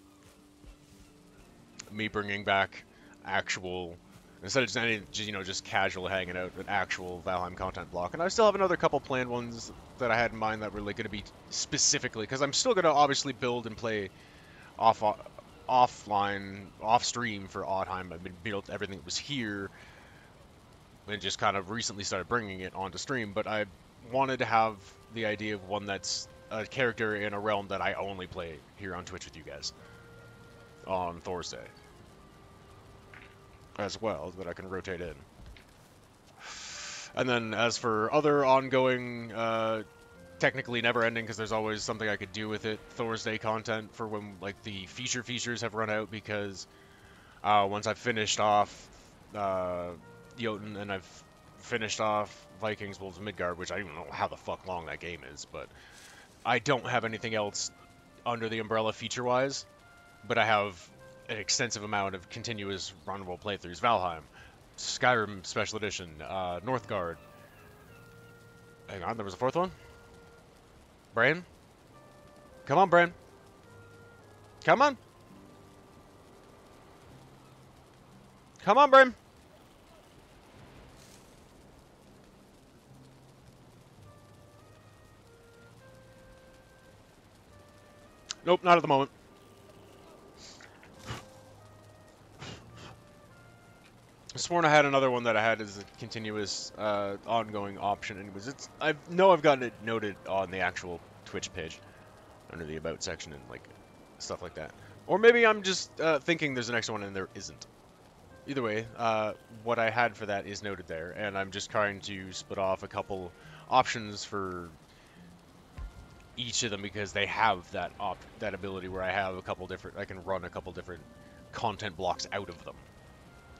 Me bringing back actual, instead of just any, just casual hanging out, an actual Valheim content block. And I still have another couple planned ones that I had in mind that were like going to be specifically, because I'm still going to obviously build and play offline, off stream for Oddheim. I've been built everything that was here, and just kind of recently started bringing it onto stream. But I wanted to have the idea of one that's a character in a realm that I only play here on Twitch with you guys on Thursday, as well, that I can rotate in. And then as for other ongoing, technically never ending, because there's always something I could do with it, Thursday content for when like the features have run out, because once I've finished off Jotun and I've finished off Vikings, Wolves, Midgard, which I don't even know how the fuck long that game is, but I don't have anything else under the umbrella feature-wise, but I have an extensive amount of continuous runnable playthroughs. Valheim, Skyrim Special Edition, Northgard. Hang on, there was a fourth one? Brain? Come on, Brain. Come on. Come on, Brain. Nope, not at the moment. I sworn I had another one that I had as a continuous, ongoing option. Anyways, I know I've gotten it noted on the actual Twitch page, under the About section and, like, stuff like that. Or maybe I'm just, thinking there's an extra one and there isn't. Either way, what I had for that is noted there, and I'm just trying to split off a couple options for each of them, because they have that ability where I have a couple different, I can run a couple different content blocks out of them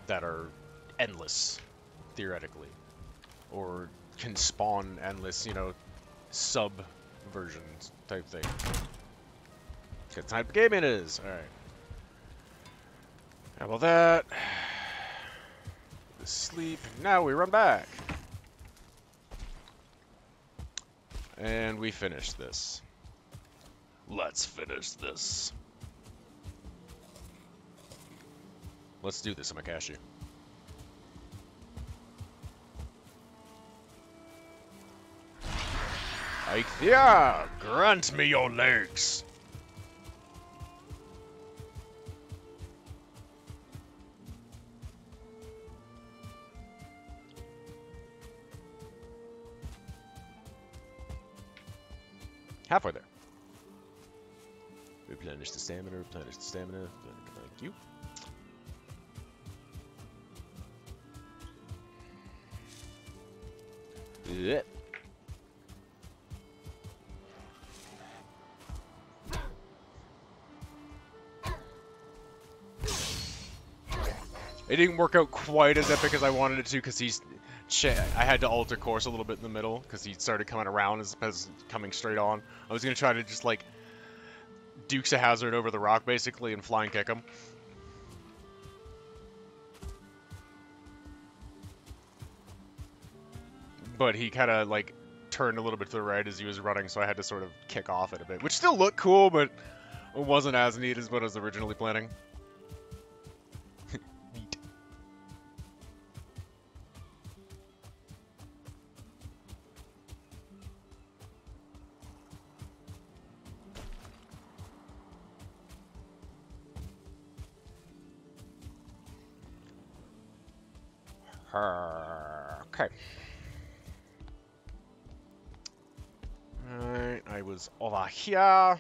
that are endless, theoretically, or can spawn endless, sub versions type thing. What type of game it is. All right. How about that? Sleep. Now we run back. And we finish this. Let's finish this. Let's do this, Amakashi. Eichthia, grant me your legs. Halfway there. Replenish the stamina, replenish the stamina. Thank you. Yep. It didn't work out quite as epic as I wanted it to, because I had to alter course a little bit in the middle, because he started coming around as opposed to coming straight on. I was going to try to just, like, Dukes of Hazzard over the rock, basically, and flying kick him. But he kind of, like, turned a little bit to the right as he was running, so I had to sort of kick off it a bit. Which still looked cool, but it wasn't as neat as what I was originally planning. Neat. Okay. Alright, I was over here.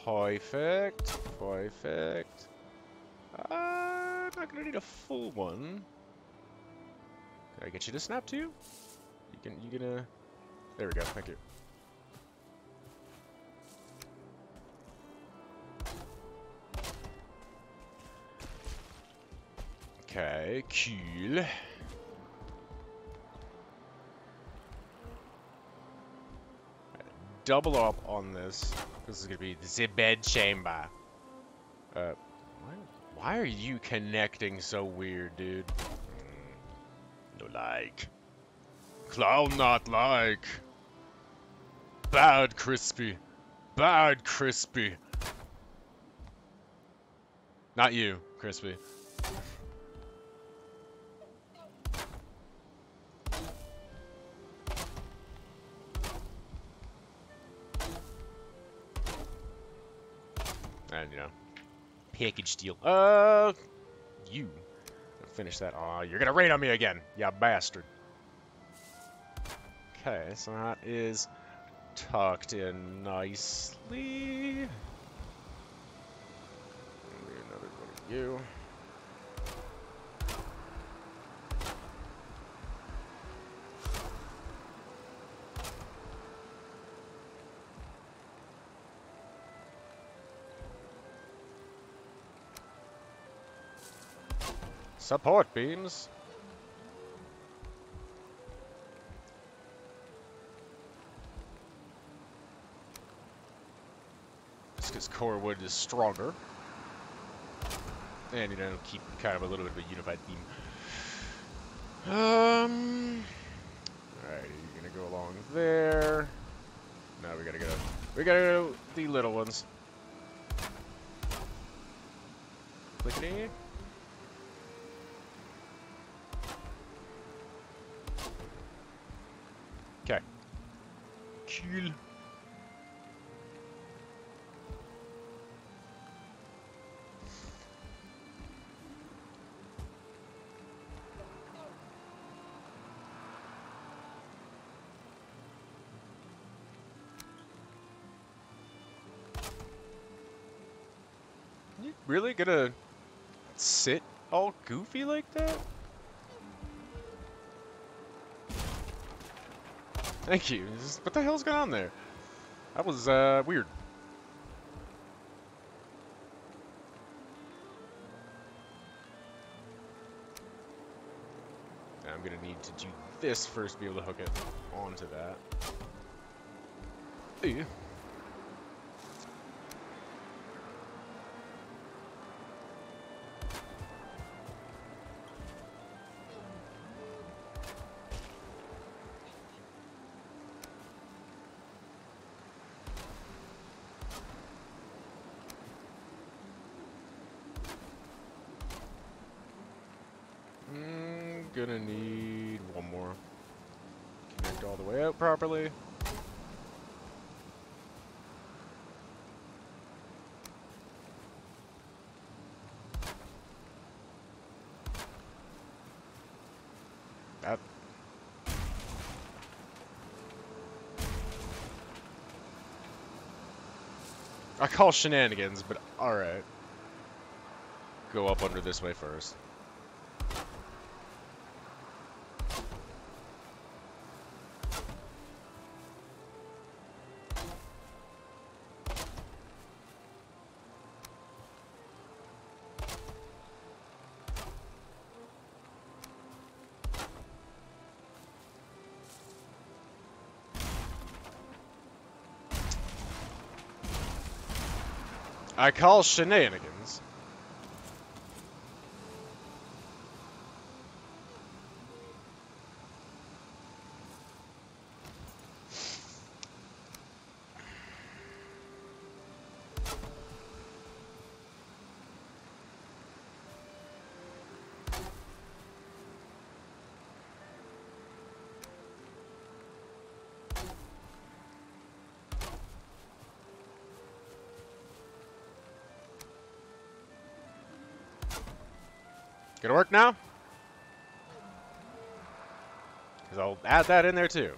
Perfect. Perfect. I'm not gonna need a full one. Can I get you to snap too? You gonna... There we go, thank you. Okay, cool. Double up on this. This is gonna be the bed chamber. Why are you connecting so weird, dude? No like. Clown not like. Bad crispy. Bad crispy. Not you, crispy. And, you know, package deal. You. Finish that. Aw, you're gonna rain on me again, ya bastard. Okay, so that is tucked in nicely. Another one of you. Support beams. Just because core wood is stronger. And, you know, keep kind of a little bit of a unified beam. Alright, you're gonna go along there. Now we gotta go the little ones. Clickety. Okay. Cool. You really gonna sit all goofy like that? Thank you. What the hell's going on there? That was, weird. Now I'm gonna need to do this first to be able to hook it onto that. Ew. Gonna need one more. Connect all the way out properly. That. I call shenanigans, but alright. Go up under this way first. I call shenanigans. Gonna work now? Because I'll add that in there too.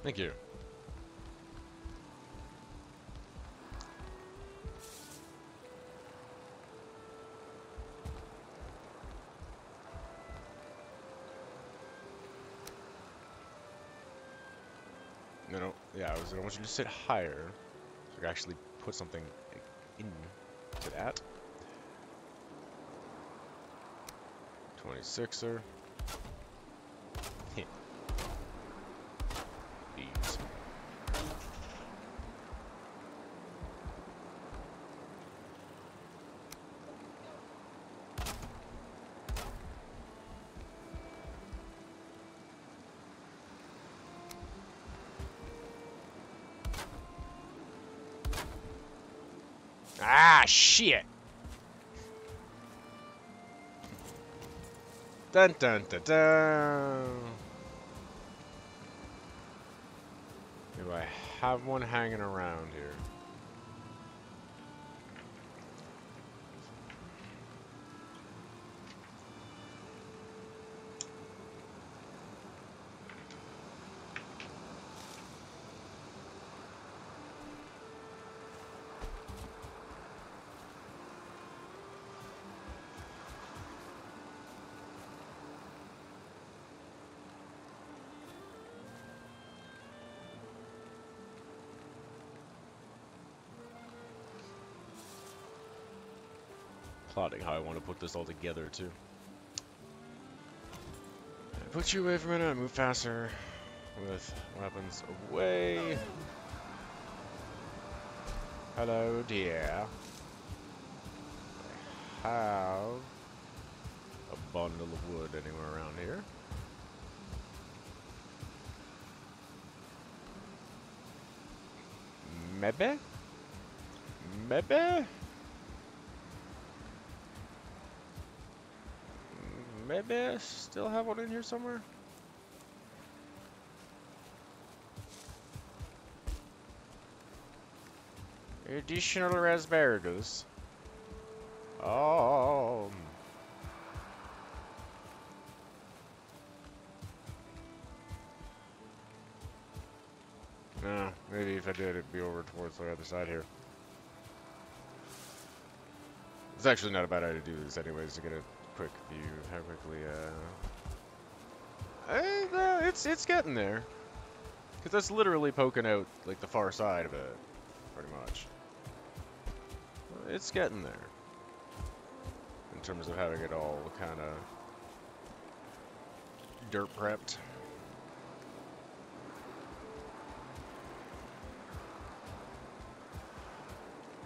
Thank you. No, yeah, I want you to sit higher. So I can actually put something in. pointed at. 26er. These. Ah, shit! Dun dun dun dun! Do I have one hanging around here? Plotting how I want to put this all together, too. I put you away for a minute, I move faster with weapons away. Hello, dear. I have a bundle of wood anywhere around here. Maybe? Maybe? Maybe I still have one in here somewhere? Additional raspberries. Oh. No, maybe if I did, it'd be over towards the other side here. It's actually not a bad idea to do this anyways, to get a quick view of how quickly, it's getting there. Because that's literally poking out, like, the far side of it, pretty much. It's getting there. In terms of having it all kind of dirt prepped.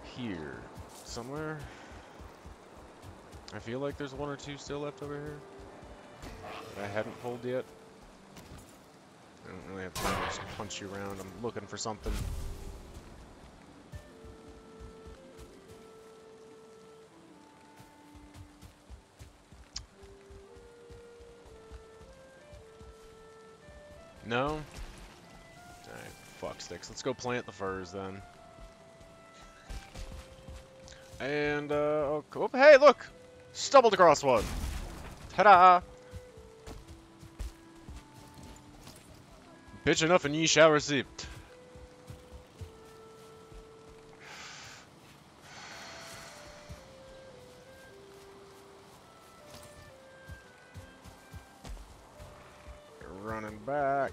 Here, somewhere. I feel like there's one or two still left over here that I hadn't pulled yet. I don't really have time to just punch you around. I'm looking for something. No? Alright, fuck sticks. Let's go plant the furs then. And, oh, hey, look! Stumbled across one! Ta-da! Bitch enough and ye shall receive. Running back.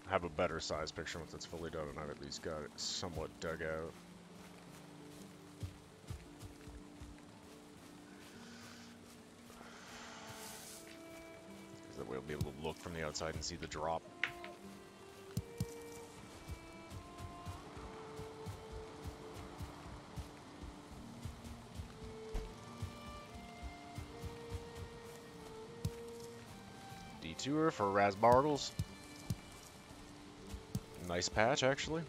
Have a better size picture once it's fully done, and I've at least got it somewhat dug out. Because that way we'll be able to look from the outside and see the drop. Detour for raspberries. Nice patch, actually.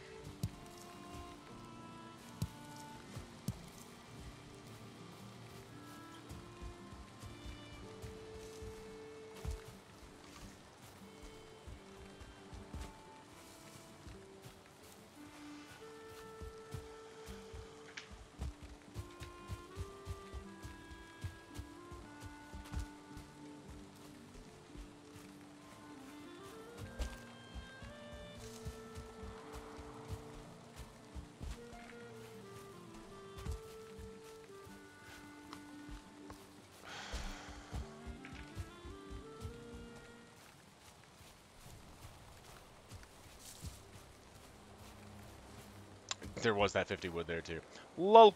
There was that 50 wood there too. Lol.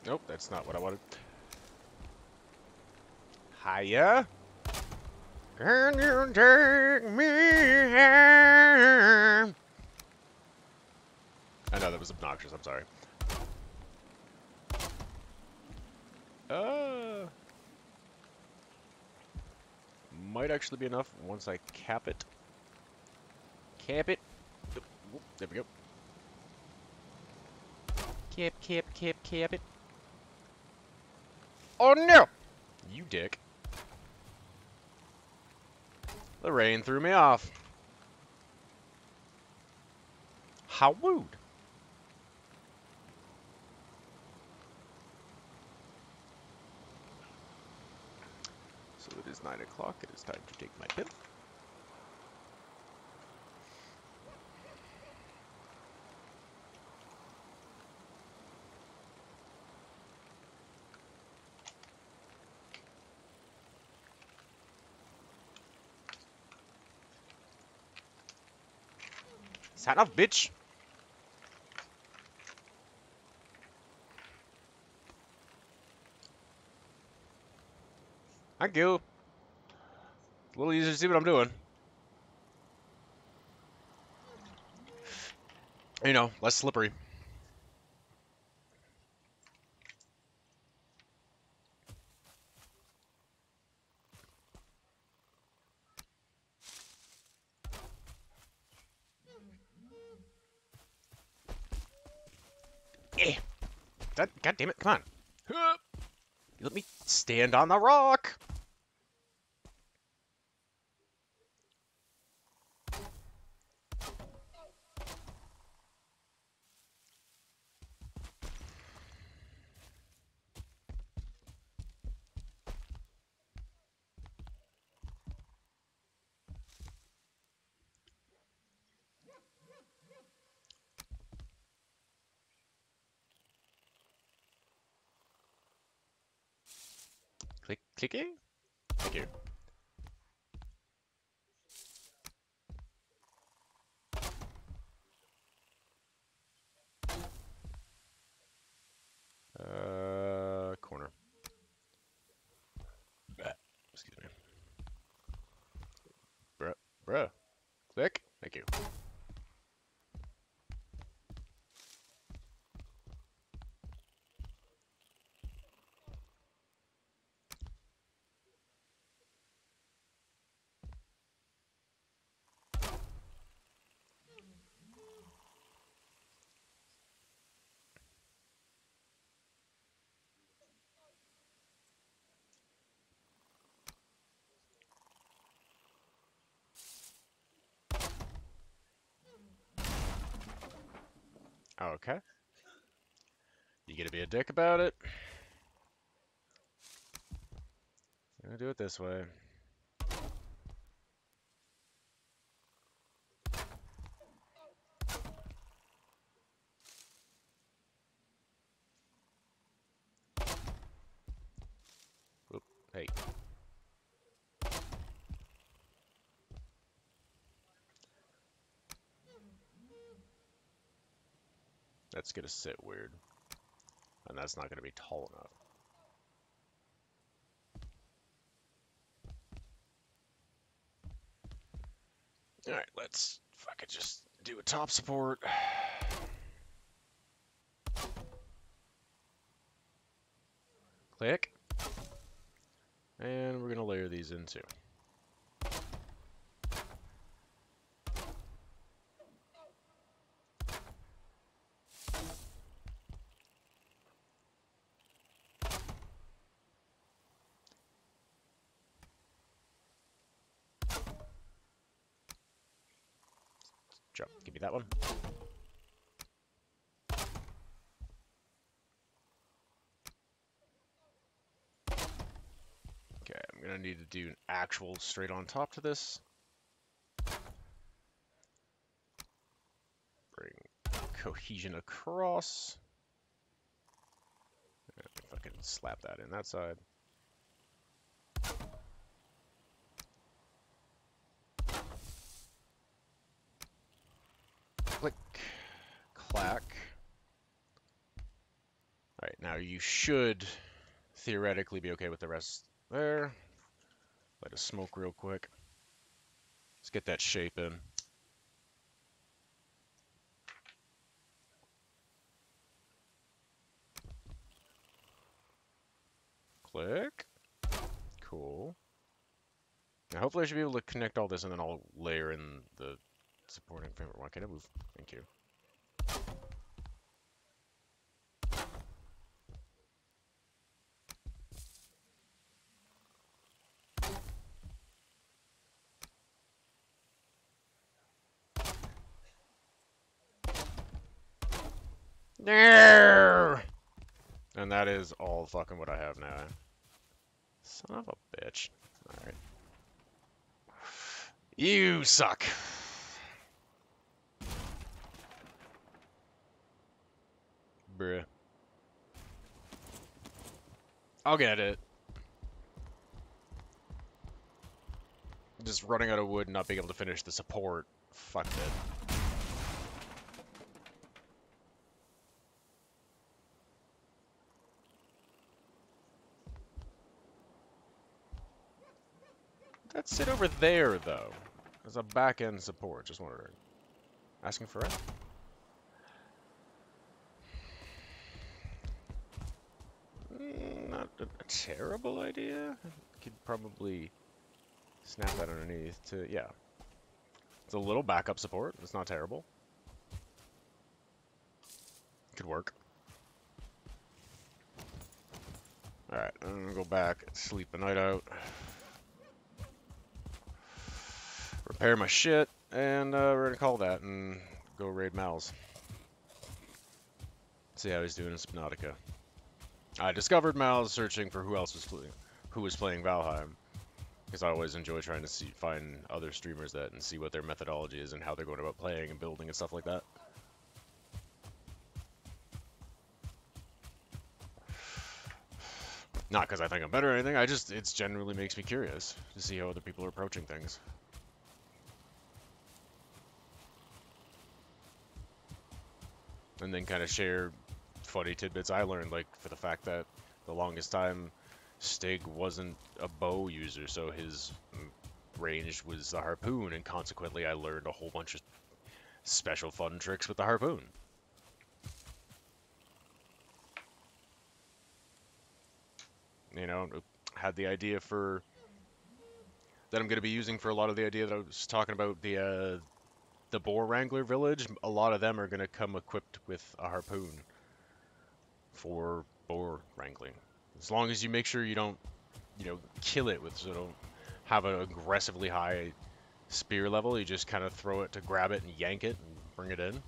Nope, that's not what I wanted. Hiya. Can you take me home? I know that was obnoxious, I'm sorry. Might actually be enough once I cap it. Cap it. Oop, there we go. Cap it. Oh no! You dick. The rain threw me off. How rude. So it is 9 o'clock. It is time to take my pill. Son of a bitch. Thank you. A little easier to see what I'm doing. You know, less slippery. Eh. God damn it, come on. You let me stand on the rock. Clicky? Thank you. Corner. Excuse me. Bruh. Click. Thank you. Okay. You gonna be a dick about it? I'm gonna do it this way. Oop, hey. That's gonna sit weird. And that's not gonna be tall enough. Alright, let's fucking just do a top support. Click. And we're gonna layer these in too. Drop. Give me that one. need to do an actual straight on top to this. Bring cohesion across. If I can slap that in that side. Click, clack. Alright, now you should theoretically be okay with the rest there. Let it smoke real quick. Let's get that shape in. Click. Cool. Now hopefully I should be able to connect all this and then I'll layer in the supporting framework. Why can't I move? Thank you. There! And that is all fucking what I have now. Son of a bitch. Alright. You suck. Bruh. I'll get it. Just running out of wood and not being able to finish the support. Fuck it. Let's sit over there, though. As a back-end support, just wondering. Asking for it? Not a terrible idea. Could probably snap that underneath to, yeah. It's a little backup support. It's not terrible. Could work. Alright, I'm gonna go back, sleep the night out. Repair my shit, and we're gonna call that and go raid Mal's. See how he's doing in Subnautica. I discovered Mal's searching for who was playing Valheim, because I always enjoy trying to find other streamers that and see what their methodology is and how they're going about playing and building and stuff like that. Not because I think I'm better or anything. It generally makes me curious to see how other people are approaching things. And then kind of share funny tidbits I learned, like for the fact that the longest time Stig wasn't a bow user, so his range was the harpoon, and consequently I learned a whole bunch of special fun tricks with the harpoon. You know, had the idea for that I'm going to be using for a lot of the idea that I was talking about, the boar wrangler village. A lot of them are going to come equipped with a harpoon for boar wrangling. As long as you make sure you don't, kill it with, so don't have an aggressively high spear level. You just kind of throw it to grab it and yank it and bring it in.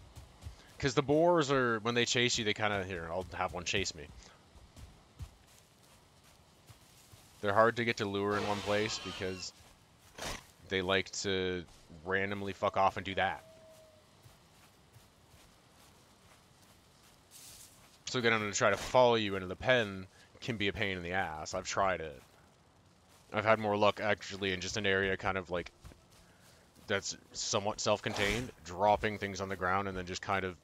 Because the boars are, when they chase you, they kind of, here, I'll have one chase me. They're hard to get to lure in one place because they like to randomly fuck off and do that. So getting them to try to follow you into the pen can be a pain in the ass. I've tried it. I've had more luck actually in just an area kind of like that's somewhat self-contained, dropping things on the ground and then just kind of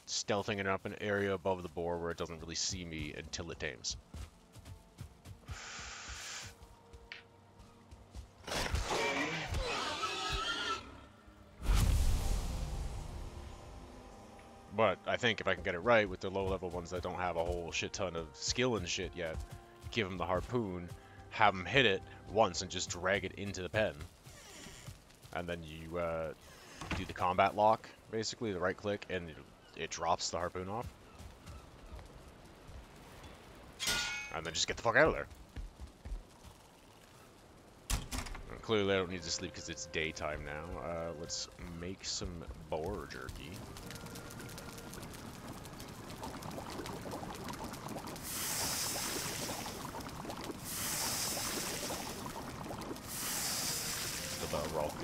stealthing it up an area above the boar where it doesn't really see me until it tames. But I think if I can get it right with the low-level ones that don't have a whole shit ton of skill and shit yet, give them the harpoon, have them hit it once and just drag it into the pen. And then you do the combat lock, basically, the right click, and it drops the harpoon off. And then just get the fuck out of there. And clearly I don't need to sleep because it's daytime now. Let's make some boar jerky.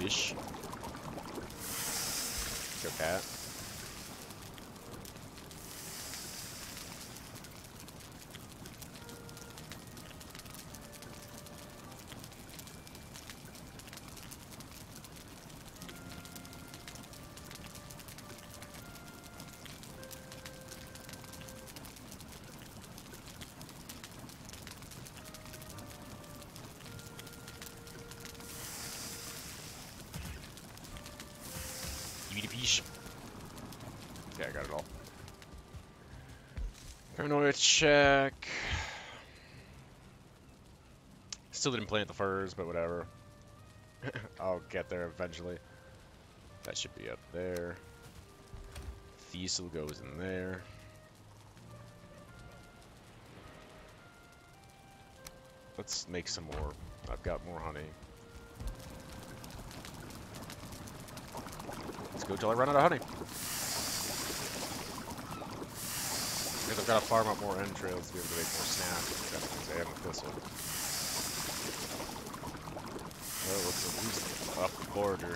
fish. Go cat. Give me the fish. Okay, I got it all. Paranoia check. Still didn't plant the furs, but whatever. I'll get there eventually. That should be up there. Thistle goes in there. Let's make some more. I've got more honey. Let's go till I run out of honey. Because I've got to farm up more entrails to be able to make more snap. Because I am a thistle. Well, let's at least up the border.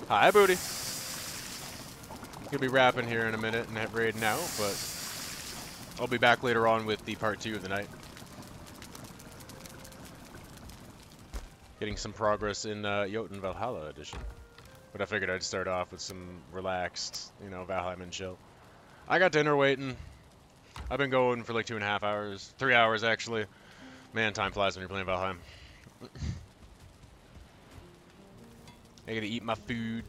Hi, booty. Gonna be wrapping here in a minute and have raiding out, but I'll be back later on with the part 2 of the night. Getting some progress in Jotun Valhalla edition. But I figured I'd start off with some relaxed, you know, Valheim and chill. I got dinner waiting. I've been going for like 2.5 hours. 3 hours, actually. Man, time flies when you're playing Valheim. I gotta eat my food,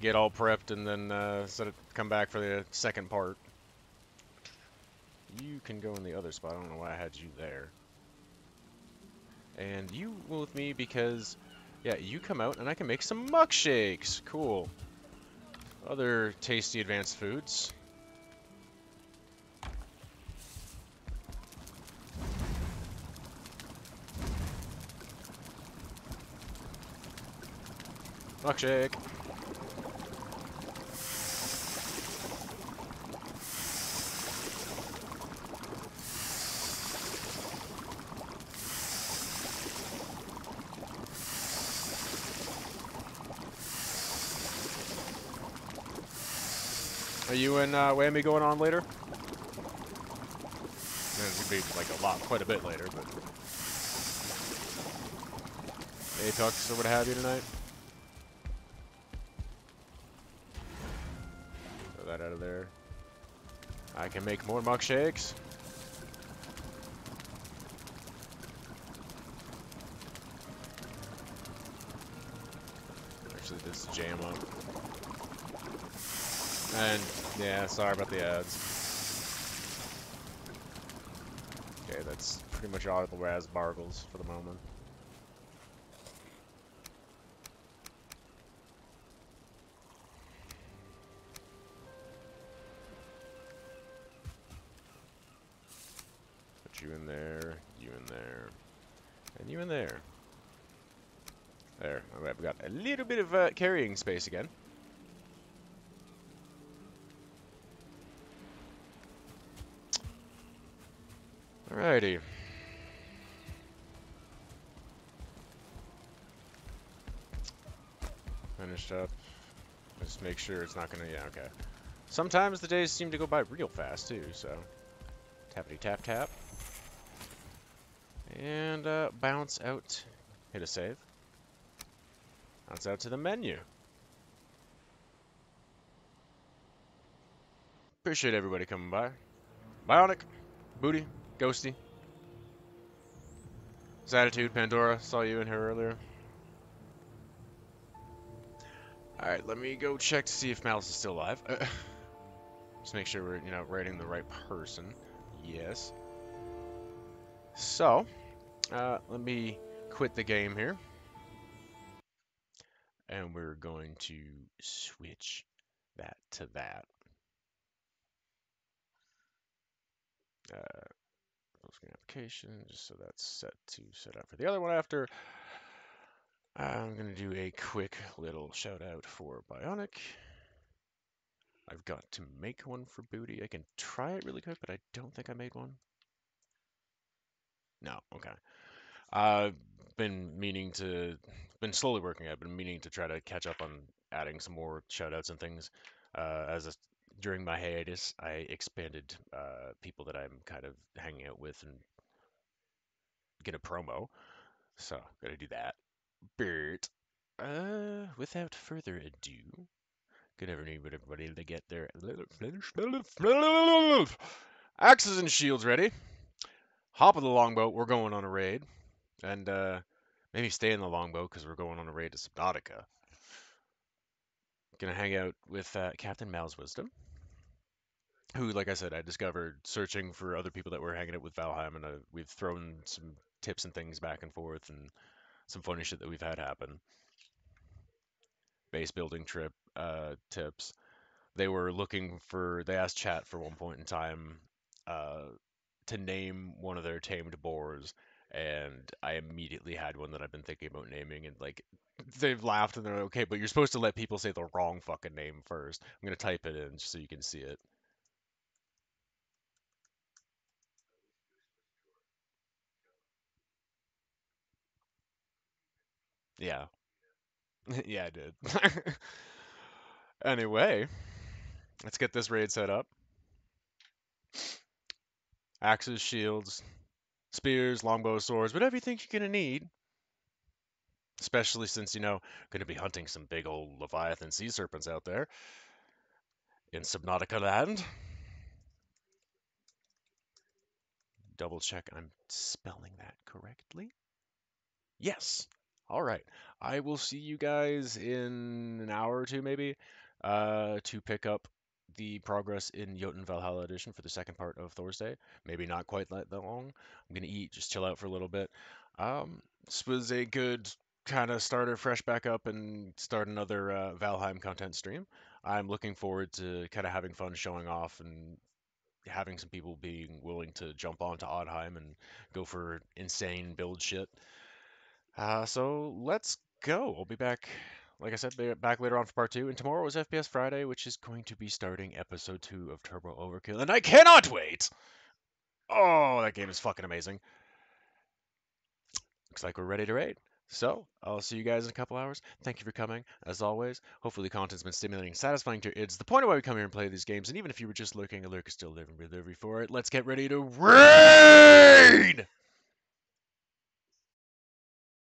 get all prepped, and then come back for the second part. You can go in the other spot. I don't know why I had you there. And you will with me because, yeah, you come out and I can make some muck shakes. Cool. Other tasty advanced foods. Muck shake. Are you and Whammy going on later? It's gonna be like quite a bit later, but Apex or what have you tonight. Throw that out of there. I can make more muck shakes. Actually, this jam up. And yeah, sorry about the ads. Okay, that's pretty much all the Raz Bargles for the moment. Put you in there, you in there, and you in there. There. Alright, we got a little bit of carrying space again. Alrighty. Finished up. Just make sure it's not gonna, yeah, okay. Sometimes the days seem to go by real fast too, so. Tappity tap tap. And bounce out. Hit a save. Bounce out to the menu. Appreciate everybody coming by. Bionic, Booty, Ghosty. Attitude, Pandora, saw you in here earlier. Alright, let me go check to see if Malice is still alive. Just make sure we're, you know, rating the right person. Yes. So, let me quit the game here. And we're going to switch that to that. Full screen application, just so that's set up for the other one after. I'm going to do a quick little shout out for Bionic. I've got to make one for Booty. I can try it really quick, but I don't think I made one. No, okay. I've been slowly working. I've been meaning to try to catch up on adding some more shoutouts and things. During my hiatus, I expanded people that I'm kind of hanging out with and get a promo. So, gotta do that. But, without further ado, gonna need everybody to get their axes and shields ready. Hop on the longboat. We're going on a raid. And maybe stay in the longboat because we're going on a raid to Subnautica. Gonna hang out with Captain Mal's Wisdom, who, like I said, I discovered searching for other people that were hanging out with Valheim, and we've thrown some tips and things back and forth, and some funny shit that we've had happen. Base building trip tips. They asked chat for one point in time uh, to name one of their tamed boars, and I immediately had one that I've been thinking about naming, and like they've laughed and they're like, okay, but you're supposed to let people say the wrong fucking name first. I'm gonna type it in just so you can see it. Yeah, yeah, I did. Anyway, let's get this raid set up. Axes, shields, spears, longbows, swords, whatever you think you're gonna need. Especially since, gonna be hunting some big old Leviathan sea serpents out there in Subnautica land. Double check I'm spelling that correctly. Yes. All right. I will see you guys in an hour or two, maybe, to pick up the progress in Jotun Valhalla edition for the second part of Thursday. Maybe not quite that long. I'm gonna eat, just chill out for a little bit. This was a good kind of starter, fresh back up, and start another Valheim content stream. I'm looking forward to kind of having fun showing off and having some people being willing to jump onto Oddheim and go for insane build shit. So let's go. We'll be back, like I said, back later on for part two. And tomorrow is FPS Friday, which is going to be starting episode 2 of Turbo Overkill. And I cannot wait! Oh, that game is fucking amazing. Looks like we're ready to raid. So, I'll see you guys in a couple hours. Thank you for coming, as always. Hopefully, the content's been stimulating and satisfying to your ids. The point of why we come here and play these games, and even if you were just lurking, a lurk is still living, for it. Let's get ready to raid!